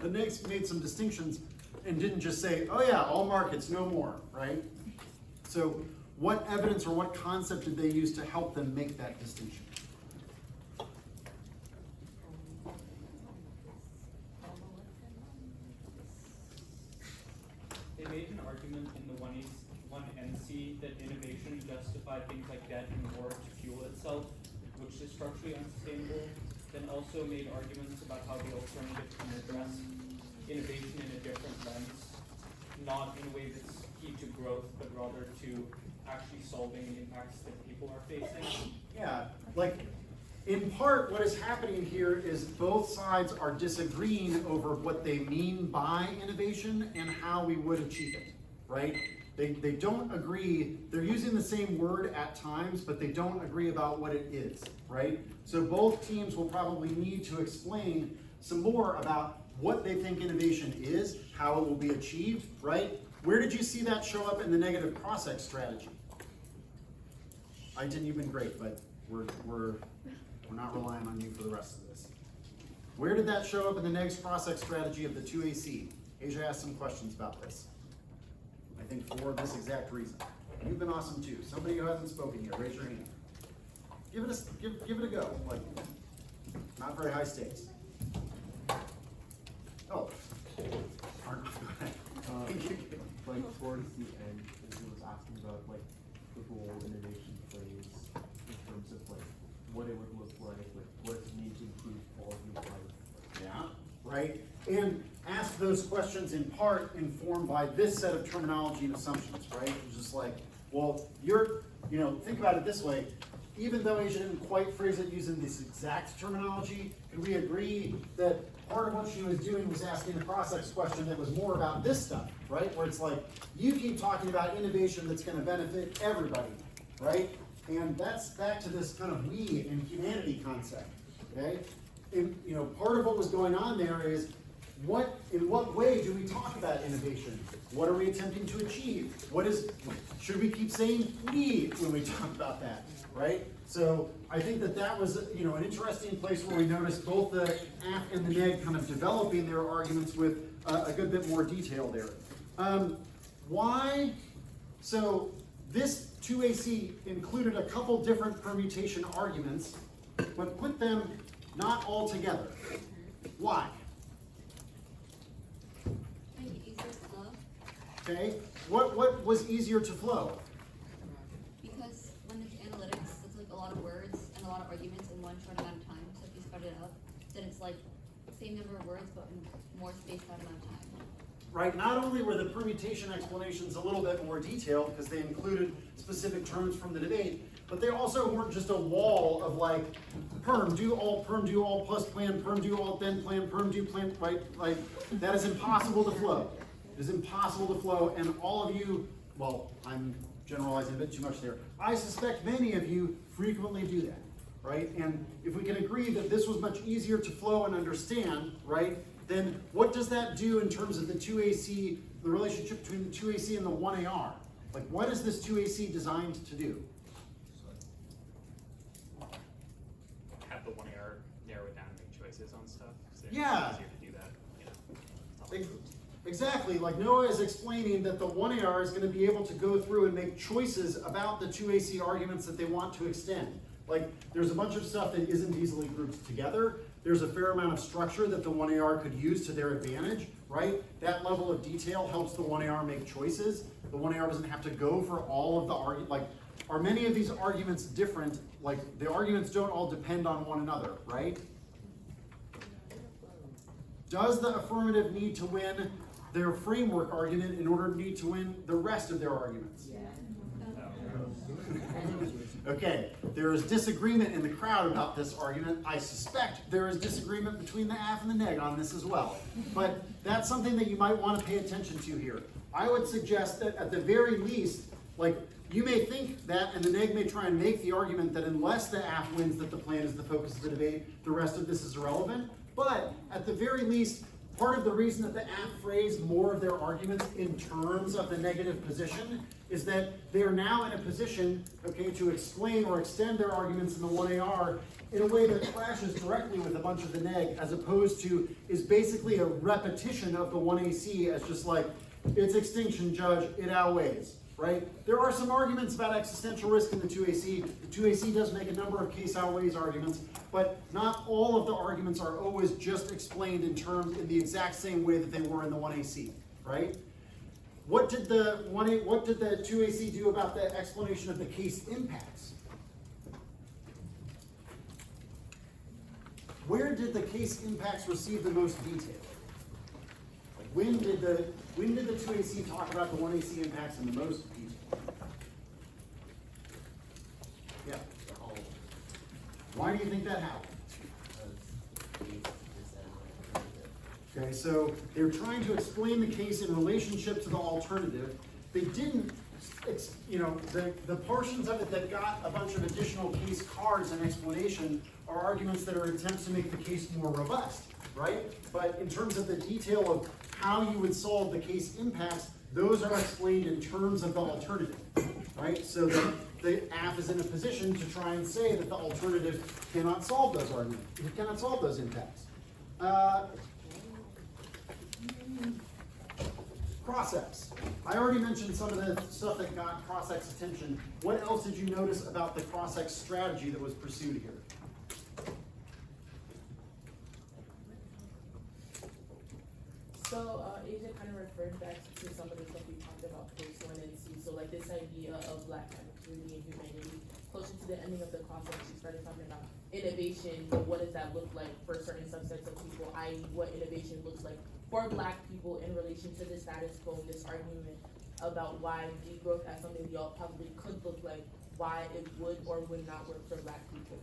The neg made some distinctions and didn't just say, oh yeah, all markets, no more, right? So what evidence or what concept did they use to help them make that distinction? They made an argument in the 1NC that innovation justified things like debt in order to fuel itself, which is structurally unsustainable. Then also made arguments about how the alternative can address innovation in a different lens, not in a way that's key to growth, but rather to actually solving the impacts that people are facing. Yeah, like, in part, what is happening here is both sides are disagreeing over what they mean by innovation and how we would achieve it, right? They don't agree, they're using the same word at times, but they don't agree about what it is, right? So both teams will probably need to explain some more about what they think innovation is, how it will be achieved, right? Where did you see that show up in the negative cross-X strategy? I didn't even great, but we're not relying on you for the rest of this. Where did that show up in the negative cross-X strategy of the 2AC? Azja asked some questions about this. I think for this exact reason. You've been awesome too. Somebody who hasn't spoken yet, raise your hand. Give it a go. Like, not very high stakes. Oh. Like towards the end, it was asking about like the role innovation plays in terms of like what it would look like what it needs to improve quality of life. Yeah, right? And ask those questions in part informed by this set of terminology and assumptions, right? It's just like, well, think about it this way. Even though Azja didn't quite phrase it using this exact terminology, could we agree that part of what she was doing was asking a cross-X question that was more about this stuff, right? Where it's like, you keep talking about innovation that's going to benefit everybody, right? And that's back to this kind of we and humanity concept, okay? And, part of what was going on there is, in what way do we talk about innovation? What are we attempting to achieve? Should we keep saying we when we talk about that, right? So I think that was, an interesting place where we noticed both the AF and the neg kind of developing their arguments with a good bit more detail there. Why? So this 2AC included a couple different permutation arguments, but put them not all together. Why? Okay, what was easier to flow? Because when it's analytics, it's like a lot of words and a lot of arguments in one short amount of time. So if you spread it out, then it's like same number of words but in more spaced out amount of time. Right, not only were the permutation explanations a little bit more detailed because they included specific terms from the debate, but they also weren't just a wall of like perm, do all, plus plan, perm, do all, then plan, perm, do plan, right? Like, that is impossible to flow. It is impossible to flow, and all of you, well, I'm generalizing a bit too much there. I suspect many of you frequently do that, right? And if we can agree that this was much easier to flow and understand, right, then what does that do in terms of the 2AC, the relationship between the 2AC and the 1AR? Like, what is this 2AC designed to do? Have the 1AR narrow it down and make choices on stuff. So Yeah. It's easier to do that. Exactly, like Noah is explaining that the 1AR is going to be able to go through and make choices about the 2AC arguments that they want to extend. Like, there's a bunch of stuff that isn't easily grouped together. There's a fair amount of structure that the 1AR could use to their advantage, right? That level of detail helps the 1AR make choices. The 1AR doesn't have to go for all of the are many of these arguments different? Like, the arguments don't all depend on one another, right? Does the affirmative need to win their framework argument in order to win the rest of their arguments? Okay, there is disagreement in the crowd about this argument. I suspect there is disagreement between the AF and the neg on this as well. But that's something that you might want to pay attention to here. I would suggest that at the very least, like, you may think that, and the neg may try and make the argument that unless the AF wins that the plan is the focus of the debate, the rest of this is irrelevant. But at the very least, part of the reason that the AF phrase more of their arguments in terms of the negative position is that they are now in a position, okay, to explain or extend their arguments in the 1AR in a way that clashes directly with a bunch of the neg, as opposed to is basically a repetition of the 1AC as just like, it's extinction, judge, it outweighs, right? There are some arguments about existential risk in the 2AC. The 2AC does make a number of case outweighs arguments, but not all of the arguments are always just explained in the exact same way that they were in the 1AC, right? What did the 2AC do about the explanation of the case impacts? Where did the case impacts receive the most detail? When did the 2AC talk about the 1AC impacts in the most detail? Yeah. Why do you think that happened? Okay, so they're trying to explain the case in relationship to the alternative. They didn't, the portions of it that got a bunch of additional case cards and explanation are arguments that are attempts to make the case more robust, right? But in terms of the detail of how you would solve the case impacts, those are explained in terms of the alternative, right? So that the AF is in a position to try and say that the alternative cannot solve those arguments, it cannot solve those impacts. Cross-ex. I already mentioned some of the stuff that got cross-ex attention. What else did you notice about the cross-ex strategy that was pursued here? So Azja kind of referred back to some of the stuff we talked about post 1NC. So like this idea of Black opportunity and humanity. Closer to the ending of the cross-section, she started talking about innovation. What does that look like for certain subsets of people? I.e., what innovation looks like for Black people in relation to the status quo. This argument about why degrowth as something we all probably could look like, why it would or would not work for Black people.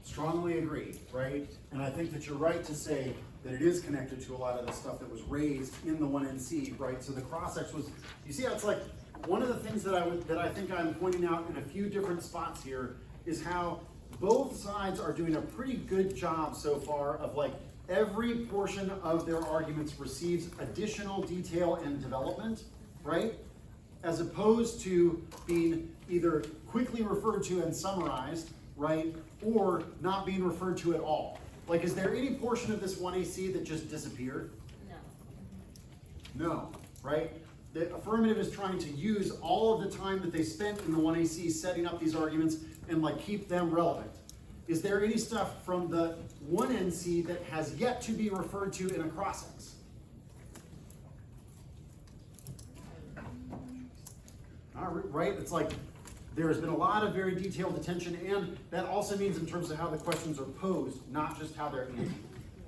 Strongly agree, right? And I think that you're right to say that it is connected to a lot of the stuff that was raised in the 1NC, right? So the cross-ex was, you see how it's like, one of the things that I think I'm pointing out in a few different spots here is how both sides are doing a pretty good job so far of like, every portion of their arguments receives additional detail and development, right? As opposed to being either quickly referred to and summarized, right? Or not being referred to at all. Like, is there any portion of this 1AC that just disappeared? No. No, right? The affirmative is trying to use all of the time that they spent in the 1AC setting up these arguments and like keep them relevant. Is there any stuff from the 1NC that has yet to be referred to in a cross-ex? Right? It's like there has been a lot of very detailed attention, and that also means in terms of how the questions are posed, not just how they're answered.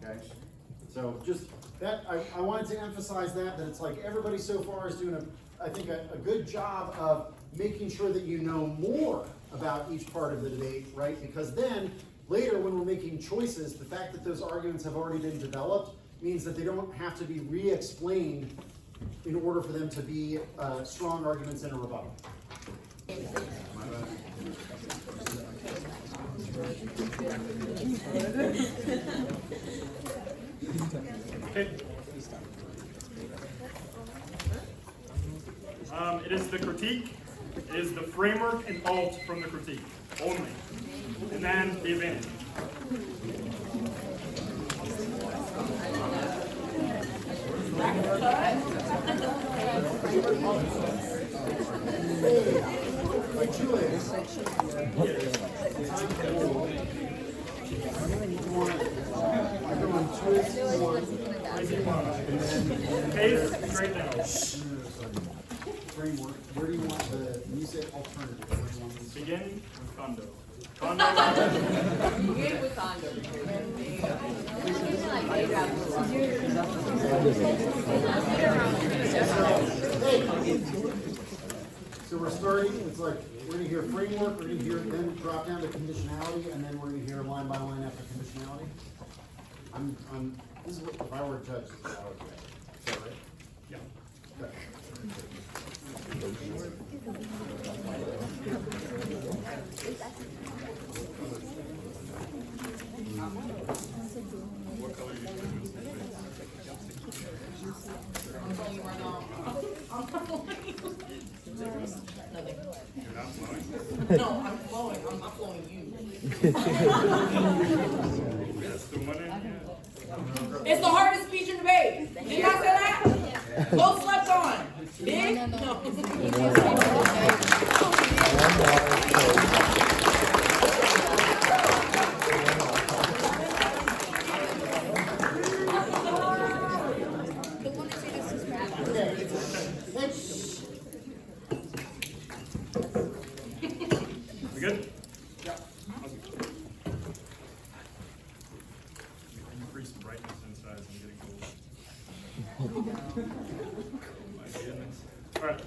Okay? So just that, I wanted to emphasize that it's like everybody so far is doing I think a good job of making sure that you know more about each part of the debate, right? Because then later when we're making choices, the fact that those arguments have already been developed means that they don't have to be re-explained in order for them to be strong arguments in a rebuttal. Okay. It is the critique, it is the framework and alt from the critique, only. And then the advantage. Julian. Case, straight down. Framework, where do you want the music alternative? begin with Kondo. Begin with Kondo. So we're starting, it's like, we're gonna hear framework, we're gonna hear, then drop down to conditionality, and then we're gonna hear line by line after conditionality. This is what, if I were a judge, this is how I would do it. Is that right? Yeah. Okay. What color are you I'm telling you right now. I'm flowing. You're not flowing? No, I'm flowing. I'm not flowing you. That's the one in here. It's the hardest speech in debate. Didn't I say that? Both slept on. Big? We good? Yeah. Increase the brightness inside, I'm getting cold. My goodness. Alright.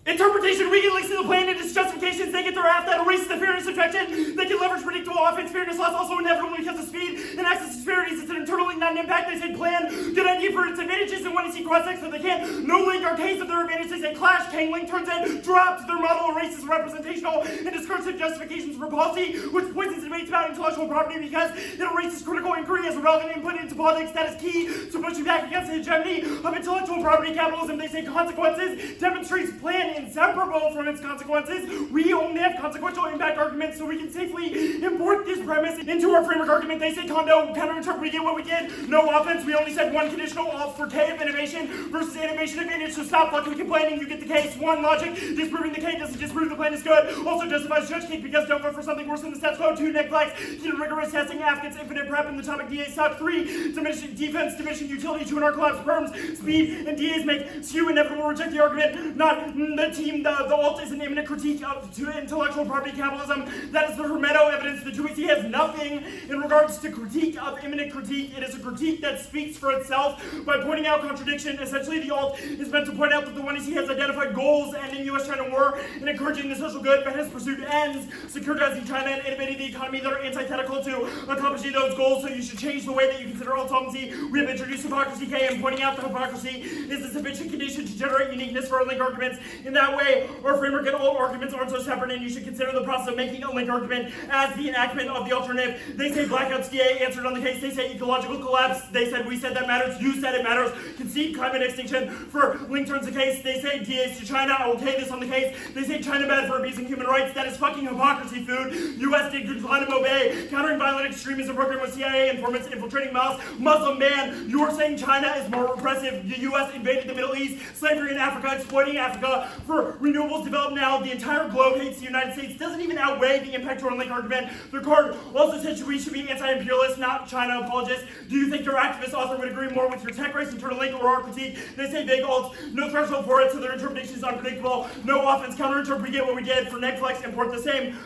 Interpretation, weaken links to the plan and its justifications. They get their half that erases the fairness objection. They can leverage predictable offense, fairness loss, also inevitable because of speed and access disparities. It's an internal link, not an impact. They say plan, good idea for its advantages and want to see cross-sex so they can. No link are case of their advantages. They clash, tangling, turns in, drops their model, erases representational and discursive justifications for policy, which poisons debates about intellectual property because it erases critical inquiry as a relevant input into politics. That is key to pushing back against the hegemony of intellectual property capitalism. They say consequences demonstrates plan inseparable from its consequences. We only have consequential impact arguments so we can safely import this premise into our framework argument. They say Kondo, counterinterpret, we get what we did. No offense, we only said one conditional off for K of innovation versus innovation advantage. So stop fucking complaining, you get the case. One logic, disproving the K doesn't disprove the plan is good. Also justifies judge cake because don't vote for something worse than the status quo. 2, neglect, rigorous testing, AFCAT's infinite prep, and the topic DA suck. 3, diminishing defense, diminishing utility. 2, in our collapse, perms, speed, and DAs make skew inevitable, reject the argument. Not the team, the alt is an imminent critique of intellectual property capitalism. That is the Hermeto evidence. The 2AC has nothing in regards to critique of imminent critique. It is a critique that speaks for itself by pointing out contradiction. Essentially, the alt is meant to point out that the 1AC has identified goals ending U.S.-China war and encouraging the social good, but has pursued ends, securitizing China and innovating the economy that are antithetical to accomplishing those goals. So you should change the way that you consider alt solvency. We have introduced hypocrisy K, and pointing out the hypocrisy is the sufficient condition to generate uniqueness for our link arguments. In that way, our framework and alt arguments aren't so separate, and you should consider the process of making a link argument as the enactment of the alternative. They say blackouts DA answered on the case. They say ecological collapse. They said we said that matters. You said it matters. Concede climate extinction for link turns the case. They say DAs to China. I will okay this on the case. They say China bad for abusing human rights. That is fucking hypocrisy food. U.S. did Guantanamo Bay, countering violent extremism program with CIA informants infiltrating Muslim ban. You are saying China is more repressive. The U.S. invaded the Middle East, slavery in Africa, exploiting Africa for renewables developed now. The entire globe hates the United States. Doesn't even outweigh the impact to our link argument. The card also said we should be anti-imperialist, not China apologists. Do you think your activist author would agree more with your tech race internal link or our critique? They say vague alts, no threshold for it, so their interpretation is unpredictable. No offense, counterinterpret, we get what we did. For Netflix, import the same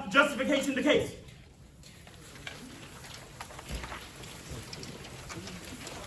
justification the case.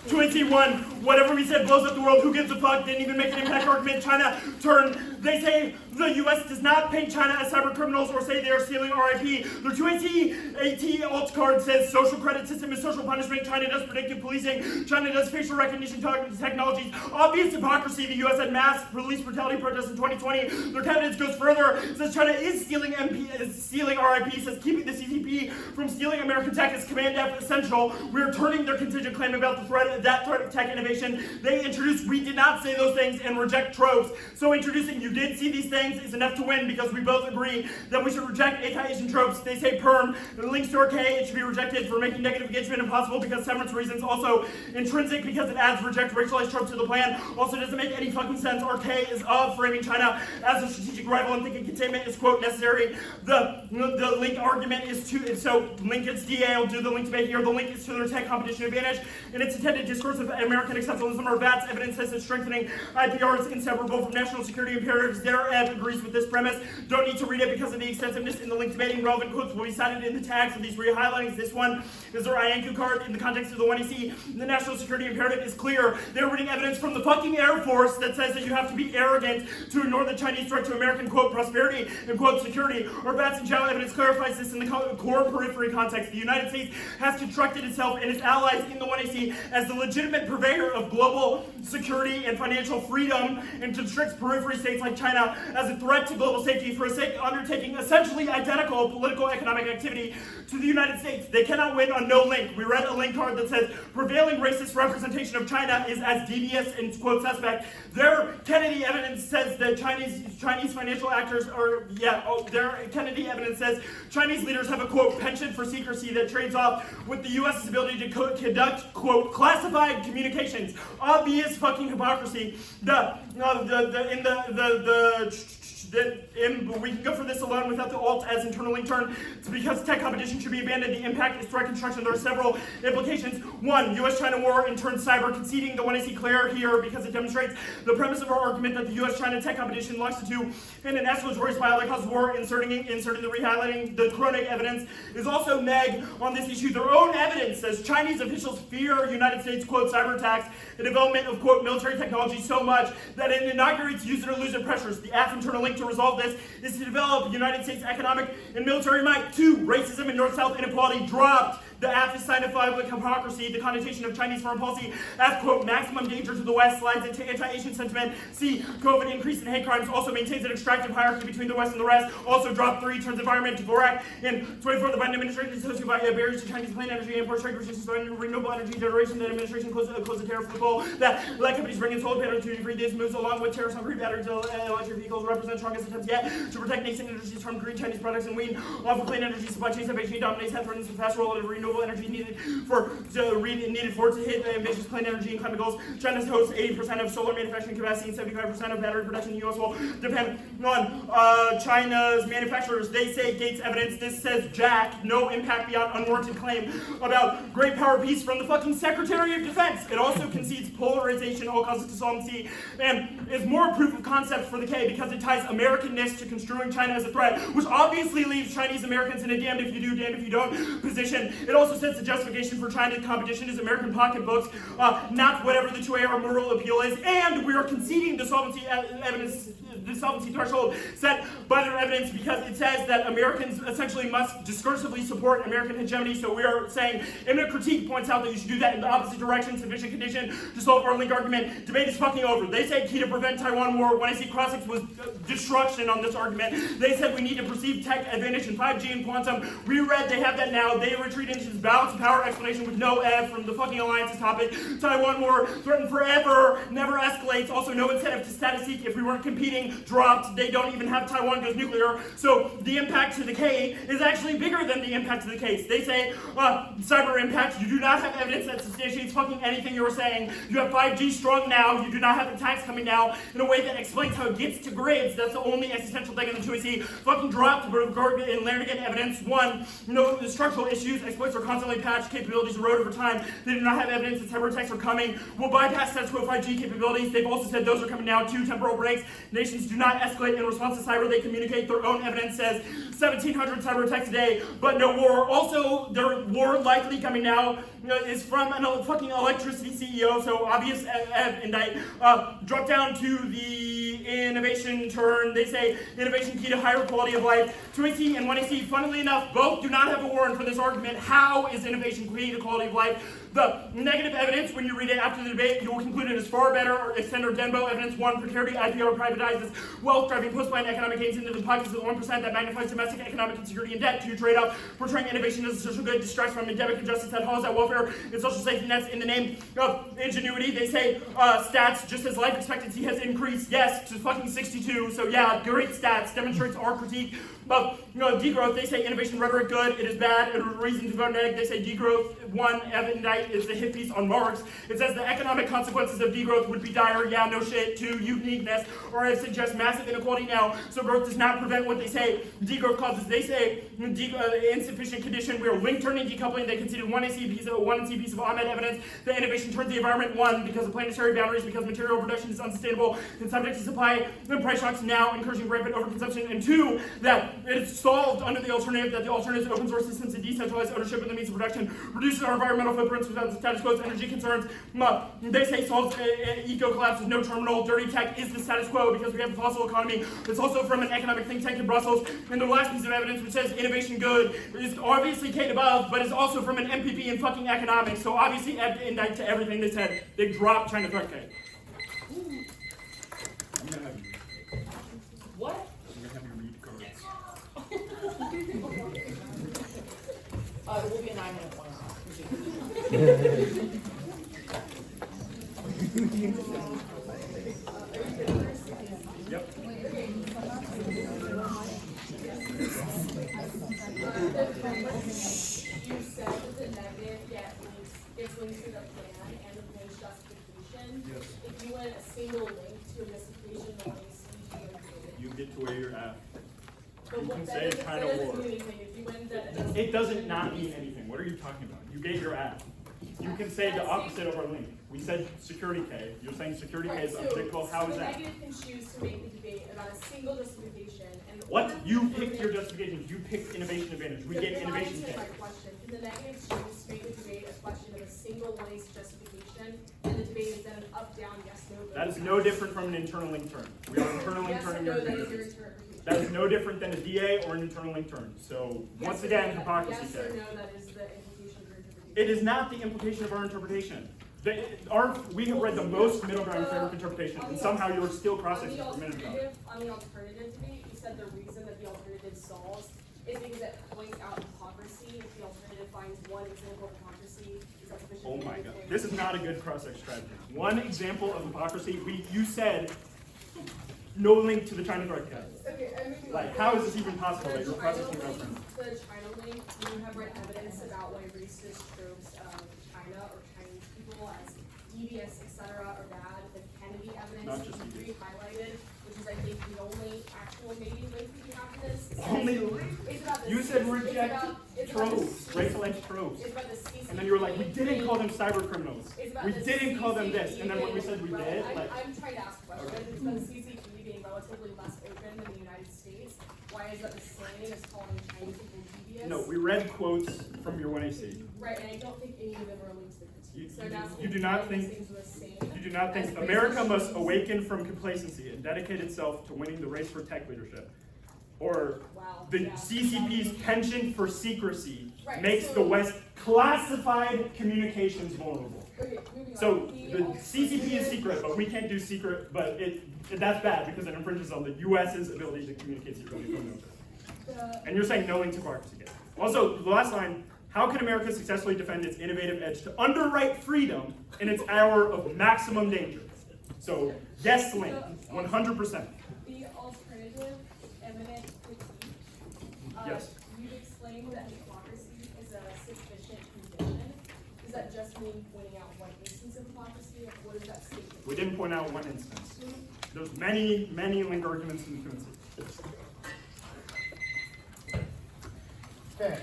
To NC1, whatever we said blows up the world. Who gives a fuck? Didn't even make an impact argument. China turn. They say the U.S. does not paint China as cyber criminals or say they are stealing RIP. Their 2AT alt card says social credit system is social punishment. China does predictive policing. China does facial recognition technologies. Obvious hypocrisy. The U.S. had mass police brutality protests in 2020. Their evidence goes further. Says China is stealing RIP. Says keeping the CCP from stealing American tech is command F essential. We're turning their contingent claim about the threat of tech innovation. They introduced we did not say those things and reject tropes. So introducing you did see these things is enough to win because we both agree that we should reject anti-Asian tropes. They say perm, the links to our K, it should be rejected for making negative engagement impossible because severance reasons. Also intrinsic because it adds reject racialized tropes to the plan. Also doesn't make any fucking sense. Our K is of framing China as a strategic rival and thinking containment is quote necessary. The link argument is to, so link is DA will do the link debate here. The link is to their tech competition advantage and its intended discourse of American exceptionalism or VATS evidence says that strengthening IPR is inseparable from national security imperatives. Their ebb agrees with this premise. Don't need to read it because of the extensiveness in the link debating. Relevant quotes will be cited in the tags of these re-highlightings. This one is their INQ card in the context of the 1AC. The national security imperative is clear. They're reading evidence from the fucking Air Force that says that you have to be arrogant to ignore the Chinese threat to American quote prosperity and quote security. Or VATS and Zhao evidence clarifies this in the core periphery context. The United States has constructed itself and its allies in the 1AC as the legitimate purveyor of global security and financial freedom and constricts periphery states like China as a threat to global safety for a sake undertaking essentially identical political economic activity to the United States. They cannot win on no link. We read a link card that says prevailing racist representation of China is as devious and quote suspect. Their Kennedy evidence says that Chinese financial actors are, their Kennedy evidence says Chinese leaders have a quote penchant for secrecy that trades off with the U.S.'s ability to conduct quote classified communications. Obvious fucking hypocrisy. We can go for this alone without the alt as internal link turn. It's because tech competition should be abandoned. The impact is threat construction. There are several implications. One, U.S.-China war in turn cyber conceding the 1AC clear here because it demonstrates the premise of our argument that the U.S.-China tech competition looks to do in an escalatory spiral that causes war, inserting the re-highlighting. The Kronig evidence is also neg on this issue. Their own evidence says Chinese officials fear United States, quote, cyber attacks, the development of, quote, military technology so much that it inaugurates use it or lose it pressures. The AF internal link to resolve this is to develop United States economic and military might. Two, racism and north-south inequality dropped. The AF is signified with hypocrisy. The connotation of Chinese foreign policy as, quote, maximum danger to the West slides into anti-Asian sentiment. C, COVID increase in hate crimes also maintains an extractive hierarchy between the West and the rest. Also dropped 3, turns environment to Dvorak. In 24, the Biden administration is associated by barriers to Chinese clean energy imports, trade restrictions on renewable energy generation. The administration closed the tariff for coal. That light companies bring in solar panels to degree. This moves along with tariffs on green batteries. Electric vehicles represent strongest attempts yet to protect nascent industries from green Chinese products and wean off of clean energy supply chains. Beijing dominates health threatens the fast roll of renewable energy needed for it to hit ambitious clean energy and climate goals. China hosts 80% of solar manufacturing capacity and 75% of battery production in the U.S. will depend on China's manufacturers. They say Gates evidence. This says Jack, no impact beyond unwarranted claim about great power peace from the fucking Secretary of Defense. It also concedes polarization, all causes dissolvency, and is more proof of concept for the K because it ties Americanness to construing China as a threat, which obviously leaves Chinese Americans in a damned if you do, damned if you don't position. It also says the justification for China's competition is American pocketbooks, not whatever the 2AR moral appeal is, and we are conceding the solvency evidence, the solvency threshold set by their evidence because it says that Americans essentially must discursively support American hegemony. So we are saying, imminent critique points out that you should do that in the opposite direction, sufficient condition to solve our link argument. Debate is fucking over. They say key to prevent Taiwan war. When I see Crossix was destruction on this argument. They said we need to perceive tech advantage in 5G and quantum. We read they have that now. They retreat into this balance of power explanation with no F from the fucking alliances topic. Taiwan war threatened forever, never escalates. Also no incentive to status seek if we weren't competing. Dropped. They don't even have Taiwan goes nuclear. So the impact to the K is actually bigger than the impact to the case. They say cyber impact. You do not have evidence that substantiates fucking anything you're saying. You have 5G strong now. You do not have attacks coming now in a way that explains how it gets to grids. That's the only existential thing in the 2AC. Fucking dropped regard in Larnagan evidence. One, no the structural issues. Exploits are constantly patched. Capabilities erode over time. They do not have evidence that cyber attacks are coming. Will bypass status quo 5G capabilities. They've also said those are coming now. 2, temporal breaks. Nations do not escalate in response to cyber. They communicate. Their own evidence says 1,700 cyber attacks a day, but no war. Also, their war likely coming now is from a fucking electricity CEO, so obvious indict. Drop down to the innovation turn. They say innovation key to higher quality of life. 2AC and 1AC, funnily enough, both do not have a warrant for this argument. How is innovation key to quality of life? The negative evidence, when you read it after the debate, you will conclude it is far better or extend or Denbo evidence. 1, precarity, IPR privatizes wealth, driving post-plan economic gains into the pockets of the 1% that magnifies domestic economic insecurity and debt. 2, trade-off, portraying innovation as a social good, distracts from endemic injustice that hollows out welfare and social safety nets in the name of ingenuity. They say stats, just as life expectancy has increased, yes, to fucking 62. So yeah, great stats, demonstrates our critique of degrowth. They say innovation rhetoric good, it is bad, and reason to vote neg. They say degrowth, 1, Evandite is the hippies on Marx. It says the economic consequences of degrowth would be dire, yeah, no shit. 2, uniqueness, or I suggest massive inequality now, so growth does not prevent what they say degrowth causes. They say insufficient condition, we are link turning decoupling. They conceded 1C piece of Ahmed evidence. The innovation turns the environment, 1, because of planetary boundaries, because material production is unsustainable and subject to supply and price shocks now, encouraging rampant overconsumption. And 2, that it is solved under the alternative, that the alternative open source systems and decentralized ownership of the means of production reduces our environmental footprints without the status quo's energy concerns. They say solves eco collapse with no terminal. Dirty tech is the status quo because we have a fossil economy. It's also from an economic think tank in Brussels. And the last piece of evidence, which says innovation good, is obviously Kate above, but is also from an MPP in fucking economics. So obviously indict to everything they said. They dropped China threat Kate. What? I'm gonna have you read cards. It will be a 9-minute one. Yep. You said that the negative gets linked to the plan and the plan's justification. Yes. If you went a single link to a justification, the one you see, You get to where you're at. but You what can that say doesn't- China that doesn't war. mean anything. If you went that It doesn't not mean anything. What are you talking about? You gave your ad. You can say the opposite of our link. We said security K. You're saying security K is unpredictable. How is the that? negative can choose to make the debate about a single justification. And the What? order You for picked the- your justification. You picked innovation advantage. We You're get not innovation answering K. my question. Can the negative choose to make the debate a question of a single one-ace justification, and the debate is then an up, down, yes, no vote? That is no different from an internal link turn. We are internal link Yes or turning no, your that is your advantage. interpretation. That is no different than a DA or an internal link turn. So once Yes or again, no, hypocrisy yes K. or no, that is the implication of your interpretation. It is not the implication of our interpretation. We have read the most middle ground fair interpretation, and somehow you were still cross-sectioning for a minute ago. On the alternative debate, you said the reason that the alternative solves is because it points out hypocrisy. If the alternative finds one example of hypocrisy, is that sufficient? Oh my god. This is not a good cross-section strategy. One example of hypocrisy, you said no link to the China threat case. Okay, I mean, Like, how is this even possible that you're processing reference? The China link, you have read evidence about why racist tropes of China or Chinese people as devious, etc. are bad. The Kennedy evidence Not just you devious. re-highlighted, which is I think the only actual maybe link that you have to this. Only It's about the you said it's reject about the tropes, racialized tropes. It's about the CCP. And then you were like, we didn't call them cyber criminals. It's about We the didn't call them this. CCP And then what we being said we rel- did, I'm, like, I'm trying to ask a question. Okay. It's about the CCP being relatively less open than the United States. Why is that the same as calling Chinese people devious? no, we read quotes from your 1AC. Right, and I don't think any of them are linked to the critique. So now You do not all these think things are the same. you do not think as America racist must tropes. awaken from complacency and dedicate itself to winning the race for tech leadership. Or Wow, the yeah. CCP's penchant for secrecy Right, makes so- the West classified communications vulnerable. Okay, moving So on. the CCP is secret, but we can't do secret, but that's bad because it infringes on the US's ability to communicate secretly from America. And you're saying no link to hypocrisy again. Also, the last line, how can America successfully defend its innovative edge to underwrite freedom in its hour of maximum danger? So, yes link, 100%. The alternative eminent critique. Yes. You've explained that hypocrisy is a sufficient condition. Does that just mean pointing out one instance of hypocrisy? Or what is that statement? We didn't point out one instance. There's many, many link arguments in the fluency. Okay.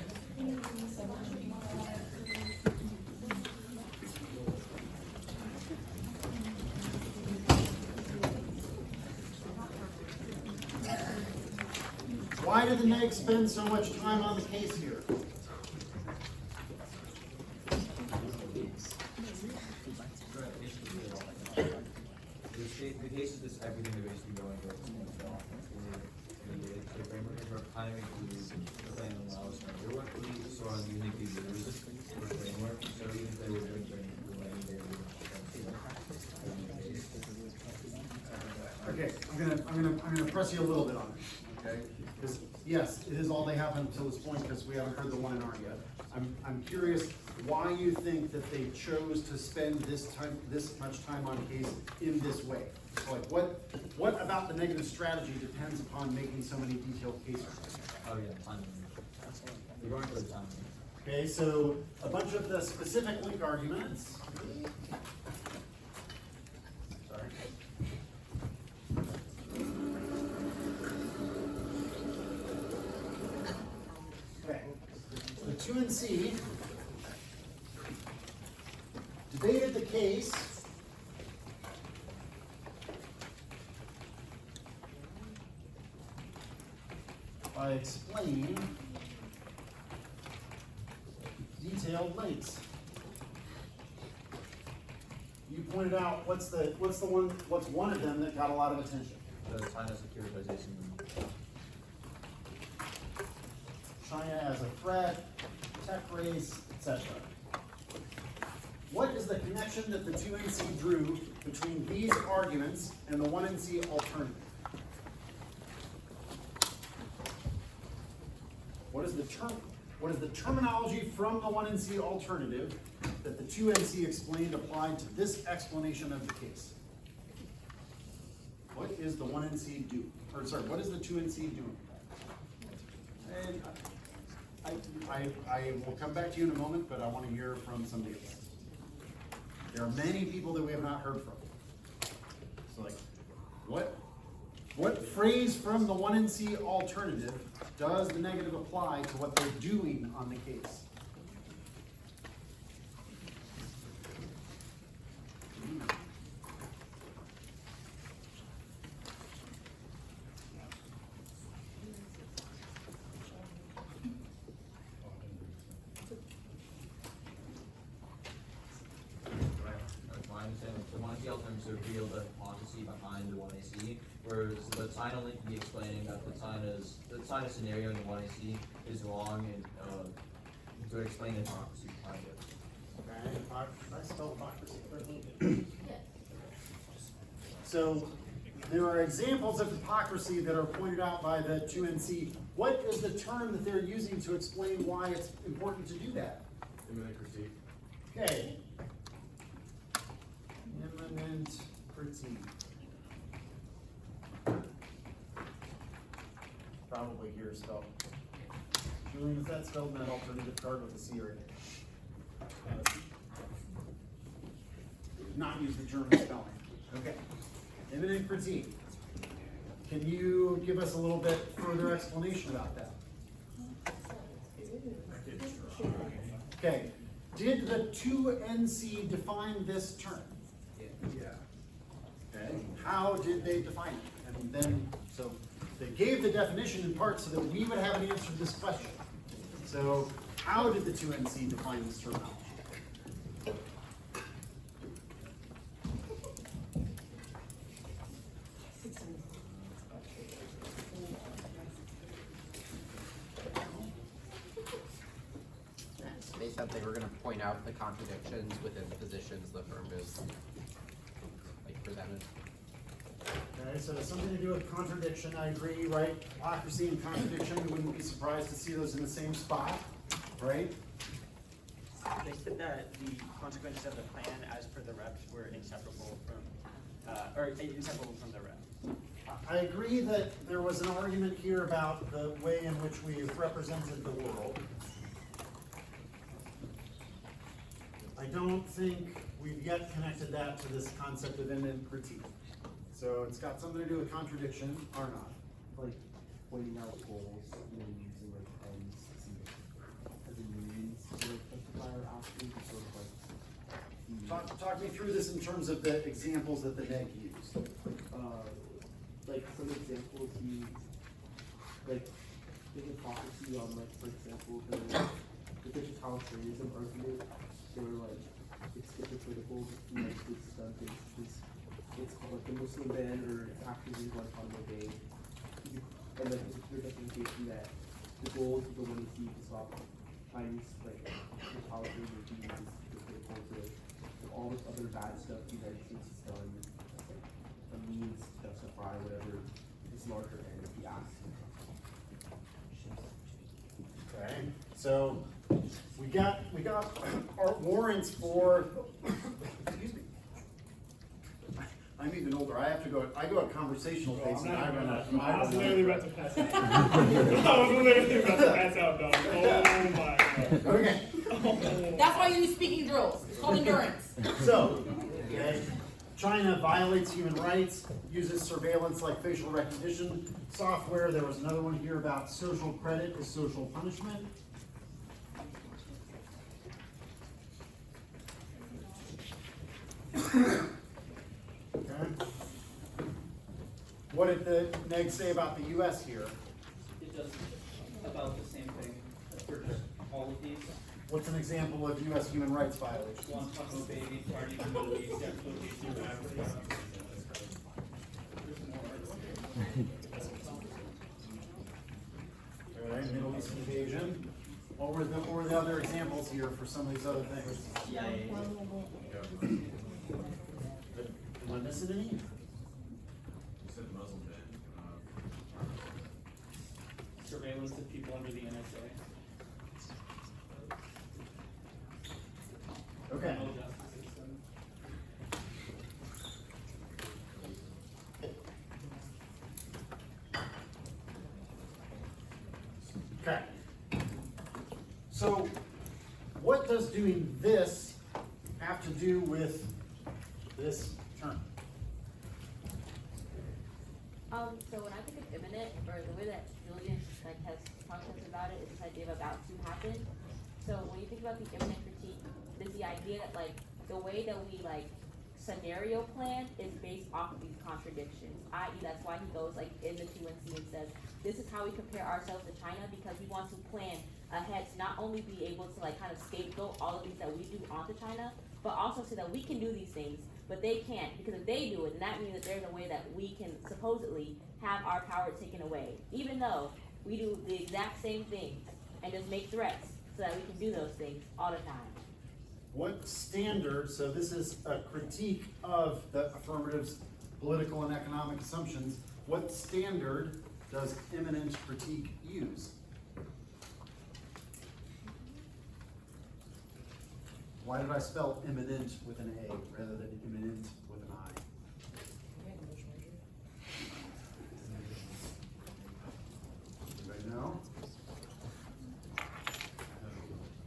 Why did the NEG spend so much time on the case here? The case is this everything they're basically going through. The framework is for time includes the plan allows for directly, so on uniquely used for framework. So even if they were doing I'm gonna press you a little bit on it, okay? Because yes, it is all they have until this point because we haven't heard the 1 and R yet. I'm curious why you think that they chose to spend this much time on a case in this way. Like what about the negative strategy depends upon making so many detailed cases? Oh yeah, time. You're going for the time. Okay, so a bunch of the specific link arguments. Sorry. Okay, the 2NC debated the case by explaining detailed links. You pointed out what's one of them that got a lot of attention? The China securitization. China as a threat, tech race, etc. What is the connection that the 2NC drew between these arguments and the 1NC alternative? What is the terminology from the 1NC alternative that the 2NC explained applied to this explanation of the case? What is the 1NC do? Or sorry, what is the 2NC doing? And I will come back to you in a moment, but I want to hear from somebody else. There are many people that we have not heard from. So like, what phrase from the 1NC alternative does the negative apply to what they're doing on the case? My understanding, the 1NC alternatives reveal the hypocrisy behind the 1AC, whereas the China link would be explaining that the China scenario in the 1AC is wrong and to explain the hypocrisy behind it. Okay, I spelled hypocrisy correctly. So there are examples of hypocrisy that are pointed out by the 2NC. What is the term that they're using to explain why it's important to do that? Imminent critique. Okay. Imminent critique. Probably here spelled. Julian, is that spelled in that alternative card with a C or a D? Not use the German spelling. Okay. Imminent critique. Can you give us a little bit further explanation about that? Okay. Did the 2NC define this term? Yeah. Okay. How did they define it? And then, so they gave the definition in part so that we would have an answer to this question. So how did the 2NC define this terminology? They said they were going to point out the contradictions within the positions the firm is presented. Okay, so there's something to do with contradiction. I agree, right? Hypocrisy and contradiction, you wouldn't be surprised to see those in the same spot, right? They said that the consequences of the plan as per the reps were inseparable from the rep. I agree that there was an argument here about the way in which we've represented the world. I don't think we've yet connected that to this concept of imminent critique. So it's got something to do with contradiction or not. Like pointing out goals and then using like ends as a means to like justify or asking to sort of like Talk me through this in terms of the examples that the neg used. Like some examples he like the hypocrisy on like for example the totalitarianism argument. They were like it's hypocritical to like this stuff it's called like the Muslim ban or actively Guantanamo Bay. And like it's a clear justification that the goals of the 1AC to stop Chinese like totalitarian regimes is critical to all this other bad stuff the United States has done. a means to justify whatever is larger and the act. Okay, so we got our warrants for, excuse me. I'm even older, I go at conversational pace and I run out. I was literally about to pass out. I was literally about to pass out, dog. Oh my god. Okay. That's why you use speaking drills. It's called endurance. So, okay, China violates human rights, uses surveillance like facial recognition software. There was another one here about social credit is social punishment. Okay. What did the neg say about the U.S. here? It does about the same thing for just all of these. What's an example of U.S. human rights violation? Guantanamo Bay, party to the Middle East, absolutely through Africa. All right, Middle East invasion. What were the other examples here for some of these other things? Yeah. Am I missing any? You said Muslim ban. Surveillance of people under the NSA. Okay. Criminal justice system. Okay. So, what does doing this have to do with this term? So when I think of imminent, or the way that Julian has talked to us about it, is this idea of about to happen. So when you think about the imminent critique, there's the idea that the way that we scenario plan is based off of these contradictions. I.e., that's why he goes in the 2NC and says, this is how we compare ourselves to China, because we want to plan ahead to not only be able to kind of scapegoat all of these that we do onto China, but also so that we can do these things, but they can't, because if they do it, then that means that there's a way that we can supposedly have our power taken away, even though we do the exact same things and just make threats so that we can do those things all the time. What standard, so this is a critique of the affirmative's political and economic assumptions, what standard does imminent critique use? Why did I spell imminent with an A rather than imminent with an I? Anybody know?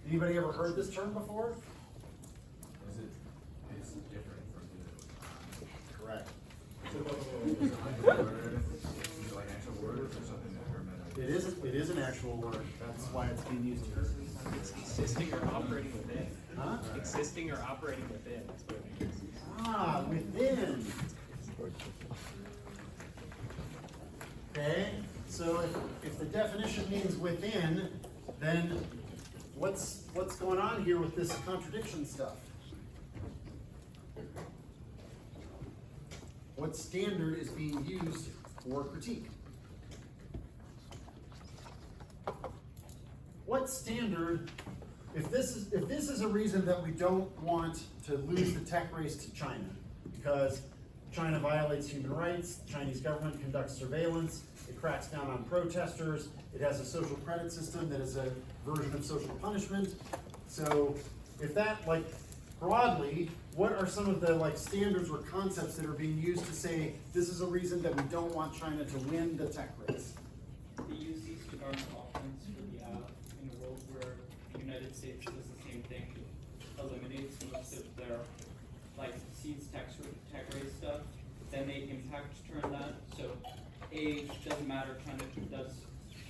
Anybody ever heard this term before? It's different from the. Correct. Is it like actual words or something that are meant? It is an actual word. That's why it's being used here. It's existing or operating within. Huh? Existing or operating within. That's what it means. Ah, within. Okay, so if the definition means within, then what's going on here with this contradiction stuff? What standard is being used for critique? What standard, if this is a reason that we don't want to lose the tech race to China, because China violates human rights, the Chinese government conducts surveillance, it cracks down on protesters, it has a social credit system that is a version of social punishment. So if that, broadly, what are some of the standards or concepts that are being used to say this is a reason that we don't want China to win the tech race? They use these to garner offense for the in a world where the United States does the same thing, eliminates most of their seeds tech race stuff, then they impact turn that. So age doesn't matter, China does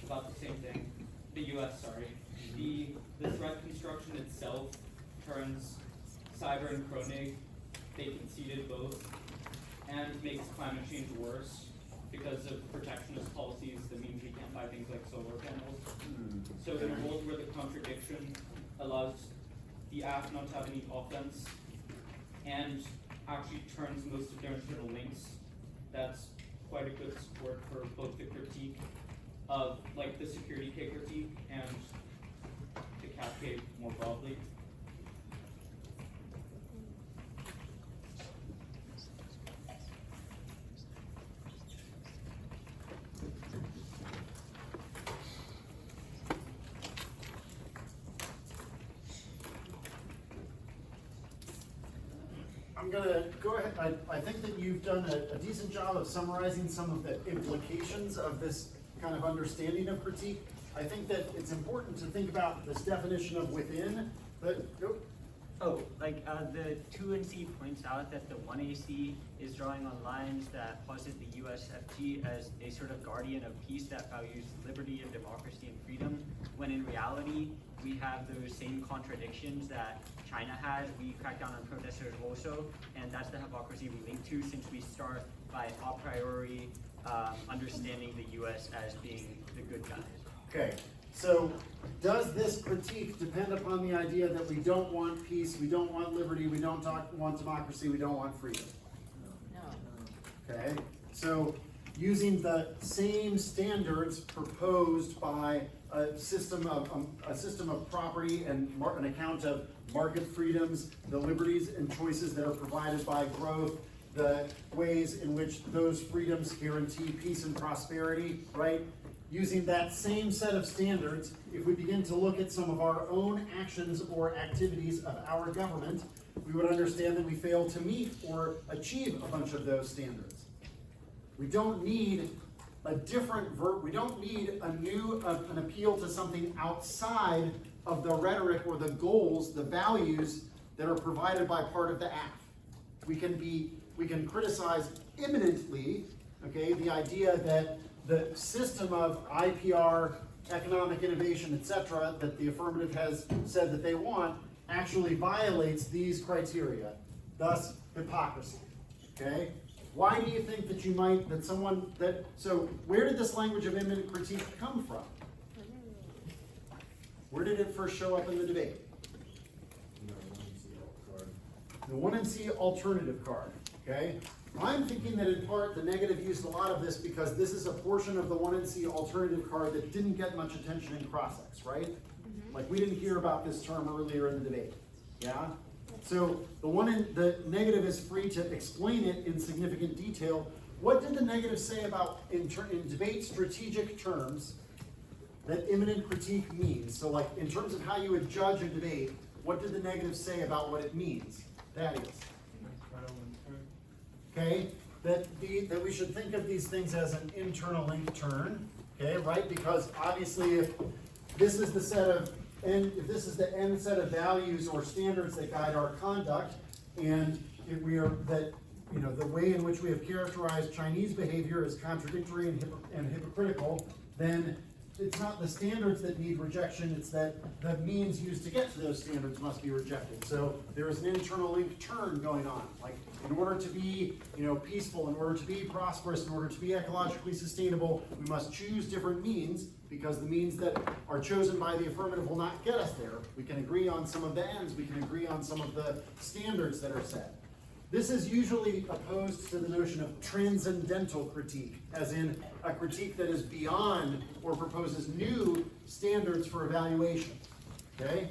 about the same thing. The US, sorry. The threat construction itself turns cyber and Kronig, they conceded both, and makes climate change worse because of protectionist policies that means we can't buy things like solar panels. So in a world where the contradiction allows the app not to have any offense and actually turns most of their internal links, that's quite a good support for both the critique of the security K critique and the cap K more broadly. I'm gonna go ahead, I think that you've done a decent job of summarizing some of the implications of this kind of understanding of critique. I think that it's important to think about this definition of within, but, Oh, like the 2NC points out that the 1AC is drawing on lines that posit the USFG as a sort of guardian of peace that values liberty and democracy and freedom, when in reality we have those same contradictions that China has. We crack down on protesters also, and that's the hypocrisy we link to, since we start by a priori understanding the US as being the good guys. okay. So does this critique depend upon the idea that we don't want peace, we don't want liberty, we don't want democracy, we don't want freedom? No. Okay, so using the same standards proposed by a system of property and an account of market freedoms, the liberties and choices that are provided by growth, the ways in which those freedoms guarantee peace and prosperity, right? Using that same set of standards, if we begin to look at some of our own actions or activities of our government, we would understand that we fail to meet or achieve a bunch of those standards. We don't need a different we don't need an appeal to something outside of the rhetoric or the goals, the values that are provided by part of the act. We can criticize imminently, okay, the idea that the system of IPR, economic innovation, etc., that the affirmative has said that they want, actually violates these criteria, thus hypocrisy, okay? Why do you think that so where did this language of imminent critique come from? Where did it first show up in the debate? The 1NC alternative card, okay? I'm thinking that in part the negative used a lot of this because this is a portion of the 1NC alternative card that didn't get much attention in cross-ex, right? Like we didn't hear about this term earlier in the debate, yeah? So the negative is free to explain it in significant detail. What did the negative say about, in debate strategic terms, that imminent critique means? So like in terms of how you would judge a debate, what did the negative say about what it means? That is. Okay, that we should think of these things as an internal link turn, okay, right? Because obviously if this is the set of if this is the end set of values or standards that guide our conduct, and if we are the way in which we have characterized Chinese behavior as contradictory and hypocritical, then it's not the standards that need rejection, it's that the means used to get to those standards must be rejected. So there is an internal link turn going on. Like in order to be peaceful, in order to be prosperous, in order to be ecologically sustainable, we must choose different means, because the means that are chosen by the affirmative will not get us there. We can agree on some of the ends, we can agree on some of the standards that are set. This is usually opposed to the notion of transcendental critique, as in a critique that is beyond or proposes new standards for evaluation. Okay?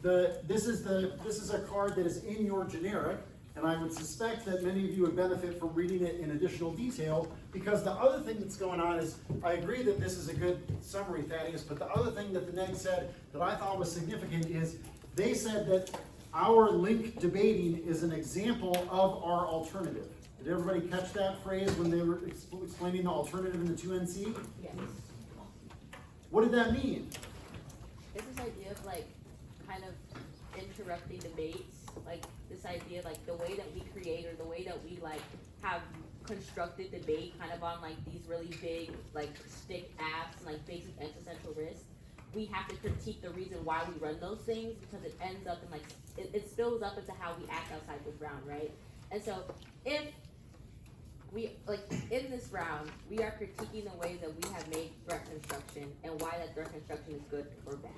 This is a card that is in your generic, and I would suspect that many of you would benefit from reading it in additional detail, because the other thing that's going on is, I agree that this is a good summary, Thaddeus, but the other thing that the neg said that I thought was significant is they said that our link debating is an example of our alternative. Did everybody catch that phrase when they were explaining the alternative in the 2NC? Yes. What did that mean? It's this idea of kind of interrupting debates, like this idea the way that we create or the way that we have constructed debate kind of on these really big stick apps and basic existential risks. We have to critique the reason why we run those things, because it ends up in it spills up into how we act outside this round, right? And so if we in this round we are critiquing the ways that we have made threat construction and why that threat construction is good or bad.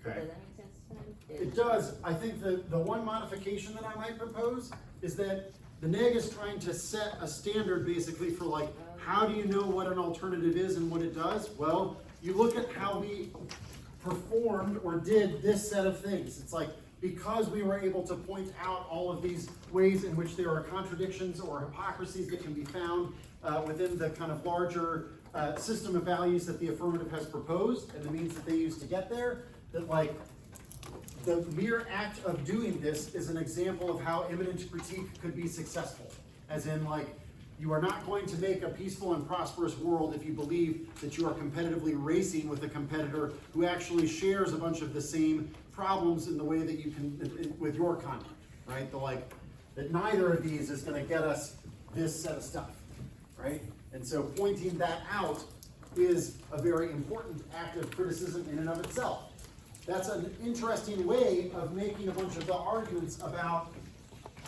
Okay. Does that make sense? It does. I think the one modification that I might propose is that the neg is trying to set a standard basically for how do you know what an alternative is and what it does? Well, you look at how we performed or did this set of things. It's because we were able to point out all of these ways in which there are contradictions or hypocrisies that can be found within the kind of larger system of values that the affirmative has proposed and the means that they use to get there, that the mere act of doing this is an example of how imminent critique could be successful. As in, like, you are not going to make a peaceful and prosperous world if you believe that you are competitively racing with a competitor who actually shares a bunch of the same problems in the way that you can with your content, right? That neither of these is going to get us this set of stuff, right? And so pointing that out is a very important act of criticism in and of itself. That's an interesting way of making a bunch of the arguments about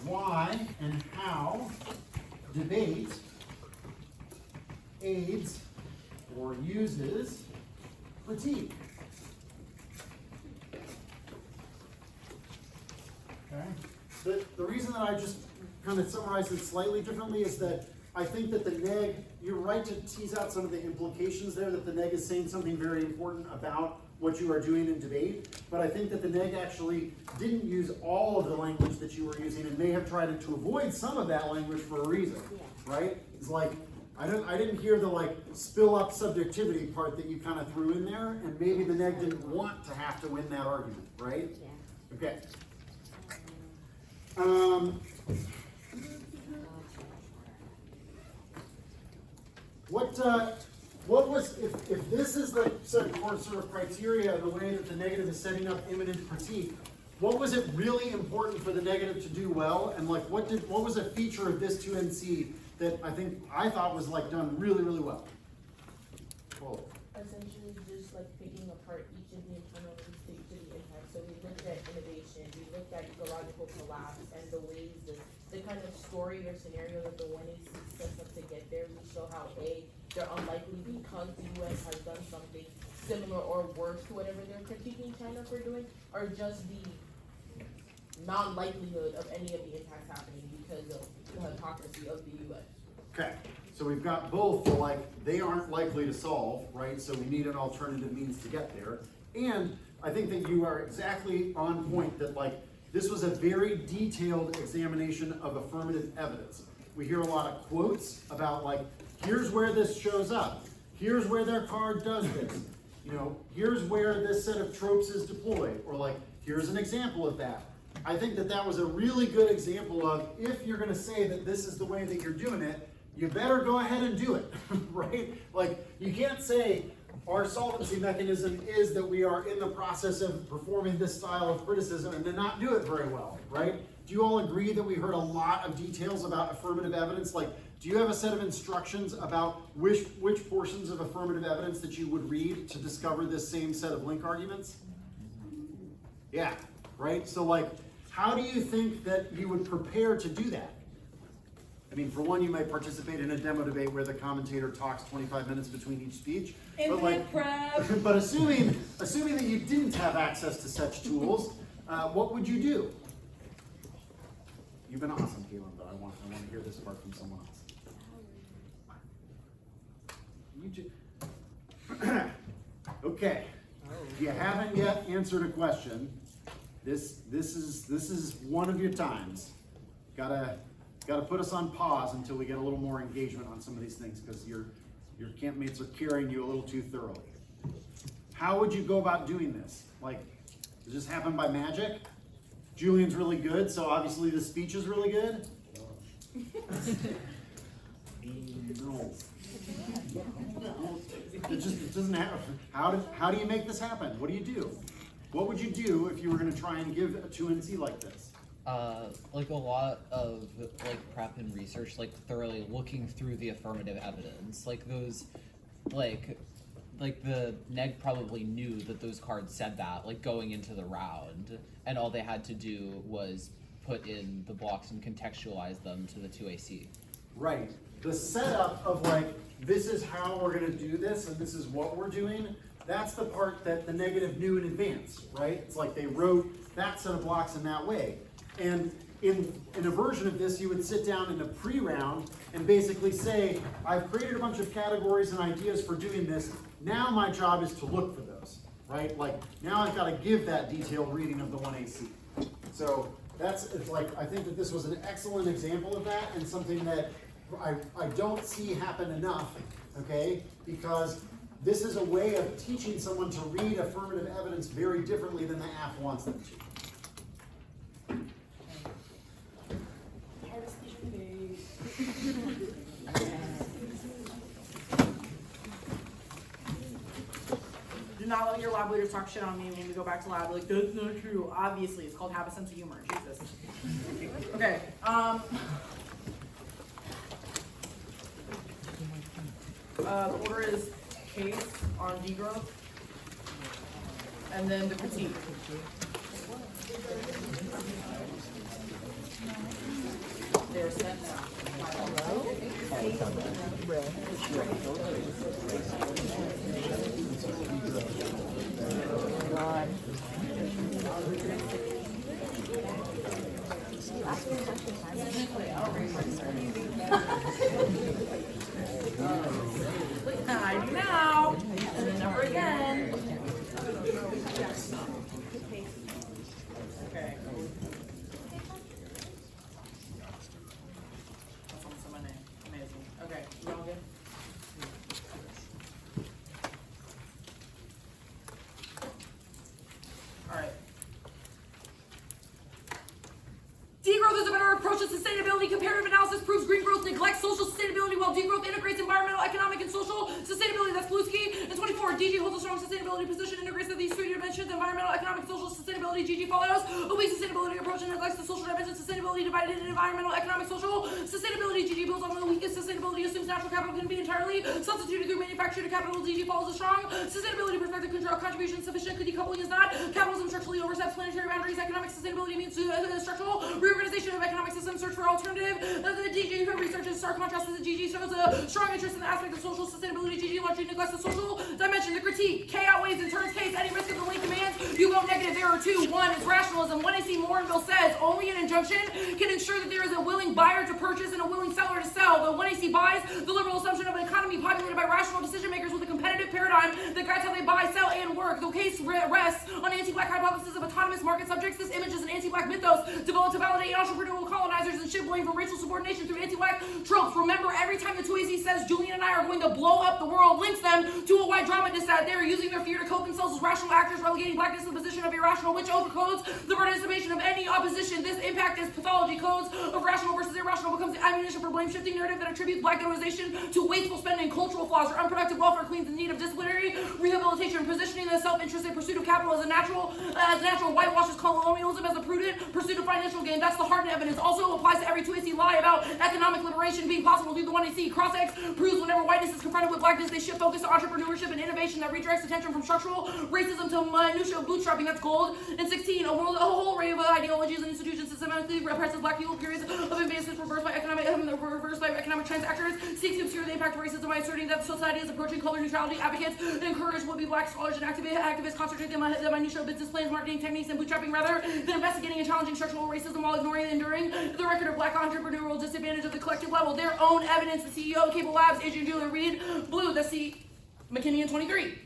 why and how debate aids or uses critique. Okay. The reason that I just kind of summarized it slightly differently is that I think that the neg, you're right to tease out some of the implications there, that the neg is saying something very important about what you are doing in debate, but I think that the neg actually didn't use all of the language that you were using and may have tried to avoid some of that language for a reason, right? It's like, I didn't hear the like spill up subjectivity part that you kind of threw in there, and maybe the neg didn't want to have to win that argument, right? Yeah. Okay. What was, if this is the sort of criteria, the way that the negative is setting up imminent critique, what was it really important for the negative to do well, and like what was a feature of this 2NC that I thought was like done really, really well? Cool. Essentially just like picking apart each of the internal links to each of the impacts. So we looked at innovation, we looked at ecological collapse, and the ways the kind of story or scenario that the 1AC sets up to get there. We show how they're unlikely because the US has done something similar or worse to whatever they're critiquing China for doing, or just the non-likelihood of any of the impacts happening because of the hypocrisy of the US. Okay, so we've got both the like, they aren't likely to solve, right? So we need an alternative means to get there. And I think that you are exactly on point that like, this was a very detailed examination of affirmative evidence. We hear a lot of quotes about like, here's where this shows up. Here's where their card does this. You know, here's where this set of tropes is deployed. Or like, here's an example of that. I think that that was a really good example of, if you're gonna say that this is the way that you're doing it, you better go ahead and do it, right? Like, you can't say, our solvency mechanism is that we are in the process of performing this style of criticism and then not do it very well, right? Do you all agree that we heard a lot of details about affirmative evidence? Like, do you have a set of instructions about which portions of affirmative evidence that you would read to discover this same set of link arguments? Yeah, right? So like, how do you think that you would prepare to do that? I mean, for one, you might participate in a demo debate where the commentator talks 25 minutes between each speech. But like, but assuming that you didn't have access to such tools, what would you do? You've been awesome, Caleb, but I want to hear this part from someone else. Okay. If you haven't yet answered a question, this is one of your times. Gotta put us on pause until we get a little more engagement on some of these things, because your campmates are carrying you a little too thoroughly. How would you go about doing this? Like, does this happen by magic? Julian's really good, so obviously the speech is really good? No. It doesn't happen. How do you make this happen? What do you do? What would you do if you were going to try and give a 2NC like this? Like a lot of like prep and research, like thoroughly looking through the affirmative evidence, like those, like the neg probably knew that those cards said that, like going into the round, and all they had to do was put in the blocks and contextualize them to the 2AC. Right. The setup of like, this is how we're going to do this, and this is what we're doing, that's the part that the negative knew in advance, right? It's like they wrote that set of blocks in that way. And in a version of this, you would sit down in a pre-round and basically say, I've created a bunch of categories and ideas for doing this. Now my job is to look for those, right? Like, now I've got to give that detailed reading of the 1AC. So it's like, I think that this was an excellent example of that, and something that I don't see happen enough, okay? Because This is a way of teaching someone to read affirmative evidence very differently than the app wants them to. Do not let your lab leaders talk shit on me when we go back to lab. Like, that's not true. Obviously, it's called have a sense of humor. Jesus. Okay. The order is case on degrowth, and then the critique. They're sent now. I do now, and then never again. Okay. That's almost on my name. Amazing. Okay, you all good? Alright. Degrowth is a better approach to sustainability. Comparative analysis proves green growth neglects social sustainability while degrowth integrates environmental, economic, and social sustainability. That's Bluesky. And 24, DG holds a strong sustainability position, integrates these three dimensions, environmental, economic, social sustainability. GG follows a weak sustainability approach and neglects the social dimension. Sustainability divided into environmental, economic, social sustainability. GG builds on the weakest sustainability, assumes natural capital can be entirely substituted through manufactured capital. DG follows a strong sustainability perspective. Contribution sufficient. Decoupling is not. Capitalism structurally oversteps planetary boundaries. Economic sustainability means structural reorganization of economic systems. Search for alternative. The DG who researches stark contrast to the GG shows a strong interest in the aspect of social sustainability. GG largely neglects the social dimension. The critique. K outweighs in turns case any risk of the link demands. You go negative. There are two. One is rationalism. 1AC Morinville says only an injunction can ensure that there is a willing buyer to purchase and a willing seller to sell. The 1AC buys the liberal assumption of an economy populated by rational decision makers with a competitive paradigm that guides how they buy, sell, and work. The case rests on anti-black hypothesis of autonomous market subjects. This image is an anti-black mythos developed to validate entrepreneurial colonizers and shift blame for racial subordination through anti-black tropes. Remember, every time the 2AC says Julian and I are going to blow up the world, links them to a white dramatist that they are using their fear to cope themselves as rational actors, relegating blackness to the position of irrational, which overcodes the participation of any opposition. This impact is pathology. Codes of rational versus irrational becomes the ammunition for blame shifting narrative that attributes black ghettoization to wasteful spending, cultural flaws, or unproductive welfare queens in need of disciplinary rehabilitation, positioning the self-interested pursuit of capital as natural whitewashes colonialism as a prudent pursuit of financial gain. That's the hardened evidence. Also applies to every 2AC lie about economic liberation being possible through the 1AC. Cross-X proves whenever whiteness is confronted with blackness, they shift focus to entrepreneurship and innovation that redirects attention from structural racism to minutia bootstrapping. That's gold. And 16, a whole array of ideologies and institutions systematically represses black people. Periods of advancement reversed by economic trends. Actors seek to obscure the impact of racism by asserting that society is approaching color neutrality. Advocates encourage would-be black scholars and activists concentrate the minutia of business plans, marketing techniques, and bootstrapping rather than investigating and challenging structural racism while ignoring and enduring the record of black entrepreneurial disadvantage at the collective level. Their own evidence. The CEO of Cable Labs, Azja and Julian Reed, Blue, the McKinney in 23.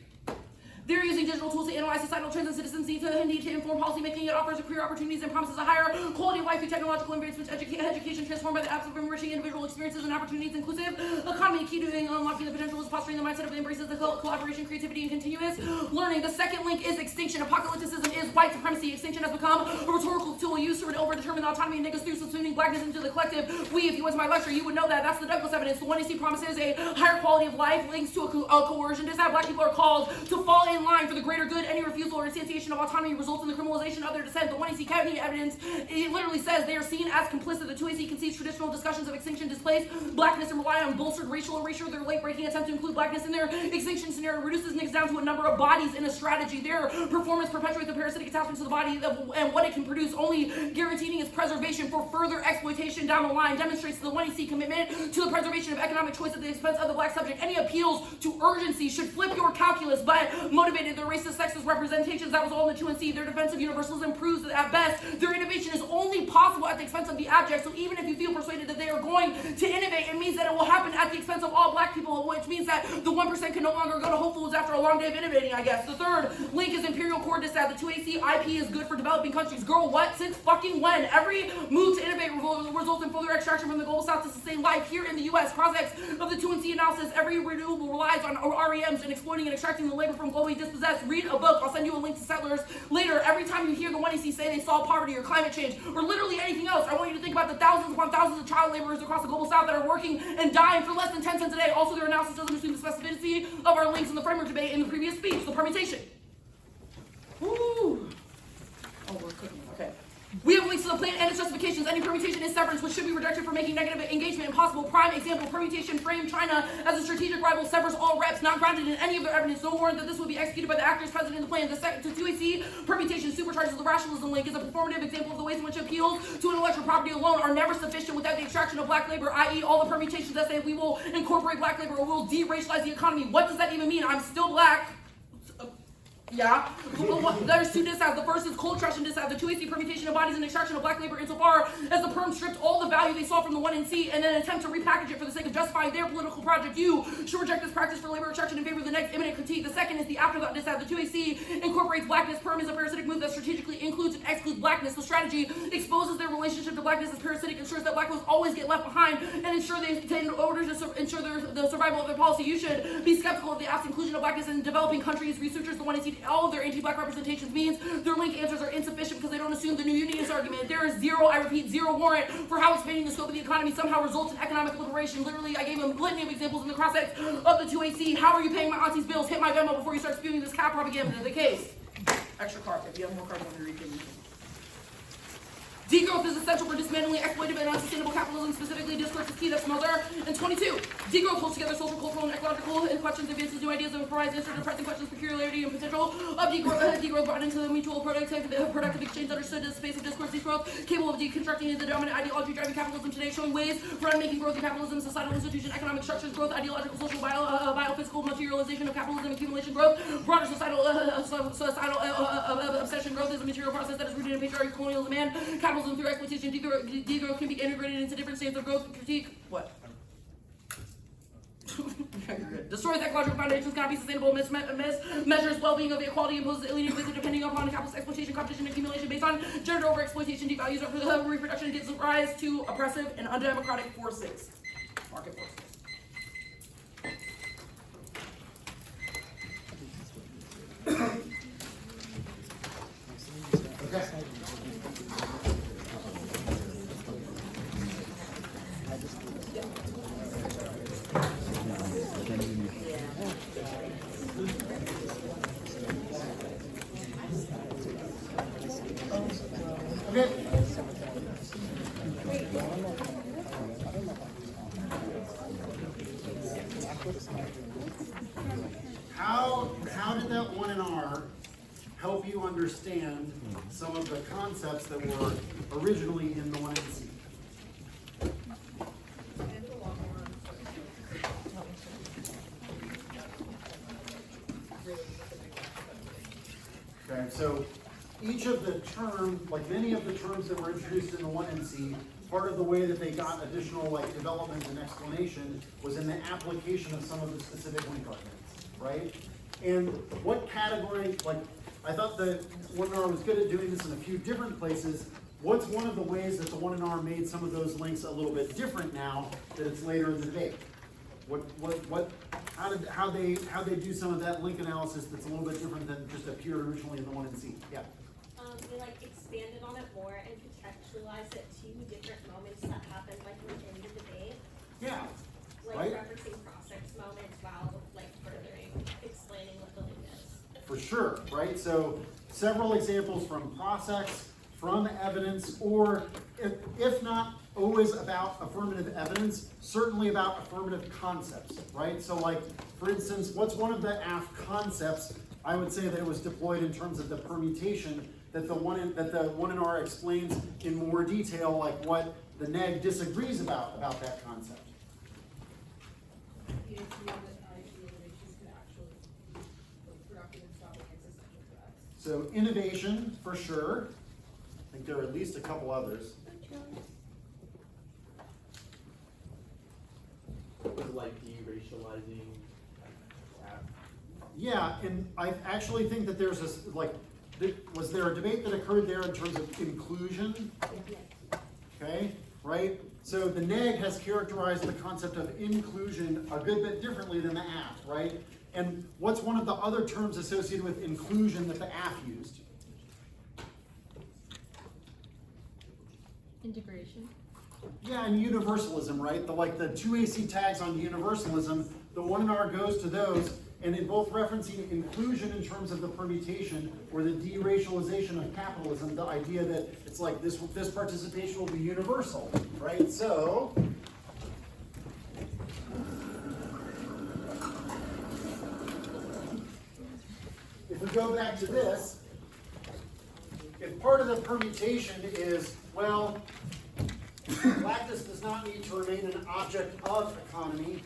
They're using digital tools to analyze societal trends and citizens' need to inform policymaking. It offers career opportunities and promises a higher quality of life through technological advancements, education transformed by the apps of enriching individual experiences and opportunities, inclusive economy, key to unlocking the potential is fostering the mindset of embraces the collaboration, creativity, and continuous learning. The second link is extinction. Apocalypticism is white supremacy. Extinction has become a rhetorical tool used to overdetermine the autonomy of niggas through subsuming blackness into the collective. If you went to my lecture, you would know that. That's the Douglas evidence. The 1AC promises a higher quality of life, links to a coercion. This is how black people are called to fall in line for the greater good. Any refusal or instantiation of autonomy results in the criminalization of their dissent. The 1AC Cabinet evidence, it literally says they are seen as complicit. The 2AC concedes traditional discussions of extinction displace blackness and rely on bolstered racial erasure. Their late-breaking attempt to include blackness in their extinction scenario reduces niggas down to a number of bodies in a strategy. Their performance perpetuates the parasitic attachment to the body and what it can produce, only guaranteeing its preservation for further exploitation down the line. Demonstrates the 1AC commitment to the preservation of economic choice at the expense of the black subject. Any appeals to urgency should flip your calculus, but motivated their racist, sexist representations. That was all in the 2NC. Their defense of universalism proves that at best, their innovation is only possible at the expense of the abject. So even if you feel persuaded that they are going to innovate, it means that it will happen at the expense of all black people, which means that the 1% can no longer go to Whole Foods after a long day of innovating, I guess. The third link is imperial coordinates that the 2AC IP is good for developing countries. Girl, what? Since fucking when? Every move to innovate results in further extraction from the global south to sustain sustain life here in the U.S. Cross-X of the 2C analysis, every renewable relies on REMs and exploiting and extracting the labor from globally dispossessed. Read a book. I'll send you a link to Settlers later. Every time you hear the 1AC say they solve poverty or climate change or literally anything else, I want you to think about the thousands upon thousands of child laborers across the global south that are working and dying for less than 10 cents a day. Also, their analysis doesn't assume the specificity of our links in the framework debate in the previous speech, the permutation. Woo! Oh, we're cooking. Okay. We have links to the plan and its justifications. Any permutation is severance, which should be rejected for making negative engagement impossible. Prime example, permutation framed China as a strategic rival, severs all reps, not grounded in any of their evidence. No warrant that this will be executed by the actors present in the plan. The 2AC permutation supercharges the rationalism link is a performative example of the ways in which appeals to intellectual property alone are never sufficient without the extraction of black labor, i.e. all the permutations that say we will incorporate black labor or we'll de-racialize the economy. What does that even mean? I'm still black. Yeah. There's two disavs. The first is cold trash and disav. The 2AC permutation embodies an extraction of black labor insofar as the perm stripped all the value they saw from the 1NC and then attempt to repackage it for the sake of justifying their political project. You should reject this practice for labor extraction in favor of the next imminent critique. The second is the afterthought disav. The 2AC incorporates blackness. Perm is a parasitic move that strategically includes and excludes blackness. The strategy exposes their relationship to blackness as parasitic, ensures that black folks always get left behind, and in order to ensure the survival of their policy. You should be skeptical of the absent inclusion of blackness in developing countries. Researchers, the 1NC, all of their anti-black representations means their link answers are insufficient because they don't assume the new unionist argument. There is zero, I repeat, zero warrant for how expanding the scope of the economy somehow results in economic liberation. Literally, I gave them a litany of examples in the cross-sex of the 2AC. How are you paying my auntie's bills? Hit my Venmo before you start spewing this cap propaganda. The case. Extra card. If you have more cards, let me read them. Degrowth is essential for dismantling exploitative and unsustainable capitalism, specifically discourse is key, that's Mother. And 22, degrowth holds together social, cultural, and ecological questions, advances new ideas, and provides answers to pressing questions, peculiarity, and potential of degrowth brought into the mutual productive exchange understood as space of discourse, degrowth, capable of deconstructing the dominant ideology driving capitalism today, showing ways for unmaking growth in capitalism, societal institution, economic structures, growth, ideological, social, biophysical materialization of capitalism, accumulation, growth, broader societal obsession, growth is a material process that is rooted in patriarchy, colonial demand, capitalism through exploitation, degrowth can be integrated into different states of growth, critique, what? Destroys ecological foundations, cannot be sustainable, measures well-being of the equality, imposes alienated wisdom depending upon capitalist exploitation, competition, and accumulation based on gender over-exploitation, devalues reproduction, and gives rise to oppressive and undemocratic forces. Market forces. Okay. How did that 1 in R help you understand some of the concepts that were originally in the 1NC? Okay, so each of the terms, like many of the terms that were introduced in the 1NC, part of the way that they got additional development and explanation was in the application of some of the specific link arguments, right? And what category, I thought the 1NR was good at doing this in a few different places. What's one of the ways that the 1NR made some of those links a little bit different now that it's later in the debate? How they do some of that link analysis that's a little bit different than just appeared originally in the 1NC? Yeah. They expanded on it more and contextualized it to different moments that happened within the debate. Yeah. Right? Referencing cross-sex moments while furthering explaining what the link is. For sure, right? So several examples from cross-sex, from evidence, or if not always about affirmative evidence, certainly about affirmative concepts, right? So for instance, what's one of the AF concepts? I would say that it was deployed in terms of the permutation that the 1NR explains in more detail, what the neg disagrees about that concept. So innovation, for sure. I think there are at least a couple others. Deracializing. Yeah, and I actually think that there's this, was there a debate that occurred there in terms of inclusion? Okay, right? So the neg has characterized the concept of inclusion a good bit differently than the AF, right? And what's one of the other terms associated with inclusion that the AF used? Integration. Yeah, and universalism, right? The 2 AC tags on universalism, the 1 and R goes to those, and in both referencing inclusion in terms of the permutation or the deracialization of capitalism, the idea that it's like this participation will be universal, right? So, if we go back to this, if part of the permutation is, well, blackness does not need to remain an object of economy.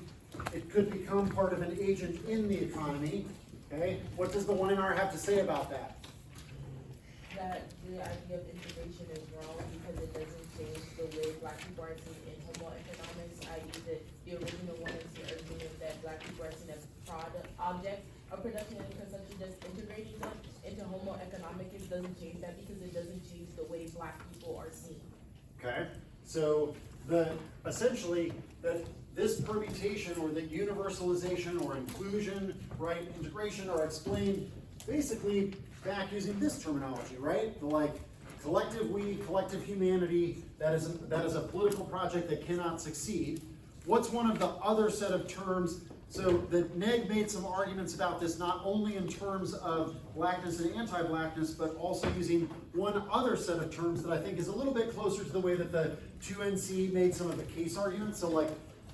It could become part of an agent in the economy. Okay, what does the 1 in R have to say about that? That the idea of integration is wrong because it doesn't change the way black people are seen in homo economics, i.e. that the original 1 in C argument that black people are seen as objects of production and consumption, just integrating them into homo economicus doesn't change that because it doesn't change the way black people are seen. Okay, so essentially this permutation or the universalization or inclusion, right, integration are explained basically back using this terminology, right? The collective we, collective humanity, that is a political project that cannot succeed. What's one of the other set of terms? So the neg made some arguments about this not only in terms of blackness and anti-blackness, but also using one other set of terms that I think is a little bit closer to the way that the 2NC made some of the case arguments. So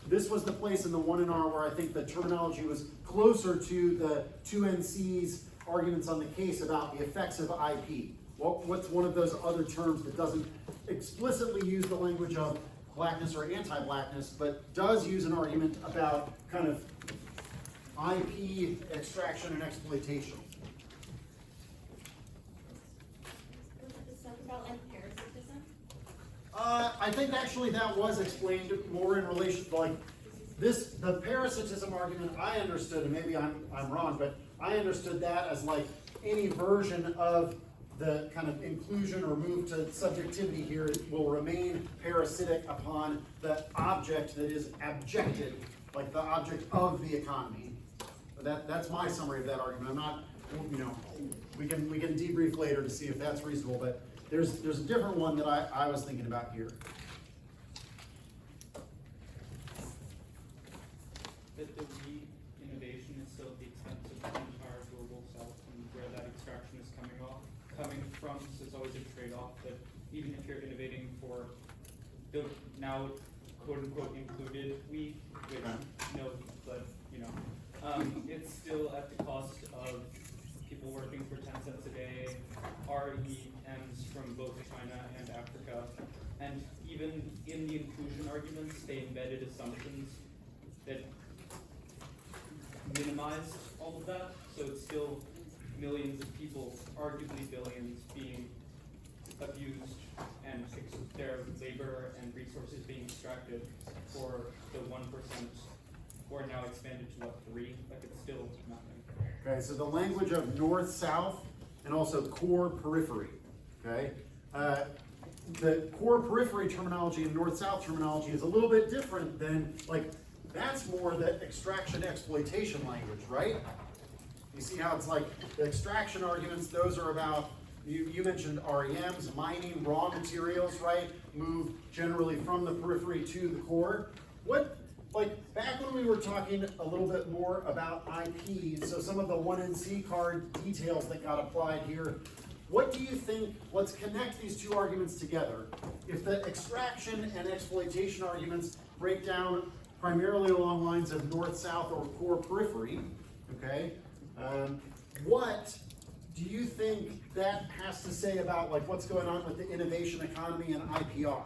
this was the place in the 1 in R where I think the terminology was closer to the 2NC's arguments on the case about the effects of IP. What's one of those other terms that doesn't explicitly use the language of blackness or anti-blackness, but does use an argument about kind of IP extraction and exploitation? Was it the stuff about parasitism? I think actually that was explained more in relation to the parasitism argument I understood, and maybe I'm wrong, but I understood that as any version of the kind of inclusion or move to subjectivity here will remain parasitic upon the object that is abjected, like the object of the economy. But that's my summary of that argument. I'm not, we can debrief later to see if that's reasonable, but there's a different one that I was thinking about here. That the re-innovation is still at the expense of the entire global south and where that extraction is coming from, so it's always a trade-off that even if you're innovating for the now quote-unquote included we, which it's still at the cost of people working for 10 cents a day, REMs from both China and Africa, and even in the inclusion arguments, they embedded assumptions that minimized all of that, so it's still millions of people, arguably billions, being abused and their labor and resources being extracted for the 1%, who are now expanded to 3? It's still nothing. Okay, so the language of north-south and also core periphery. Okay, the core periphery terminology and north-south terminology is a little bit different than that's more the extraction exploitation language, right? You see how it's the extraction arguments, those are about, you mentioned REMs, mining, raw materials, right? Move generally from the periphery to the core. Back when we were talking a little bit more about IP, so some of the 1NC card details that got applied here, what do you think, let's connect these two arguments together. If the extraction and exploitation arguments break down primarily along lines of north-south or core periphery, okay? What do you think that has to say about what's going on with the innovation economy and IPR?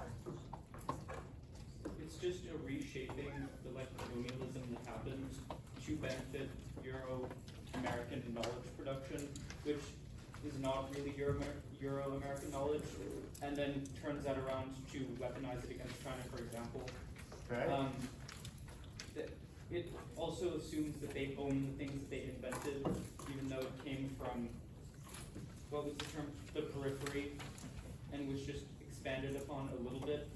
It's just a reshaping of the colonialism that happened to benefit Euro-American knowledge production, which is not really Euro-American knowledge, and then turns that around to weaponize it against China, for example. Okay. It also assumes that they own the things that they invented, even though it came from, what was the term? The periphery, and was just expanded upon a little bit.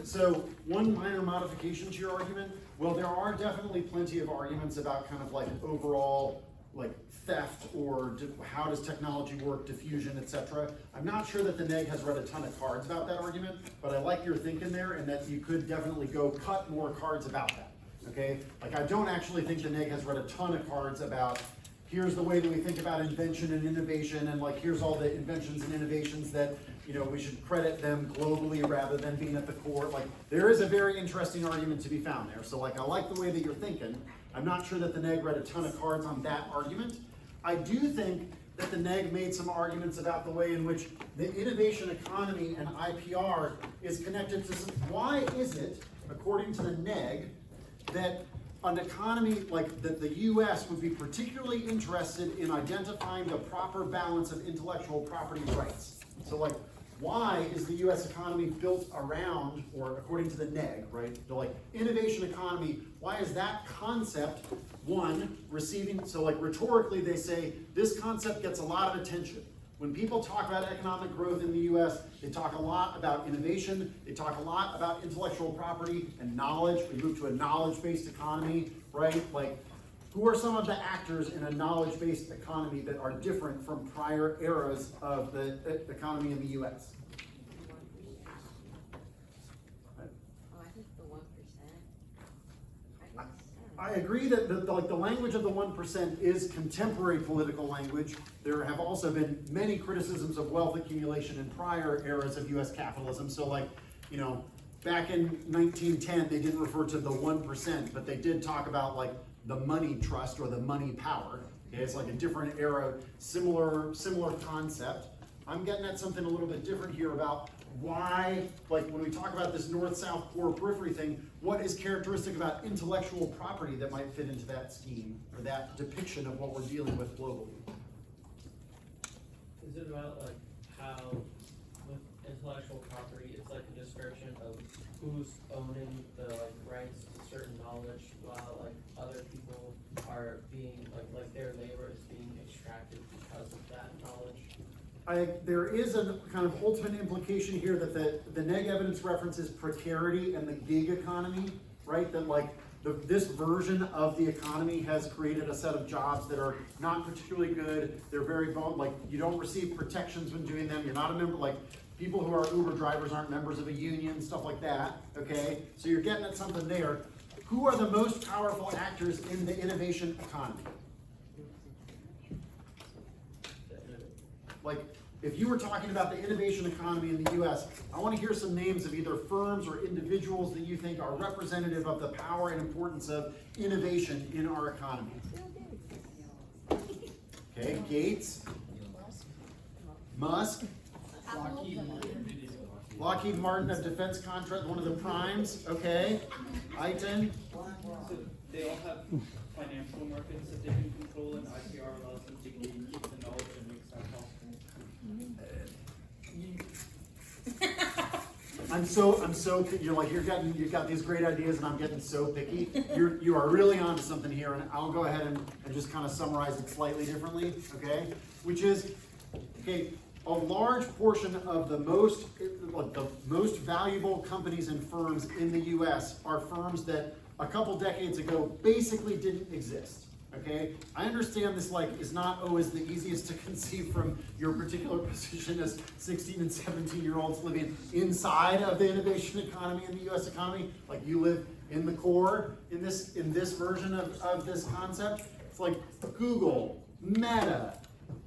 So one minor modification to your argument, well, there are definitely plenty of arguments about kind of like overall like theft or how does technology work, diffusion, etc. I'm not sure that the neg has read a ton of cards about that argument, but I like your thinking there and that you could definitely go cut more cards about that, okay? Like I don't actually think the neg has read a ton of cards about here's the way that we think about invention and innovation and like here's all the inventions and innovations that, you know, we should credit them globally rather than being at the core. Like there is a very interesting argument to be found there. So like I like the way that you're thinking. I'm not sure that the neg read a ton of cards on that argument. I do think that the neg made some arguments about the way in which the innovation economy and IPR is connected to some, why is it, according to the neg, that an economy like that the US would be particularly interested in identifying the proper balance of intellectual property rights? So like, why is the US economy built around, or according to the neg, right, the like innovation economy, why is that concept, one, receiving, so like rhetorically they say, this concept gets a lot of attention. When people talk about economic growth in the US, they talk a lot about innovation, they talk a lot about intellectual property and knowledge. We move to a knowledge-based economy, right? Like, who are some of the actors in a knowledge-based economy that are different from prior eras of the economy in the US? I agree that the language of the 1% is contemporary political language. There have also been many criticisms of wealth accumulation in prior eras of US capitalism. So like, you know, back in 1910, they didn't refer to the 1%, but they did talk about like the money trust or the money power. Okay, it's like a different era, similar concept. I'm getting at something a little bit different here about why, like when we talk about this north-south core periphery thing, what is characteristic about intellectual property that might fit into that scheme or that depiction of what we're dealing with globally? Is it about like how with intellectual property, it's like a description of who's owning the like rights to certain knowledge while like other people are being like their labor is being extracted because of that knowledge? There is a kind of ultimate implication here that the neg evidence references precarity and the gig economy, right? That like this version of the economy has created a set of jobs that are not particularly good. They're very like you don't receive protections when doing them. You're not a member, like people who are Uber drivers aren't members of a union, stuff like that. Okay, so you're getting at something there. Who are the most powerful actors in the innovation economy? Like, if you were talking about the innovation economy in the US, I want to hear some names of either firms or individuals that you think are representative of the power and importance of innovation in our economy. Okay, Gates, Musk, Lockheed Martin of defense contract, one of the primes, okay, Eitan. So they all have financial markets that they can control, and IPR allows them to keep the knowledge and makes that possible. I'm so you're like you've got these great ideas and I'm getting so picky. You are really onto something here, and I'll go ahead and just kind of summarize it slightly differently, okay? Which is, okay, a large portion of the most valuable companies and firms in the US are firms that a couple decades ago basically didn't exist. Okay, I understand this like is not always the easiest to conceive from your particular position as 16 and 17-year-olds living inside of the innovation economy and the US economy. Like you live in the core in this version of this concept. It's like Google, Meta,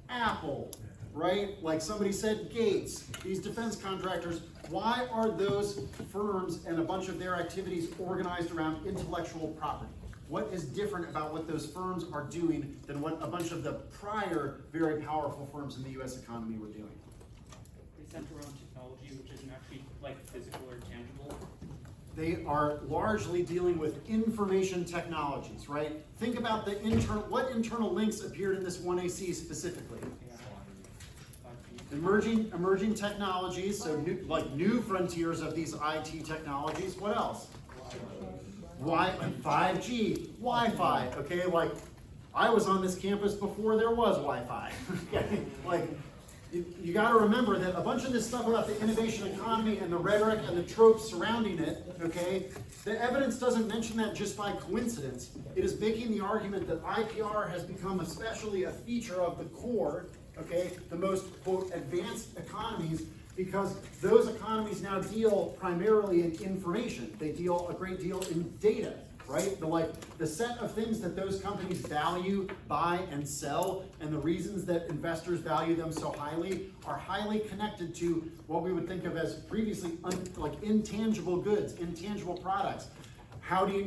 Apple, right? Like somebody said, Gates, these defense contractors. Why are those firms and a bunch of their activities organized around intellectual property? What is different about what those firms are doing than what a bunch of the prior very powerful firms in the US economy were doing? They center around technology, which isn't actually like physical or tangible. They are largely dealing with information technologies, right? Think about the what internal links appeared in this 1AC specifically? Emerging technologies, so new frontiers of these IT technologies. What else? 5G, Wi-Fi, okay, like I was on this campus before there was Wi-Fi, okay, like you got to remember that a bunch of this stuff about the innovation economy and the rhetoric and the tropes surrounding it, okay, the evidence doesn't mention that just by coincidence. It is making the argument that IPR has become especially a feature of the core, okay, the most, quote, advanced economies, because those economies now deal primarily in information. They deal a great deal in data, right? The set of things that those companies value, buy, and sell, and the reasons that investors value them so highly are highly connected to what we would think of as previously intangible goods, intangible products.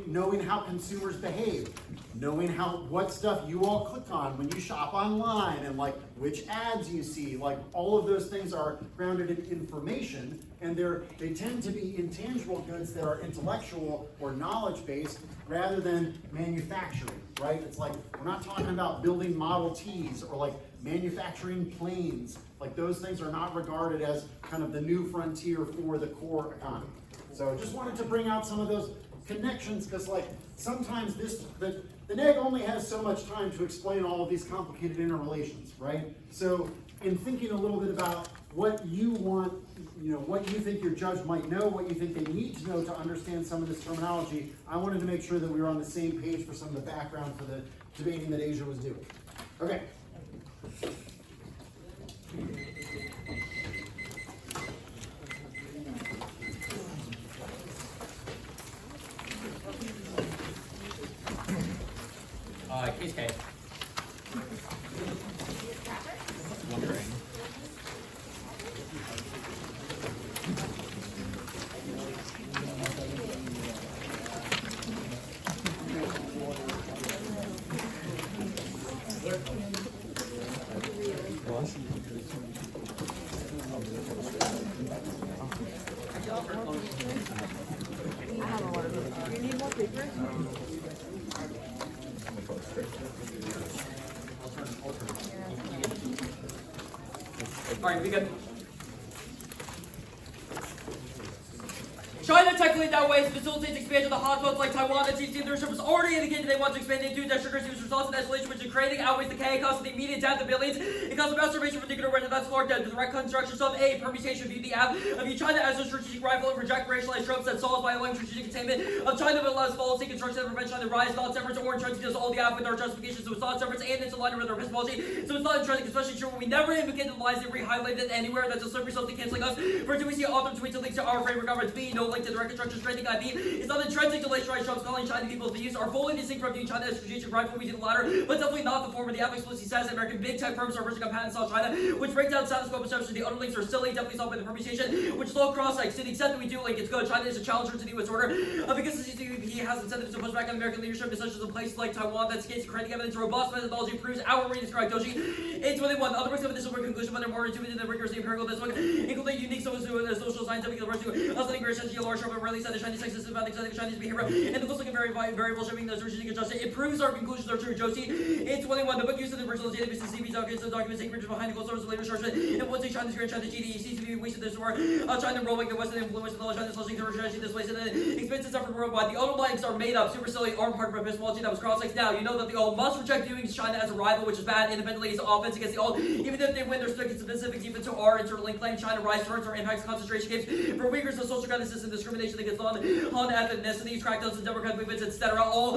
Knowing how consumers behave, knowing what stuff you all click on when you shop online, and which ads you see, all of those things are grounded in information, and they tend to be intangible goods that are intellectual or knowledge-based rather than manufacturing, right? It's we're not talking about building Model Ts or manufacturing planes. Those things are not regarded as kind of the new frontier for the core economy. So just wanted to bring out some of those connections, because sometimes the neg only has so much time to explain all of these complicated interrelations, right? So in thinking a little bit about what you want, what you think your judge might know, what you think they need to know to understand some of this terminology, I wanted to make sure that we were on the same page for some of the background for the debating that Azja was doing. Okay. Case K. Wondering. Do you need more paper? Alright, we good. China technically that way facilitates expansion of the hotspots like Taiwan. That CC leadership has already indicated they want to expand into that sugars use results in escalation, which is creating outweighs the K cost of the immediate death of billions. It causes masturbation for nuclear weapons. That's Clark dead. The direct construction of a permutation view the app of you China as a strategic rival and reject racialized tropes that solves by allowing strategic containment of China, but allows policy construction that prevents China rise. Thoughts efforts or trying to deal all the app with our justifications. So it's thoughts efforts and it's aligned with our epistemology. So it's not intrinsic, especially true when we never advocated the lies that re-highlighted anywhere. That's a slippery something canceling us. For do we see author tweets links to our framework governments B, no link to direct construction strengthening IP. It's not intrinsic to racialized tropes calling China people's views are fully distinct from viewing China as strategic rival. We do the latter, but definitely not the former. The app explicitly says that American big tech firms are pushing on patents on China, which breaks down status quo perception. The other links are silly, definitely solved by the permutation, which is low cross-links. To the extent that we do link, it's good. China is a challenger to the U.S. order. Because the CCP has incentives to push back on American leadership, such as in places like Taiwan. That's the case. Creating evidence, robust methodology proves our reading is correct. Doji 821. Other books of this work conclusion, but they're more intuitive than rigorous empirical. This book, including unique social scientific university, also great sense of large sharp and rarely said the Chinese sex system about the Chinese behavior, and the book's looking very variable, showing those strategic adjustment. It proves our conclusions are true. Josie 821. The book used in the virtual database to CB documents secrets behind the closed sources of later structure. And once China's grand China GDE seems to be wasted this war. China rolling the Western influence of the China's slushing through strategy this place and then expenses effort worldwide. The other links are made up, super silly, armed part of epistemology that was cross-links. Now, you know that the old must reject viewing China as a rival, which is bad independently as offense against the old. Even if they win their specifics, even to our interlink claim China rise turns or impacts concentration camps for Uyghurs, the social justice system, discrimination against on ethnicity, crackdowns and Democrat movements, etc. All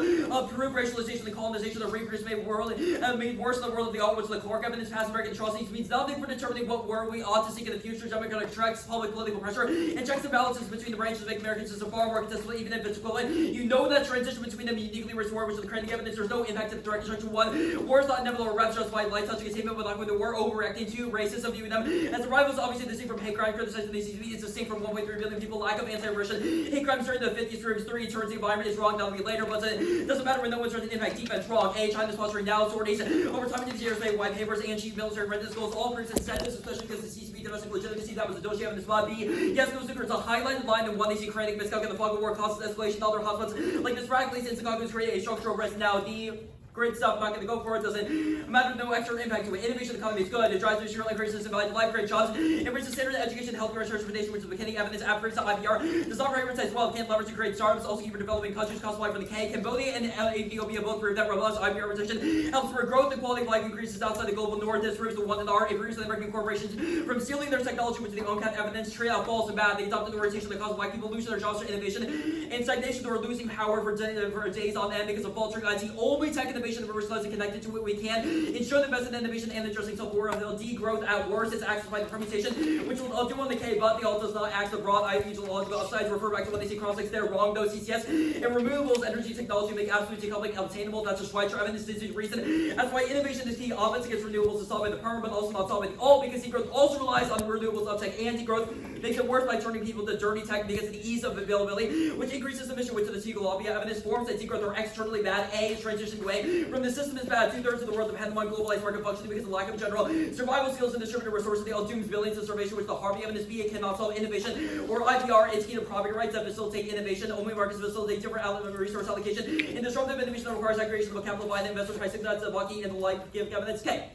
prove racialization and colonization of the reapers made worse in the world of the alt, which the Clark evidence past American atrocities means nothing for determining what war we ought to seek in the future. Democratic tracks public political pressure and checks and balances between the branches make American system far more contestable, even if it's equivalent. You know that transition between them uniquely worse war, which is the creating evidence. There's no impact to the direct construction. One, war is not inevitable or reps justified light touching attainment without when the war overreacting to racism, viewing them as the rivals. Obviously distinct from hate crime, criticizing the CCP. It's distinct from 1.3 billion people. Lack of anti-Russian hate crimes during the 50s through 3 turns the environment is wrong. That'll be later, but it doesn't matter when no one's trying to impact defense. Wrong. China's sponsoring now sorties over time in these years, made white papers and cheap military readiness goals. All proofs and incentives, especially because the CCP domestic legitimacy. That was the Doji evidence. Spot B. Yes, no secret. It's a highlighted line in one they see creating miscalculation. The fog of war causes escalation. Other hotspots like this radically since the Congress create a structural risk. Now the great stuff. I'm not going to go for it. Doesn't matter with no extra impact to it. Innovation in the economy is good. It drives mission like races and values life, great jobs. It raises standard education, healthcare, research, foundation, which is McKinney evidence, affirmative IPR. Does not prioritize well. Can't leverage to create startups. Also keep for developing countries. Cost wide for the K. Cambodia and Ethiopia both prove that robust IPR representation helps for growth and quality of life increases outside the global north. This proves the one and R. It prevents the American corporations from stealing their technology, which they own evidence. Trade out false and bad. They adopted the orientation that causes black people losing their jobs for innovation and stagnation. They are losing power for days on end because of faltering IT. Only tech innovation that we're connected to it we can ensure the best in innovation and addressing self-worth of degrowth at worst. It's accessed by the permutation, which will do on the K, but the alt does not act abroad. Ideological upsides refer back to what they see cross-links. They're wrong though. CCS and renewables energy technology make absolute decoupling obtainable. That's just why evidence is the reason. That's why innovation is key. Offense against renewables is solved by the perm, but also not solved by the alt because degrowth also relies on renewables uptake and degrowth makes it worse by turning people to dirty tech because of the ease of availability, which increases emission, which to the Siegel lobby evidence forms that degrowth are externally bad. A is transitioning away from the system is bad. 2/3 of the world depend on globalized market functioning because of lack of general survival skills and distributed resources. They all dooms billions of starvation, which the Harvey evidence B it cannot solve innovation or IPR. It's key to property rights that facilitate innovation. Only markets facilitate different resource allocation and disruptive innovation that requires aggregation of capital by the investors by signals of lucky and the like give evidence K.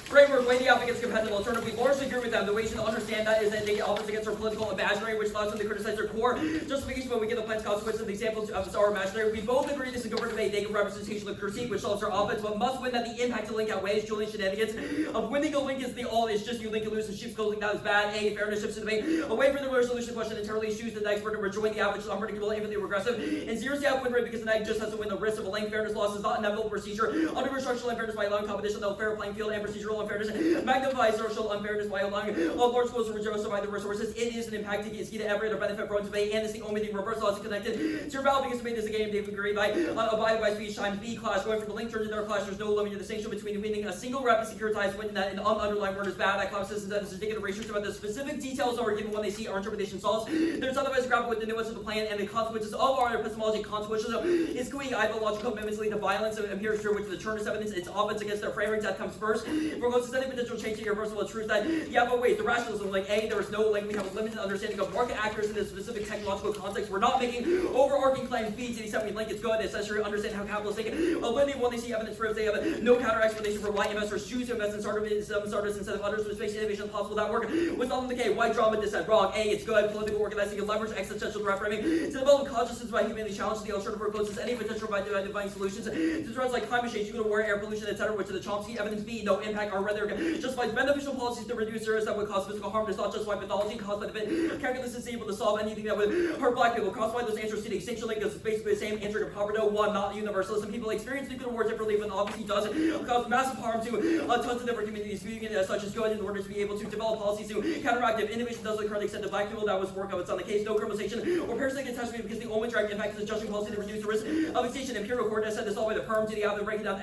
Framework, way the alpha against competitive alternative. We largely agree with them. The way to understand that is that they get offense against our political imaginary, which allows them to criticize their core justification, but we give the plans consequences of the examples of our imaginary. We both agree this is a good debate. They give representation of critique, which solves our offense, but must win that the impact to link outweighs Julian shenanigans. Of winning a link is the all, it's just you link and lose, and sheep's closing that is bad. A, fairness shifts the debate away from the resolution question entirely, choose the expert and rejoin the average, unpredictable, infinitely regressive, and zeros the outwin rate because the neg just has to win the risk of a link. Fairness loss is not inevitable procedure. Under structural unfairness by allowing competition, though fair playing field and procedural unfairness. Magnify social unfairness by allowing all large schools to justify the resources. It is an impact to key to every other benefit brought to debate, and it's the only thing reverse laws connected to your value because debate is a game. They've agreed by abided by speech time B class going from the link turn to their class. There's no limit to the distinction between winning a single rapid securitized win that an underlying word is bad. That class says that is indicative research about the specific details that are given when they see our interpretation solves. There's otherwise grapple with the nuance of the plan and the consequences of our epistemology. Consequences is gooey ideological commitments lead to violence and appears true, which the Turner's evidence it's offense against their framing that comes first. For most systemic potential change to your personal truth that but wait, the rationalism like A, there is no link. We have a limited understanding of market accuracy in a specific technological context. We're not making overarching claims. B, to the extent we link it's good. It's necessary to understand how capitalists think it. Limited when they see evidence proves they have no counter explanation for why investors choose to invest in startups instead of others, which makes innovation possible. That work was not in the K. White drama dissent wrong. A, it's good. Political organizing and leverage existential threat framing to develop consciousness by humanly challenge the alternative closest any potential by defining solutions to threats like climate change, nuclear war, air pollution, etc. Which to the Chomsky evidence B, no impact are rather justifies beneficial policies to reduce risks that would cause physical harm. Does not justify pathology caused by the calculus is able to solve anything that would hurt black people. Crossify those answers to the extinction link is basically the same answer to poverty. One, not universal. Some people experience nuclear war differently, but obviously does cause massive harm to tons of different communities, viewing it as such as good in order to be able to develop policies to counteract it. Innovation does occur to the extent that black people that was work of it's on the case. No criminalization or parasitic attachment because the only direct impact is adjusting policy to reduce the risk of extinction. Imperial court has said this all by the perm to the out breaking down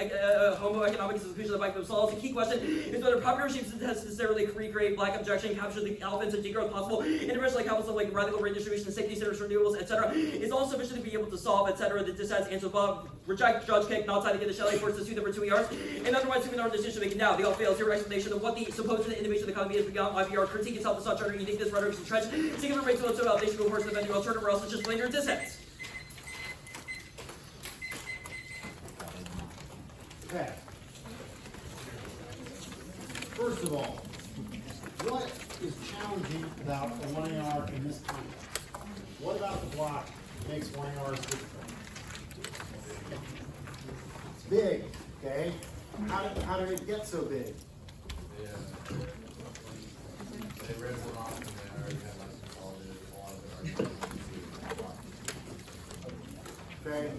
homo economics exclusion of black people solves. The key question is whether popular regimes necessarily recreate black objection, capture the elephants and degrowth possible, intervention like capital like radical redistribution, safety centers, renewables, etc. is all sufficient to be able to solve, etc. The dissents answer above, reject, judge, kick, not citing in the Shelley force the 2 number 2 ERs, and otherwise 2 our decision making now. The all fails. Zero explanation of what the supposed innovation of the economy is beyond IPR. Critique itself is not trying to uniqueness, rhetoric is entrenched. Singular rates of validation of course the venue alternative or else it's just blatant dissents. Okay. First of all, what is challenging about a 1AR in this context? What about the block makes 1ARs difficult? It's big, okay? How did it get so big? They read one off and they already had like consolidated a lot of it already. Okay.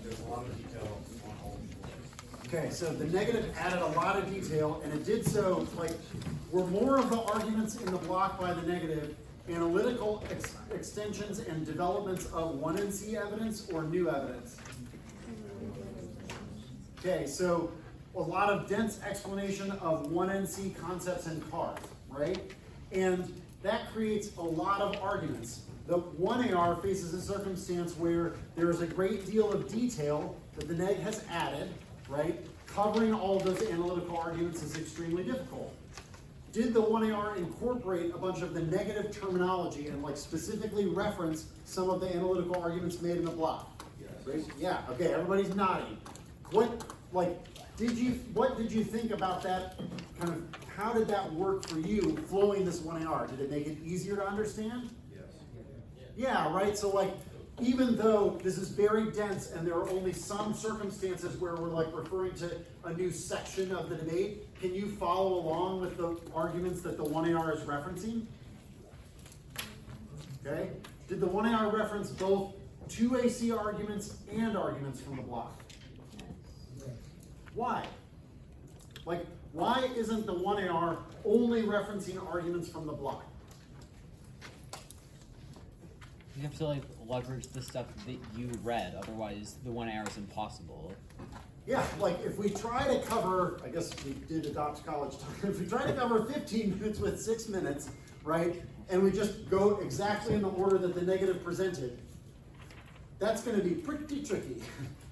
There's a lot of detail on all these. Okay, so the negative added a lot of detail, and it did so, like, were more of the arguments in the block by the negative analytical extensions and developments of 1NC evidence or new evidence? Okay, so a lot of dense explanation of 1NC concepts and cards, right? And that creates a lot of arguments. The 1AR faces a circumstance where there is a great deal of detail that the neg has added, right? Covering all of those analytical arguments is extremely difficult. Did the 1AR incorporate a bunch of the negative terminology and like specifically reference some of the analytical arguments made in the block? Yes. Yeah, okay, everybody's nodding. What did you think about that kind of, how did that work for you flowing this 1AR? Did it make it easier to understand? Yes. Yeah, right, so like, even though this is very dense and there are only some circumstances where we're like referring to a new section of the debate, can you follow along with the arguments that the 1AR is referencing? Okay, did the 1AR reference both 2AC arguments and arguments from the block? Why? Like, why isn't the 1AR only referencing arguments from the block? You have to like leverage the stuff that you read, otherwise the 1AR is impossible. Yeah, like if we try to cover, I guess we did adopt college time, if we try to cover 15 minutes with 6 minutes, right, and we just go exactly in the order that the negative presented, that's going to be pretty tricky,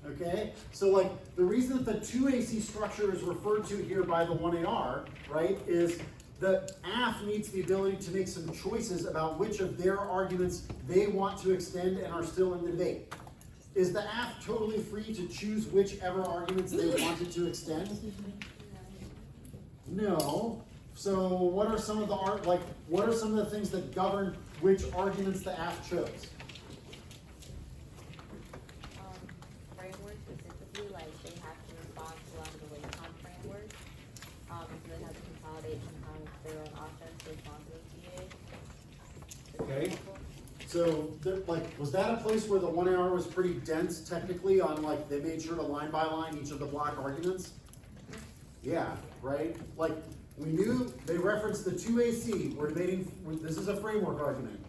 okay? So like the reason that the 2AC structure is referred to here by the 1AR, right, is the AF needs the ability to make some choices about which of their arguments they want to extend and are still in the debate. Is the AF totally free to choose whichever arguments they wanted to extend? No. So what are some of the what are some of the things that govern which arguments the AF chose? Framework specifically, like they have to respond to a lot of the Wacom framework. So they have to consolidate their own offense to respond to those DA. Okay. So, was that a place where the 1AR was pretty dense technically on like, they made sure to line by line each of the block arguments? Yeah, right? Like, we knew they referenced the 2AC, we're debating, this is a framework argument.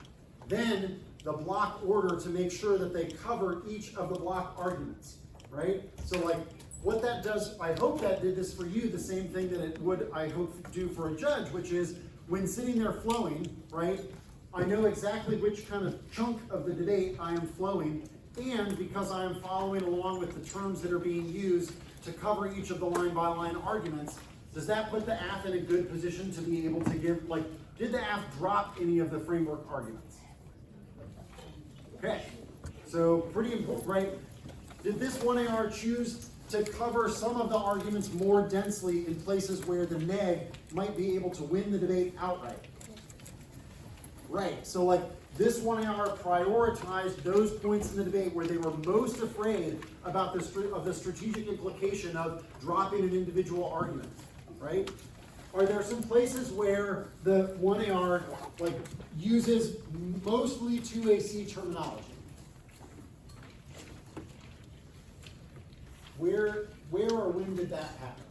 Then, the block order to make sure that they cover each of the block arguments, right? So like, what that does, I hope that did this for you, the same thing that it would, I hope, do for a judge, which is, when sitting there flowing, right, I know exactly which kind of chunk of the debate I am flowing, and because I am following along with the terms that are being used to cover each of the line-by-line arguments, does that put the AF in a good position to be able to give, like, did the AF drop any of the framework arguments? Okay, so pretty important, right? Did this 1AR choose to cover some of the arguments more densely in places where the neg might be able to win the debate outright? Right, so like this 1AR prioritized those points in the debate where they were most afraid about the strategic implication of dropping an individual argument, right? Are there some places where the 1AR like uses mostly 2AC terminology? Where or when did that happen?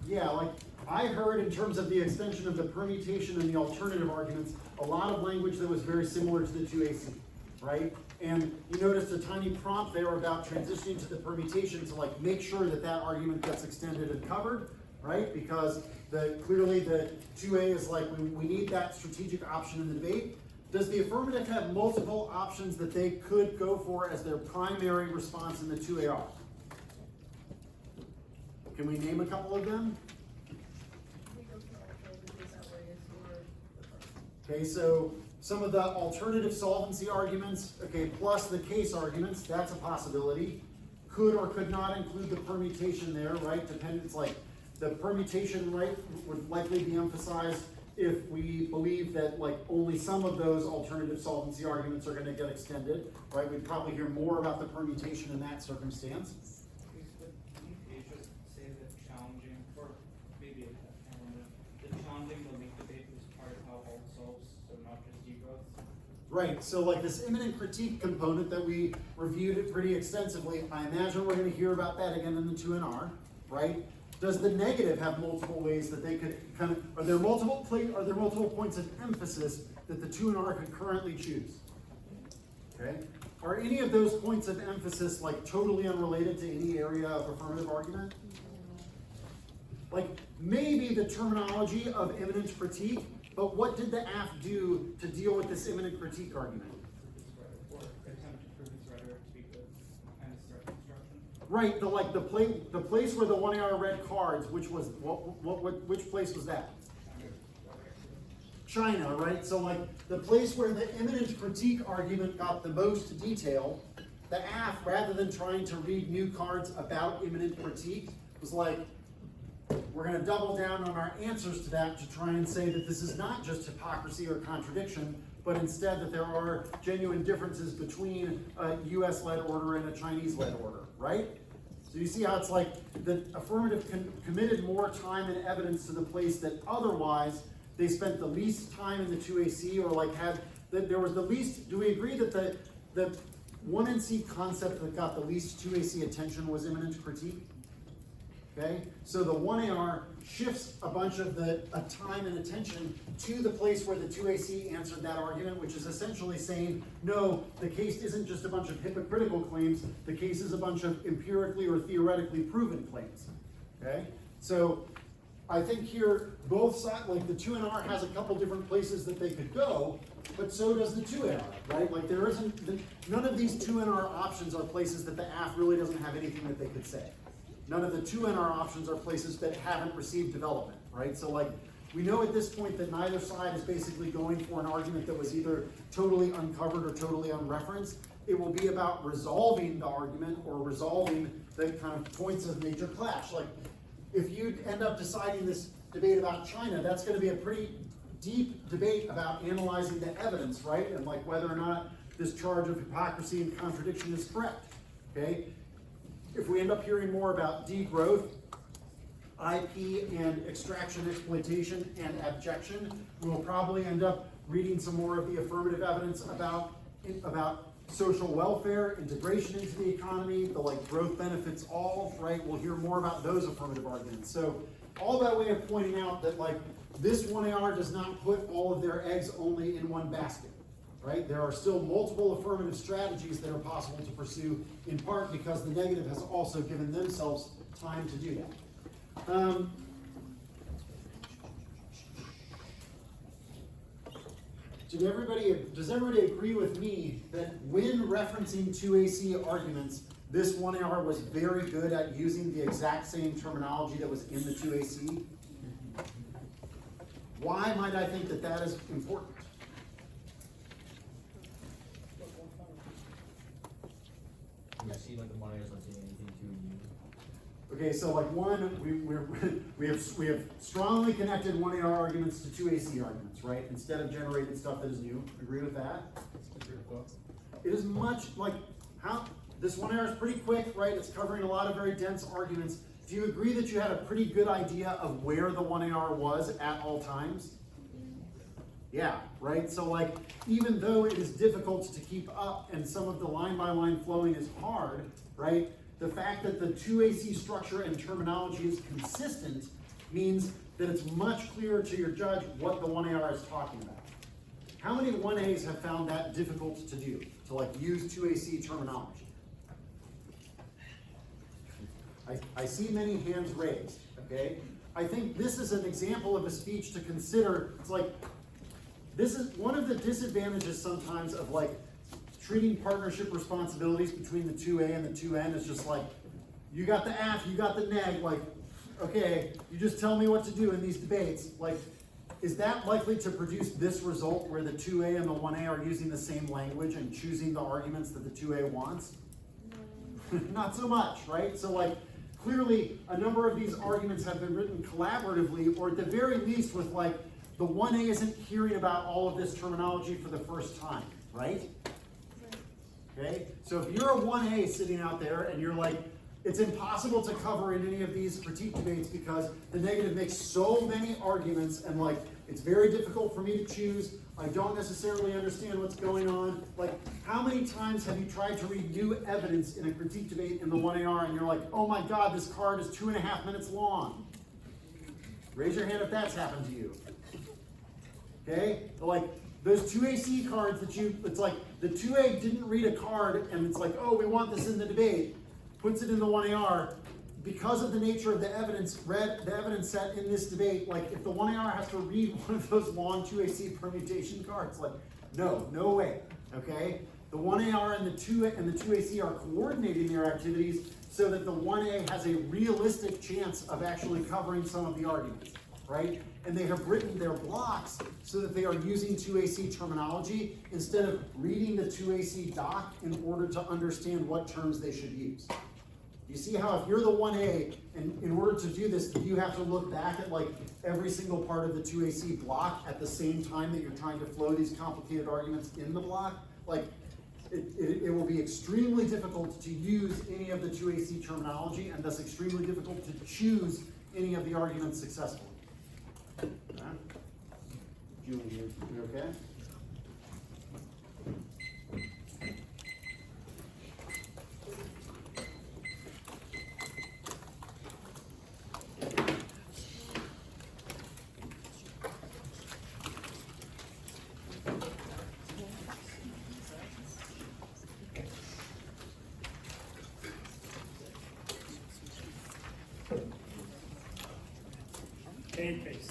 Yeah, like I heard in terms of the extension of the permutation and the alternative arguments, a lot of language that was very similar to the 2AC, right? And you noticed a tiny prompt there about transitioning to the permutation to like make sure that that argument gets extended and covered, right? Because clearly the 2A is like, we need that strategic option in the debate. Does the affirmative have multiple options that they could go for as their primary response in the 2AR? Can we name a couple of them? Okay, so some of the alternative solvency arguments, okay, plus the case arguments, that's a possibility. Could or could not include the permutation there, right? It's like the permutation, right, would likely be emphasized if we believe that like only some of those alternative solvency arguments are going to get extended, right? We'd probably hear more about the permutation in that circumstance. Right, so like this imminent critique component that we reviewed it pretty extensively, I imagine we're going to hear about that again in the 2NR, right? Does the negative have multiple ways that they could kind of, are there multiple points of emphasis that the 2NR could currently choose? Okay, are any of those points of emphasis like totally unrelated to any area of affirmative argument? Like maybe the terminology of imminent critique, but what did the AF do to deal with this imminent critique argument? Right, the place where the 1AR read cards, which was, which place was that? China, right? So like the place where the imminent critique argument got the most detail, the AF, rather than trying to read new cards about imminent critique, was like, we're going to double down on our answers to that to try and say that this is not just hypocrisy or contradiction, but instead that there are genuine differences between a US-led order and a Chinese-led order, right? So you see how it's like the affirmative committed more time and evidence to the place that otherwise they spent the least time in the 2AC, or like had, that there was the least, do we agree that the 1NC concept that got the least 2AC attention was imminent critique? Okay, so the 1AR shifts a bunch of the time and attention to the place where the 2AC answered that argument, which is essentially saying, no, the case isn't just a bunch of hypocritical claims, the case is a bunch of empirically or theoretically proven claims. Okay, so I think here, both sides, like the 2NR has a couple different places that they could go, but so does the 2NR, right? Like there isn't, none of these 2NR options are places that the AF really doesn't have anything that they could say. None of the 2NR options are places that haven't received development, right? So like, we know at this point that neither side is basically going for an argument that was either totally uncovered or totally unreferenced. It will be about resolving the argument or resolving the kind of points of major clash. Like, if you end up deciding this debate about China, that's going to be a pretty deep debate about analyzing the evidence, right? And like whether or not this charge of hypocrisy and contradiction is correct, okay? If we end up hearing more about degrowth, IP and extraction, exploitation, and abjection, we'll probably end up reading some more of the affirmative evidence about social welfare, integration into the economy, the like growth benefits all, right? We'll hear more about those affirmative arguments. So all that way of pointing out that like this 1AR does not put all of their eggs only in one basket. Right? There are still multiple affirmative strategies that are possible to pursue, in part because the negative has also given themselves time to do that. Does everybody agree with me that when referencing 2AC arguments, this 1AR was very good at using the exact same terminology that was in the 2AC? Why might I think that that is important? You see, like the 1AR is not saying anything too new. Okay, so like one, we have strongly connected 1AR arguments to 2AC arguments, right? Instead of generating stuff that is new. Agree with that? It is much like how this 1AR is pretty quick, right? It's covering a lot of very dense arguments. Do you agree that you had a pretty good idea of where the 1AR was at all times? Yeah, right? So like, even though it is difficult to keep up and some of the line-by-line flowing is hard, right? The fact that the 2AC structure and terminology is consistent means that it's much clearer to your judge what the 1AR is talking about. How many 1As have found that difficult to do, to like use 2AC terminology? I see many hands raised, okay? I think this is an example of a speech to consider. It's like, this is one of the disadvantages sometimes of like treating partnership responsibilities between the 2A and the 2N is just like, you got the AF, you got the neg, like, okay, you just tell me what to do in these debates. Like, is that likely to produce this result where the 2A and the 1A are using the same language and choosing the arguments that the 2A wants? Not so much, right? So like, clearly a number of these arguments have been written collaboratively, or at the very least with like, the 1A isn't hearing about all of this terminology for the first time, right? Okay, so if you're a 1A sitting out there and you're like, it's impossible to cover in any of these critique debates because the negative makes so many arguments and like, it's very difficult for me to choose. I don't necessarily understand what's going on. Like, how many times have you tried to read new evidence in a critique debate in the 1AR and you're like, oh my God, this card is 2.5 minutes long? Raise your hand if that's happened to you. Okay, like those 2AC cards that it's like the 2A didn't read a card and it's like, oh, we want this in the debate, puts it in the 1AR. Because of the nature of the evidence set in this debate, like if the 1AR has to read one of those long 2AC permutation cards, like no way, okay? The 1AR and the 2AC are coordinating their activities so that the 1A has a realistic chance of actually covering some of the arguments, right? And they have written their blocks so that they are using 2AC terminology instead of reading the 2AC doc in order to understand what terms they should use. You see how if you're the 1A, and in order to do this, you have to look back at like every single part of the 2AC block at the same time that you're trying to flow these complicated arguments in the block? Like, it will be extremely difficult to use any of the 2AC terminology, and thus extremely difficult to choose any of the arguments successfully. Okay. Julian, you okay? Case.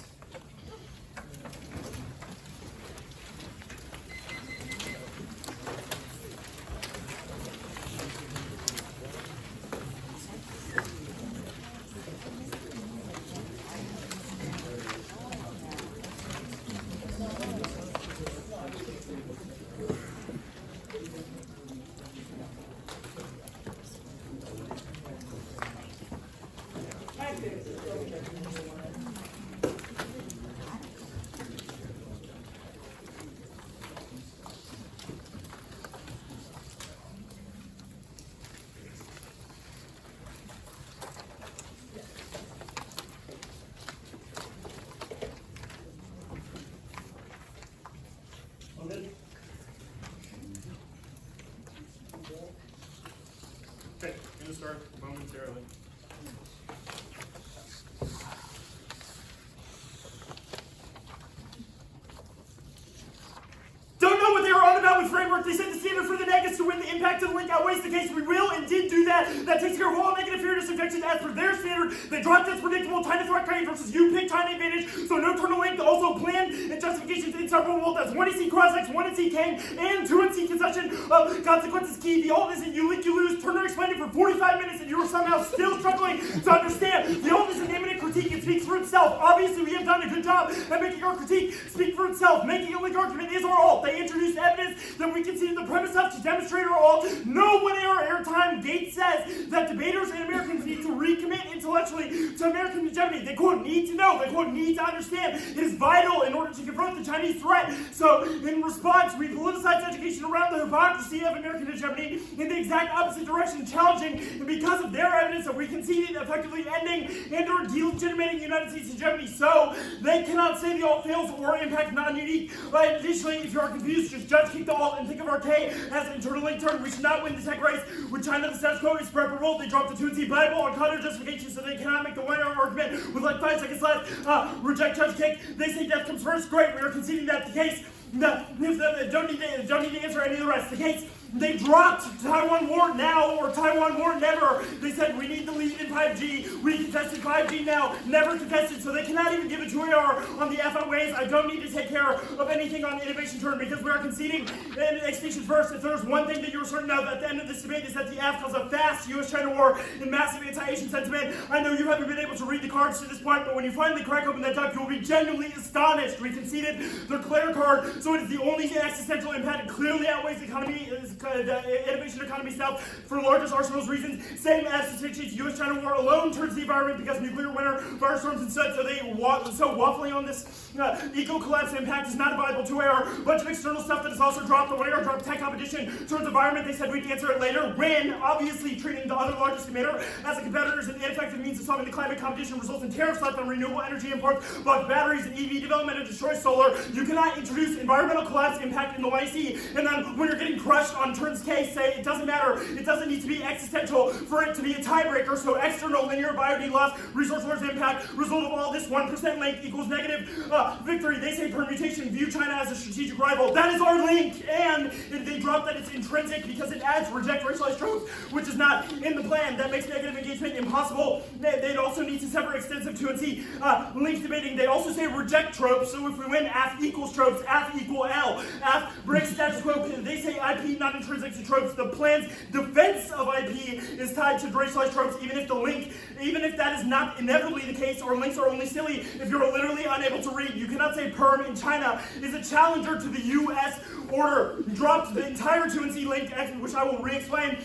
Okay, I'm gonna start momentarily. Don't know what they were on about with framework. They said the standard for the neg is to win the impact of the link outweighs the case. We will and did do that. That takes care of all negative fairness objections as per their standard. They dropped as predictable time to threat rate versus you pick time advantage. So no terminal link. Also plan and justifications inseparable. That's 1NC cross X, 1NC king, and 2NC concession of consequences key. The alt isn't you link, you lose. Turner explained it for 45 minutes and you were somehow still struggling to understand. The alt is an imminent critique. It speaks for itself. Obviously, we have done a good job at making our critique speak for itself. Making a link argument is our alt. They introduced evidence that we conceded the premise of to demonstrate our alt. No 1-hour airtime. Gates says that debaters and Americans need to recommit intellectually to American hegemony. They quote need to know. They quote need to understand. It is vital in order to confront the Chinese threat. So in response, we politicize education around the hypocrisy of American hegemony in the exact opposite direction, challenging, and because of their evidence that we conceded, effectively ending and or delegitimating the United States hegemony. So they cannot say the alt fails or impact non-unique. But additionally, if you are confused, just judge kick the alt and think of our K as internally turned. We should not win the tech race. With China, the status quo is preferable. They dropped the 2C Bible on counter justification so they cannot make the 1-hour argument with like 5 seconds left. Reject judge kick. They say death comes first. Great, we are conceding that the case. Don't need to answer any of the rest. The case. They dropped Taiwan War now or Taiwan War never. They said we need the lead in 5G. We contested 5G now, never contested. So they cannot even give a 2AR on the FOAs. I don't need to take care of anything on the innovation turn because we are conceding in extinction first. If there's one thing that you're certain of at the end of this debate is that the F was a fast U.S.-China war and massive anti-Asian sentiment. I know you haven't been able to read the cards to this point, but when you finally crack open that doc, you will be genuinely astonished. We conceded their Claire card, so it is the only existential impact. It clearly outweighs the economy. The innovation economy south for largest arsenals reasons, same as the States U.S.-China war alone turns the environment because nuclear winter, firestorms and such, so waffling on this eco-collapse impact is not a viable 2AR. Bunch of external stuff that is also dropped. The 1AR dropped tech competition towards environment. They said we'd answer it later. When, obviously, treating the other largest emitter as a competitor is an ineffective means of solving the climate competition results in tariffs left on renewable energy imports, block batteries and EV development and destroy solar. You cannot introduce environmental collapse impact in the YC, and then when you're getting crushed on turns K, say it doesn't matter. It doesn't need to be existential for it to be a tiebreaker. So external linear biod loss, resource loss impact, result of all this 1% link equals negative victory. They say permutation, view China as a strategic rival. That is our link, and they drop that it's intrinsic because it adds reject racialized tropes, which is not in the plan. That makes negative engagement impossible. They'd also need to separate extensive 2NC link debating. They also say reject tropes. So if we win, F equals tropes, F equal L. F breaks status quo. They say IP not intrinsic to tropes. The plan's defense of IP is tied to racialized tropes, even if that is not inevitably the case, or links are only silly if you're literally unable to read. You cannot say perm in China is a challenger to the U.S. order. Dropped the entire 2NC link, which I will re-explain.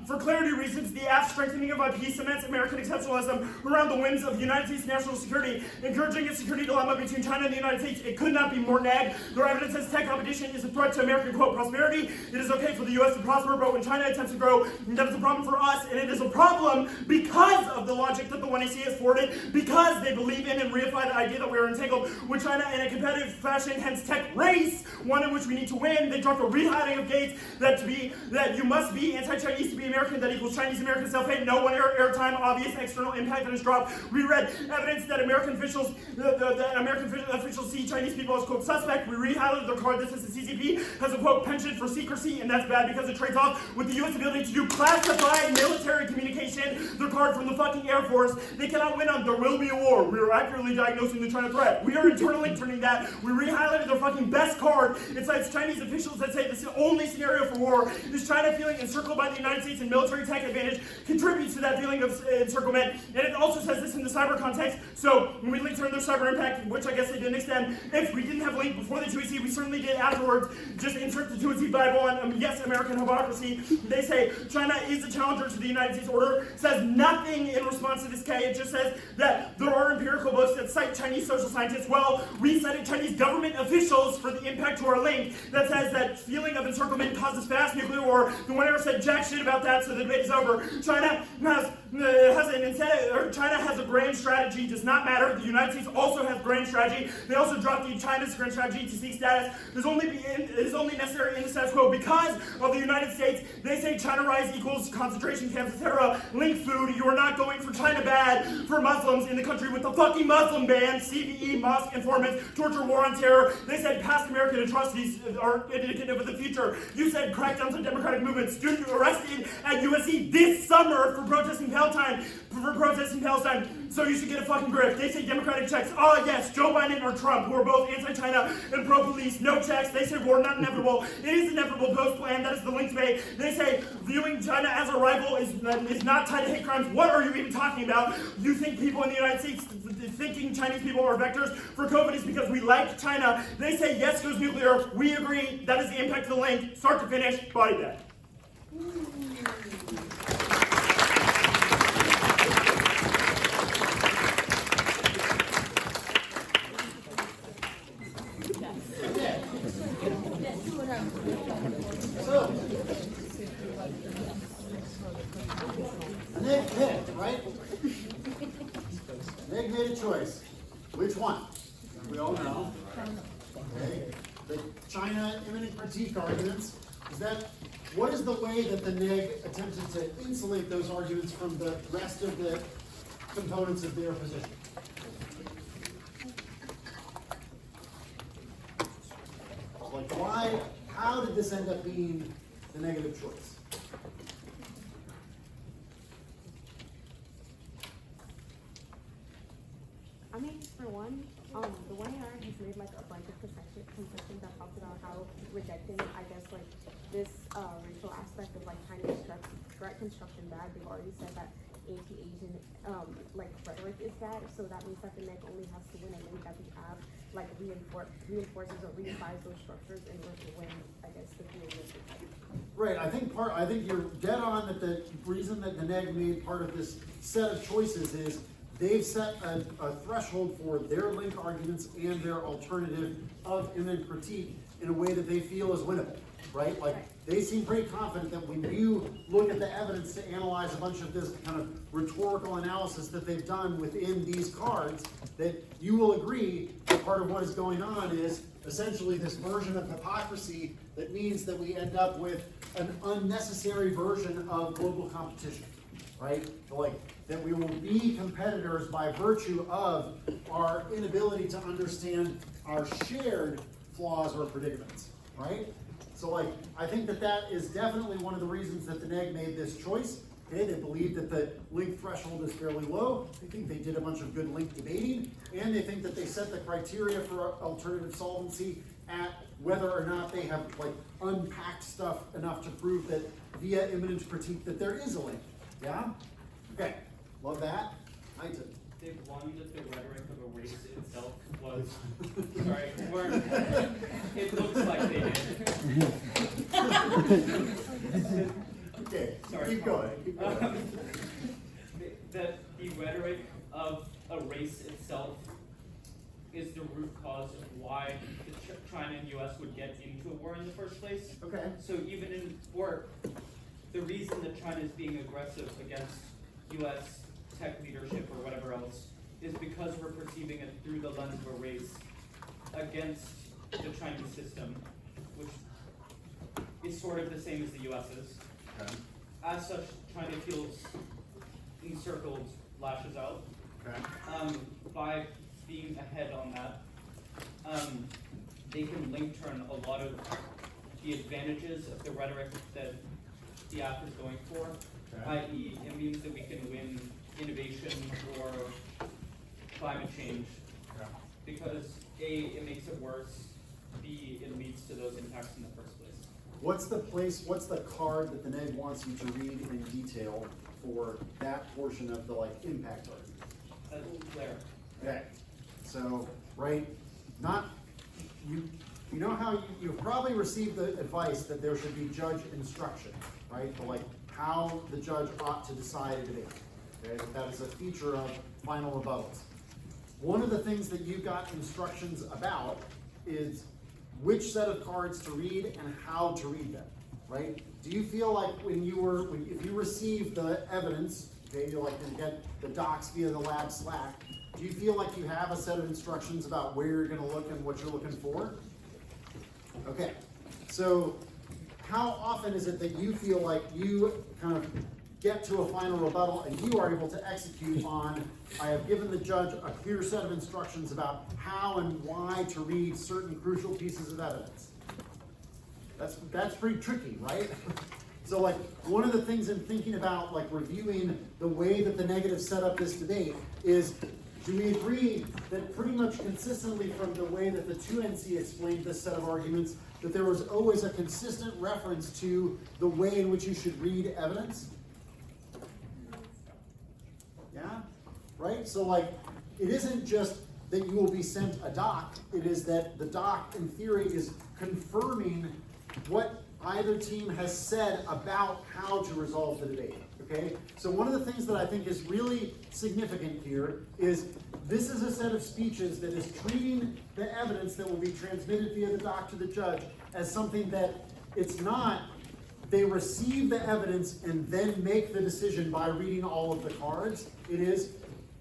For clarity reasons, the app strengthening of IP cements American exceptionalism around the whims of United States national security, encouraging a security dilemma between China and the United States. It could not be more nag. Their evidence says tech competition is a threat to American, quote, prosperity. It is okay for the U.S. to prosper, but when China attempts to grow, that is a problem for us, and it is a problem because of the logic that the 1AC has forwarded, because they believe in and reify the idea that we are entangled with China in a competitive fashion, hence tech race, one in which we need to win. They dropped a rehighlighting of Gates that you must be anti-Chinese to be American, that equals Chinese-American self-hate, no one airtime, obvious external impact that is dropped. We read evidence that American officials see Chinese people as, quote, suspect. We rehighlighted their card. This is the CCP has a, quote, penchant for secrecy, and that's bad because it trades off with the U.S. ability to do classified military communication. Their card from the fucking Air Force. They cannot win on there will be a war. We are accurately diagnosing the China threat. We are internally turning that. We rehighlighted their fucking best card. It cites Chinese officials that say the only scenario for war is China feeling encircled by the United States and military tech advantage contributes to that feeling of encirclement. And it also says this in the cyber context. So when we linked to their cyber impact, which I guess they didn't extend, if we didn't have link before the 2AC, we certainly did afterwards. Just insert the 2AC Bible and yes, American hypocrisy. They say China is a challenger to the United States order. Says nothing in response to this K. It just says that there are empirical books that cite Chinese social scientists. Well, we cited Chinese government officials for the impact to our link that says that feeling of encirclement causes fast nuclear war. The one ever said jack shit about that, so the debate is over. China has a grand strategy, does not matter. The United States also has grand strategy. They also dropped China's grand strategy to seek status. It is only necessary in the status quo because of the United States. They say China rise equals concentration camps, etc. Link food. You are not going for China bad for Muslims in the country with the fucking Muslim ban, CVE, mosque informants, torture, war on terror. They said past American atrocities are indicative of the future. You said crackdowns on democratic movements. Student arrested at USC this summer for protesting Palestine. So you should get a fucking grip. They say democratic checks. Oh yes, Joe Biden or Trump, who are both anti-China and pro-police. No checks. They say war not inevitable. It is inevitable post-plan. That is the link debate. They say viewing China as a rival is not tied to hate crimes. What are you even talking about? You think people in the United States thinking Chinese people are vectors for COVID is because we like China. They say yes goes nuclear. We agree. That is the impact of the link. Start to finish. Body bag. So, Nick picked, right? Nick made a choice. Which one? We all know. Okay. The China imminent critique arguments. What is the way that the NEG attempted to insulate those arguments from the rest of the components of their position? Like how did this end up being the negative choice? I mean, for one, the 1AR has made like a blanket concession that talks about how rejecting, I guess, like this racial aspect of like Chinese threat construction bad. They've already said that anti-Asian like rhetoric is bad, so that means that the NEC only has to win a link that the app like reinforces or reifys those structures in order to win, I guess, the theory. Right. I think you're dead on that. The reason that the NEG made part of this set of choices is they've set a threshold for their link arguments and their alternative of imminent critique in a way that they feel is winnable, right? Like they seem pretty confident that when you look at the evidence to analyze a bunch of this kind of rhetorical analysis that they've done within these cards, that you will agree that part of what is going on is essentially this version of hypocrisy that means that we end up with an unnecessary version of global competition, right? Like that we will be competitors by virtue of our inability to understand our shared flaws or predicaments, right? So like, I think that is definitely one of the reasons that the NEG made this choice. Okay, they believe that the link threshold is fairly low. They think they did a bunch of good link debating, and they think that they set the criteria for alternative solvency at whether or not they have like unpacked stuff enough to prove that via imminent critique that there is a link. Yeah? Okay, love that. They've won that the rhetoric of a race itself was, sorry, weren't, it looks like they did. Okay, Sorry, keep going. Keep going. That the rhetoric of a race itself is the root cause of why China and US would get into a war in the first place. Okay. So even in, or the reason that China is being aggressive against US tech leadership or whatever else is because we're perceiving it through the lens of a race against the Chinese system, which is sort of the same as the US's. Okay. As such, China feels encircled, lashes out. Okay. By being ahead on that, they can link turn a lot of the advantages of the rhetoric that the app is going for, i.e. it means that we can win innovation or climate change, because A, it makes it worse, B, it leads to those impacts in the first place. What's the card that the NEG wants you to read in detail for that portion of the like impact argument? There. Okay, so, right, you know how you've probably received the advice that there should be judge instruction, right? For like how the judge ought to decide a debate. Okay, that is a feature of final rebuttals. One of the things that you got instructions about is which set of cards to read and how to read them, right? Do you feel like if you receive the evidence, okay, you're like going to get the docs via the lab Slack, do you feel like you have a set of instructions about where you're going to look and what you're looking for? Okay, so how often is it that you feel like you kind of get to a final rebuttal and you are able to execute on, I have given the judge a clear set of instructions about how and why to read certain crucial pieces of evidence? That's pretty tricky, right? So like one of the things in thinking about like reviewing the way that the negatives set up this debate is, do we agree that pretty much consistently from the way that the 2NC explained this set of arguments, that there was always a consistent reference to the way in which you should read evidence? Yeah? Right? So like, it isn't just that you will be sent a doc, it is that the doc in theory is confirming what either team has said about how to resolve the debate. Okay? So one of the things that I think is really significant here is this is a set of speeches that is treating the evidence that will be transmitted via the doc to the judge as something that it's not they receive the evidence and then make the decision by reading all of the cards. It is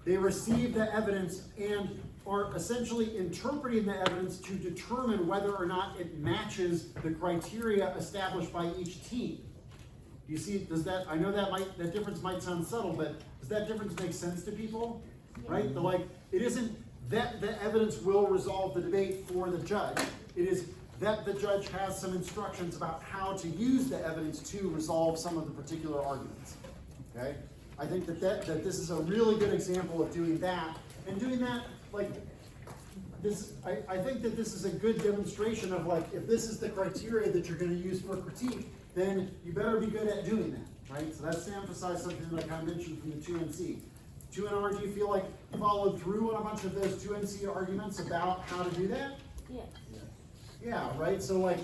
they receive the evidence and are essentially interpreting the evidence to determine whether or not it matches the criteria established by each team. You see, does that, I know that difference might sound subtle, but does that difference make sense to people? Right? They're like, it isn't that the evidence will resolve the debate for the judge. It is that the judge has some instructions about how to use the evidence to resolve some of the particular arguments. Okay? I think that this is a really good example of doing that. And doing that, like, this, I think that this is a good demonstration of like, if this is the criteria that you're going to use for critique, then you better be good at doing that, right? So that's to emphasize something like I mentioned from the 2NC. 2NR, do you feel like you followed through on a bunch of those 2NC arguments about how to do that? Yes. Yeah, right? So like,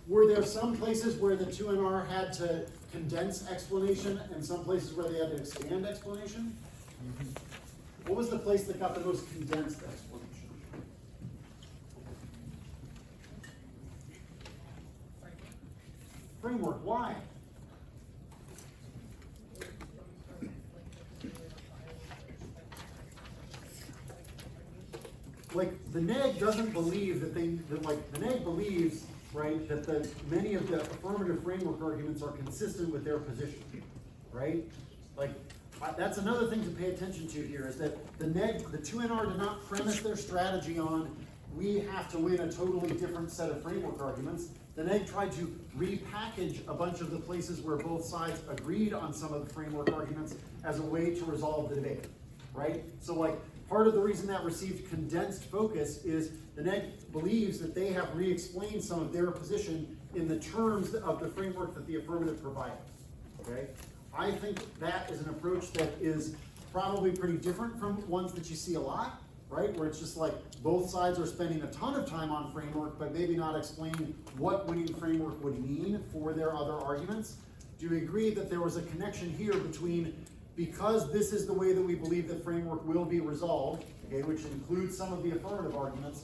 were there some places where the 2NR had to condense explanation and some places where they had to expand explanation? Mm-hmm. What was the place that got the most condensed explanation? Framework, why? Like, the NEG doesn't believe that the NEG believes, right, that many of the affirmative framework arguments are consistent with their position, right? Like, that's another thing to pay attention to here is that the 2NR did not premise their strategy on we have to win a totally different set of framework arguments. The NEG tried to repackage a bunch of the places where both sides agreed on some of the framework arguments as a way to resolve the debate. right? So like, part of the reason that received condensed focus is the NEG believes that they have re-explained some of their position in the terms of the framework that the affirmative provided, okay? I think that is an approach that is probably pretty different from ones that you see a lot, right? Where it's just like both sides are spending a ton of time on framework, but maybe not explaining what winning framework would mean for their other arguments. Do you agree that there was a connection here between, because this is the way that we believe that framework will be resolved, okay, which includes some of the affirmative arguments,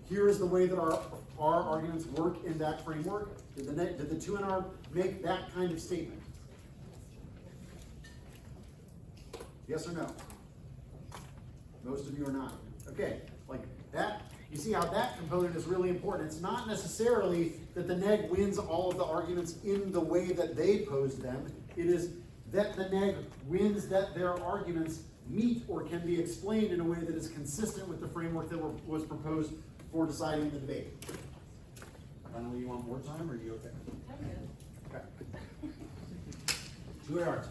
here is the way that our arguments work in that framework? Did the 2NR make that kind of statement? Yes or no? Most of you are not. Okay, like that, you see how that component is really important. It's not necessarily that the NEG wins all of the arguments in the way that they posed them. It is that the NEG wins that their arguments meet or can be explained in a way that is consistent with the framework that was proposed for deciding the debate. Finally, you want more time, or are you okay? Okay. Who are?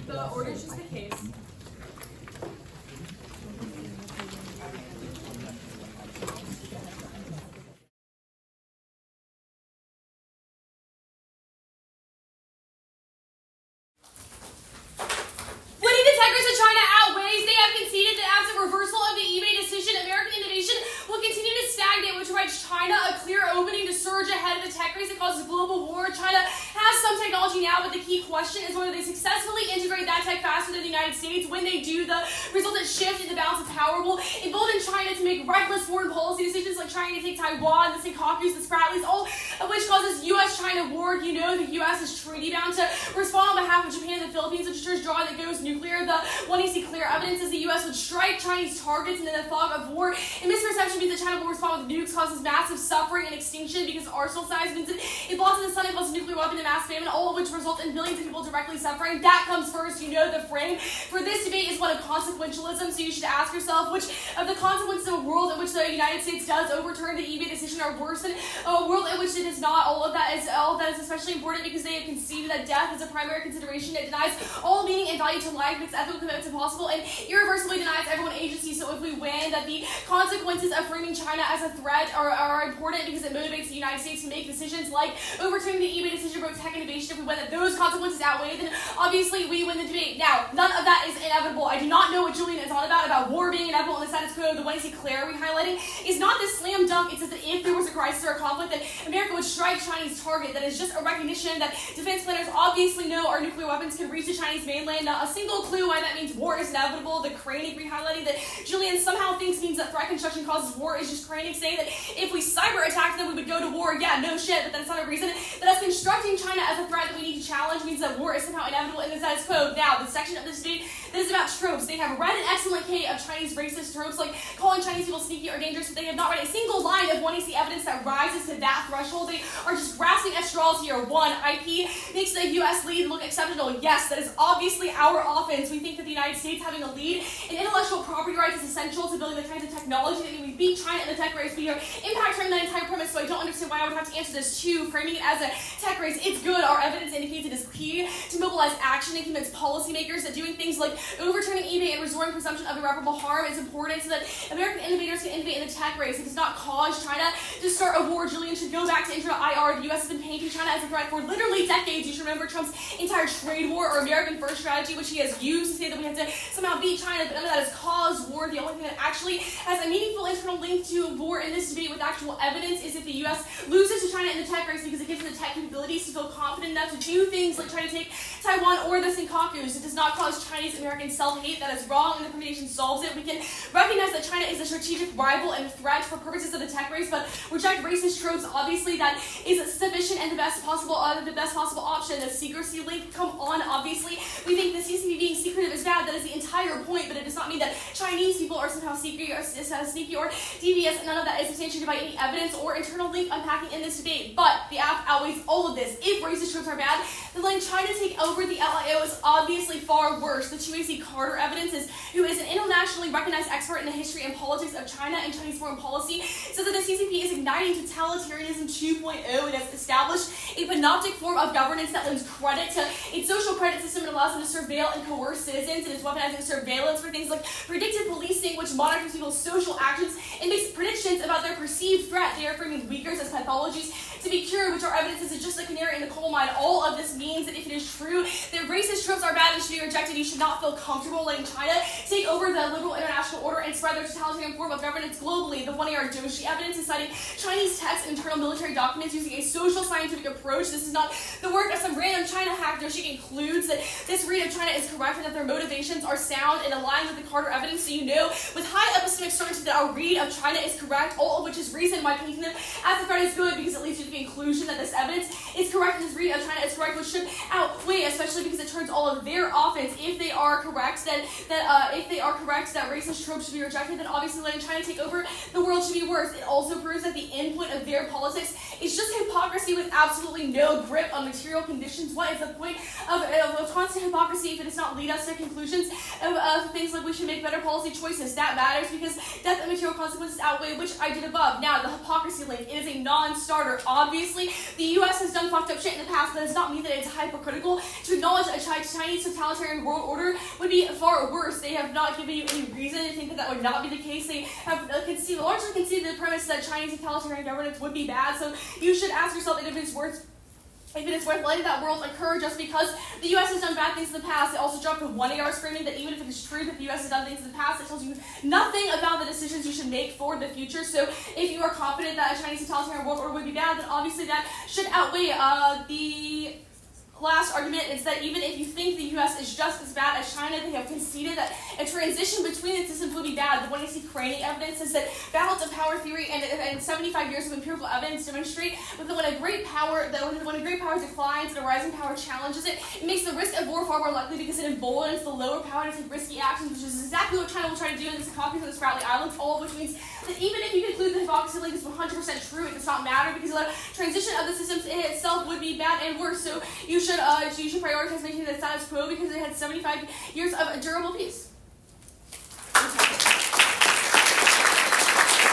The order is just the case. Winning the Tigers of China outweighs. They have conceded that absent reversal of the eBay decision, American innovation will continue to stagnate, which provides China a clear opening to surge ahead of the tech race that causes global war. China has some technology now, but the key question is whether they successfully integrate that tech faster than the United States. When they do, the resultant shift in the balance of power will embolden China to make reckless foreign policy decisions like trying to take Taiwan, the Senkakus, the Spratlys, all of which causes U.S.-China war. You know the U.S. is treaty-bound to respond on behalf of Japan and the Philippines, which ensures drawing that goes nuclear. The one you see clear evidence is the U.S. would strike Chinese targets and in the fog of war. And misperception means that China will respond with nukes, causes massive suffering and extinction because arsenal size means it blocks the sun and causes nuclear weapon and mass famine, all of which result in billions of people directly suffering. That comes first. You know the frame for this debate is one of consequentialism, so you should ask yourself which of the consequences of a world in which the United States does overturn the eBay decision are worse than a world in which it is not. All of that is especially important because they have conceded that death is a primary consideration. It denies all meaning and value to life, makes ethical commitments impossible, and irreversibly denies everyone agency. So if we win, that the consequences of framing China as a threat are important because it motivates the United States to make decisions like overturning the eBay decision about tech innovation. If we win, that those consequences outweigh, then obviously we win the debate. Now, none of that is inevitable. I do not know what Julian is on about war being inevitable in the status quo. The one you see clearly highlighting is not this slam dunk. It says that if there was a crisis or a conflict, then America would strike Chinese target. That is just a recognition that defense planners obviously know our nuclear weapons can reach the Chinese mainland. Not a single clue why that means war is inevitable. The Krennic re-highlighting that Julian somehow thinks means that threat construction causes war is just Krennic saying that if we cyber attack them, we would go to war. Yeah, no shit, but that's not a reason that us constructing China as a threat that we need to challenge means that war is somehow inevitable in the status quo. Now, the section of this debate that is about tropes. They have read an excellent K of Chinese racist tropes, like calling Chinese people sneaky or dangerous, but they have not read a single line of one AC evidence that rises to that threshold. They are just grasping at straws here. One, IP makes the U.S. lead look exceptional. Yes, that is obviously our offense. We think that the United States having a lead in intellectual property rights is essential to building the kinds of technology that we beat China in the tech race. We are impacting that entire premise, so I don't understand why I would have to answer this too. Framing it as a tech race, it's good. Our evidence indicates it is key to mobilize action and convince policymakers that doing things like overturning eBay and restoring presumption of irreparable harm is important so that American innovators can innovate in the tech race. It does not cause China to start a war. Julian should go back to intra-IR. The U.S. has been painting China as a threat for literally decades. You should remember Trump's entire trade war or American first strategy, which he has used to say that we have to somehow beat China, but none of that has caused war. The only thing that actually has a meaningful internal link to war in this debate with actual evidence is if the U.S. loses to China in the tech race because it gives them the tech capabilities to feel confident enough to do things like try to take Taiwan or the Senkakus. It does not cause Chinese-American self-hate. That is wrong, and the information solves it. We can recognize that China is a strategic rival and threat for purposes of the tech race, but reject racist tropes. Obviously, that is sufficient and the best possible option. The secrecy link, come on, obviously. We think the CCP being secretive is bad. That is the entire point, but it does not mean that Chinese people are somehow sneaky or devious. None of that is substantiated by any evidence or internal link unpacking in this debate. But the app outweighs all of this. If racist tropes are bad, then letting China take over the LIO is obviously far worse. The 2AC Carter evidence who is an internationally recognized expert in the history and politics of China and Chinese foreign policy, says that the CCP is igniting totalitarianism 2.0. It has established a panoptic form of governance that lends credit to its social credit system and allows them to surveil and coerce citizens. It is weaponizing surveillance for things like predictive policing, which monitors people's social actions and makes predictions about their perceived threat. They are framing Uyghurs as pathologies to be cured, which are evidence is just a canary in the coal mine. All of this means that if it is true that racist tropes are bad and should be rejected, you should not feel comfortable letting China take over the liberal international order and spread their totalitarian form of governance globally. The 1AR Doshi evidence is citing Chinese texts and internal military documents using a social scientific approach. This is not the work of some random China hack. Doshi concludes that this read of China is correct and that their motivations are sound and aligned with the Carter evidence, so you know with high epistemic certainty that our read of China is correct, all of which is reason why painting them as the threat is good, because it leads you to the conclusion that this evidence is correct and this read of China is correct, which should outweigh, especially because it turns all of their offense. If they are correct, that racist tropes should be rejected, then obviously letting China take over the world should be worse. It also proves that the end point of their politics is just hypocrisy with absolutely no grip on material conditions. What is the point of constant hypocrisy if it does not lead us to conclusions of things like we should make better policy choices? That matters because death and material consequences outweigh, which I did above. Now, the hypocrisy link, it is a non-starter. Obviously, the U.S. has done fucked up shit in the past, but it does not mean that it's hypocritical to acknowledge that a Chinese totalitarian world order would be far worse. They have not given you any reason to think that that would not be the case. They have largely conceded the premise that Chinese totalitarian governance would be bad, so you should ask yourself if it is worth letting that world occur just because the U.S. has done bad things in the past. It also dropped a 1AR framing that even if it is true that the U.S. has done things in the past, it tells you nothing about the decisions you should make for the future. So if you are confident that a Chinese totalitarian world order would be bad, then obviously that should outweigh the last argument is that even if you think the U.S. is just as bad as China, they have conceded that a transition between the systems would be bad. The 1AC Craning evidence is that balance of power theory and 75 years of empirical evidence demonstrate that when a great power declines and a rising power challenges it, it makes the risk of war far more likely because it emboldens the lower power to take risky actions, which is exactly what China will try to do in this copy of the Spratly Islands, all of which means that even if you conclude the hypocrisy link is 100% true, it does not matter because the transition of the systems in itself would be bad and worse. So you should prioritize maintaining the status quo because it had 75 years of durable peace.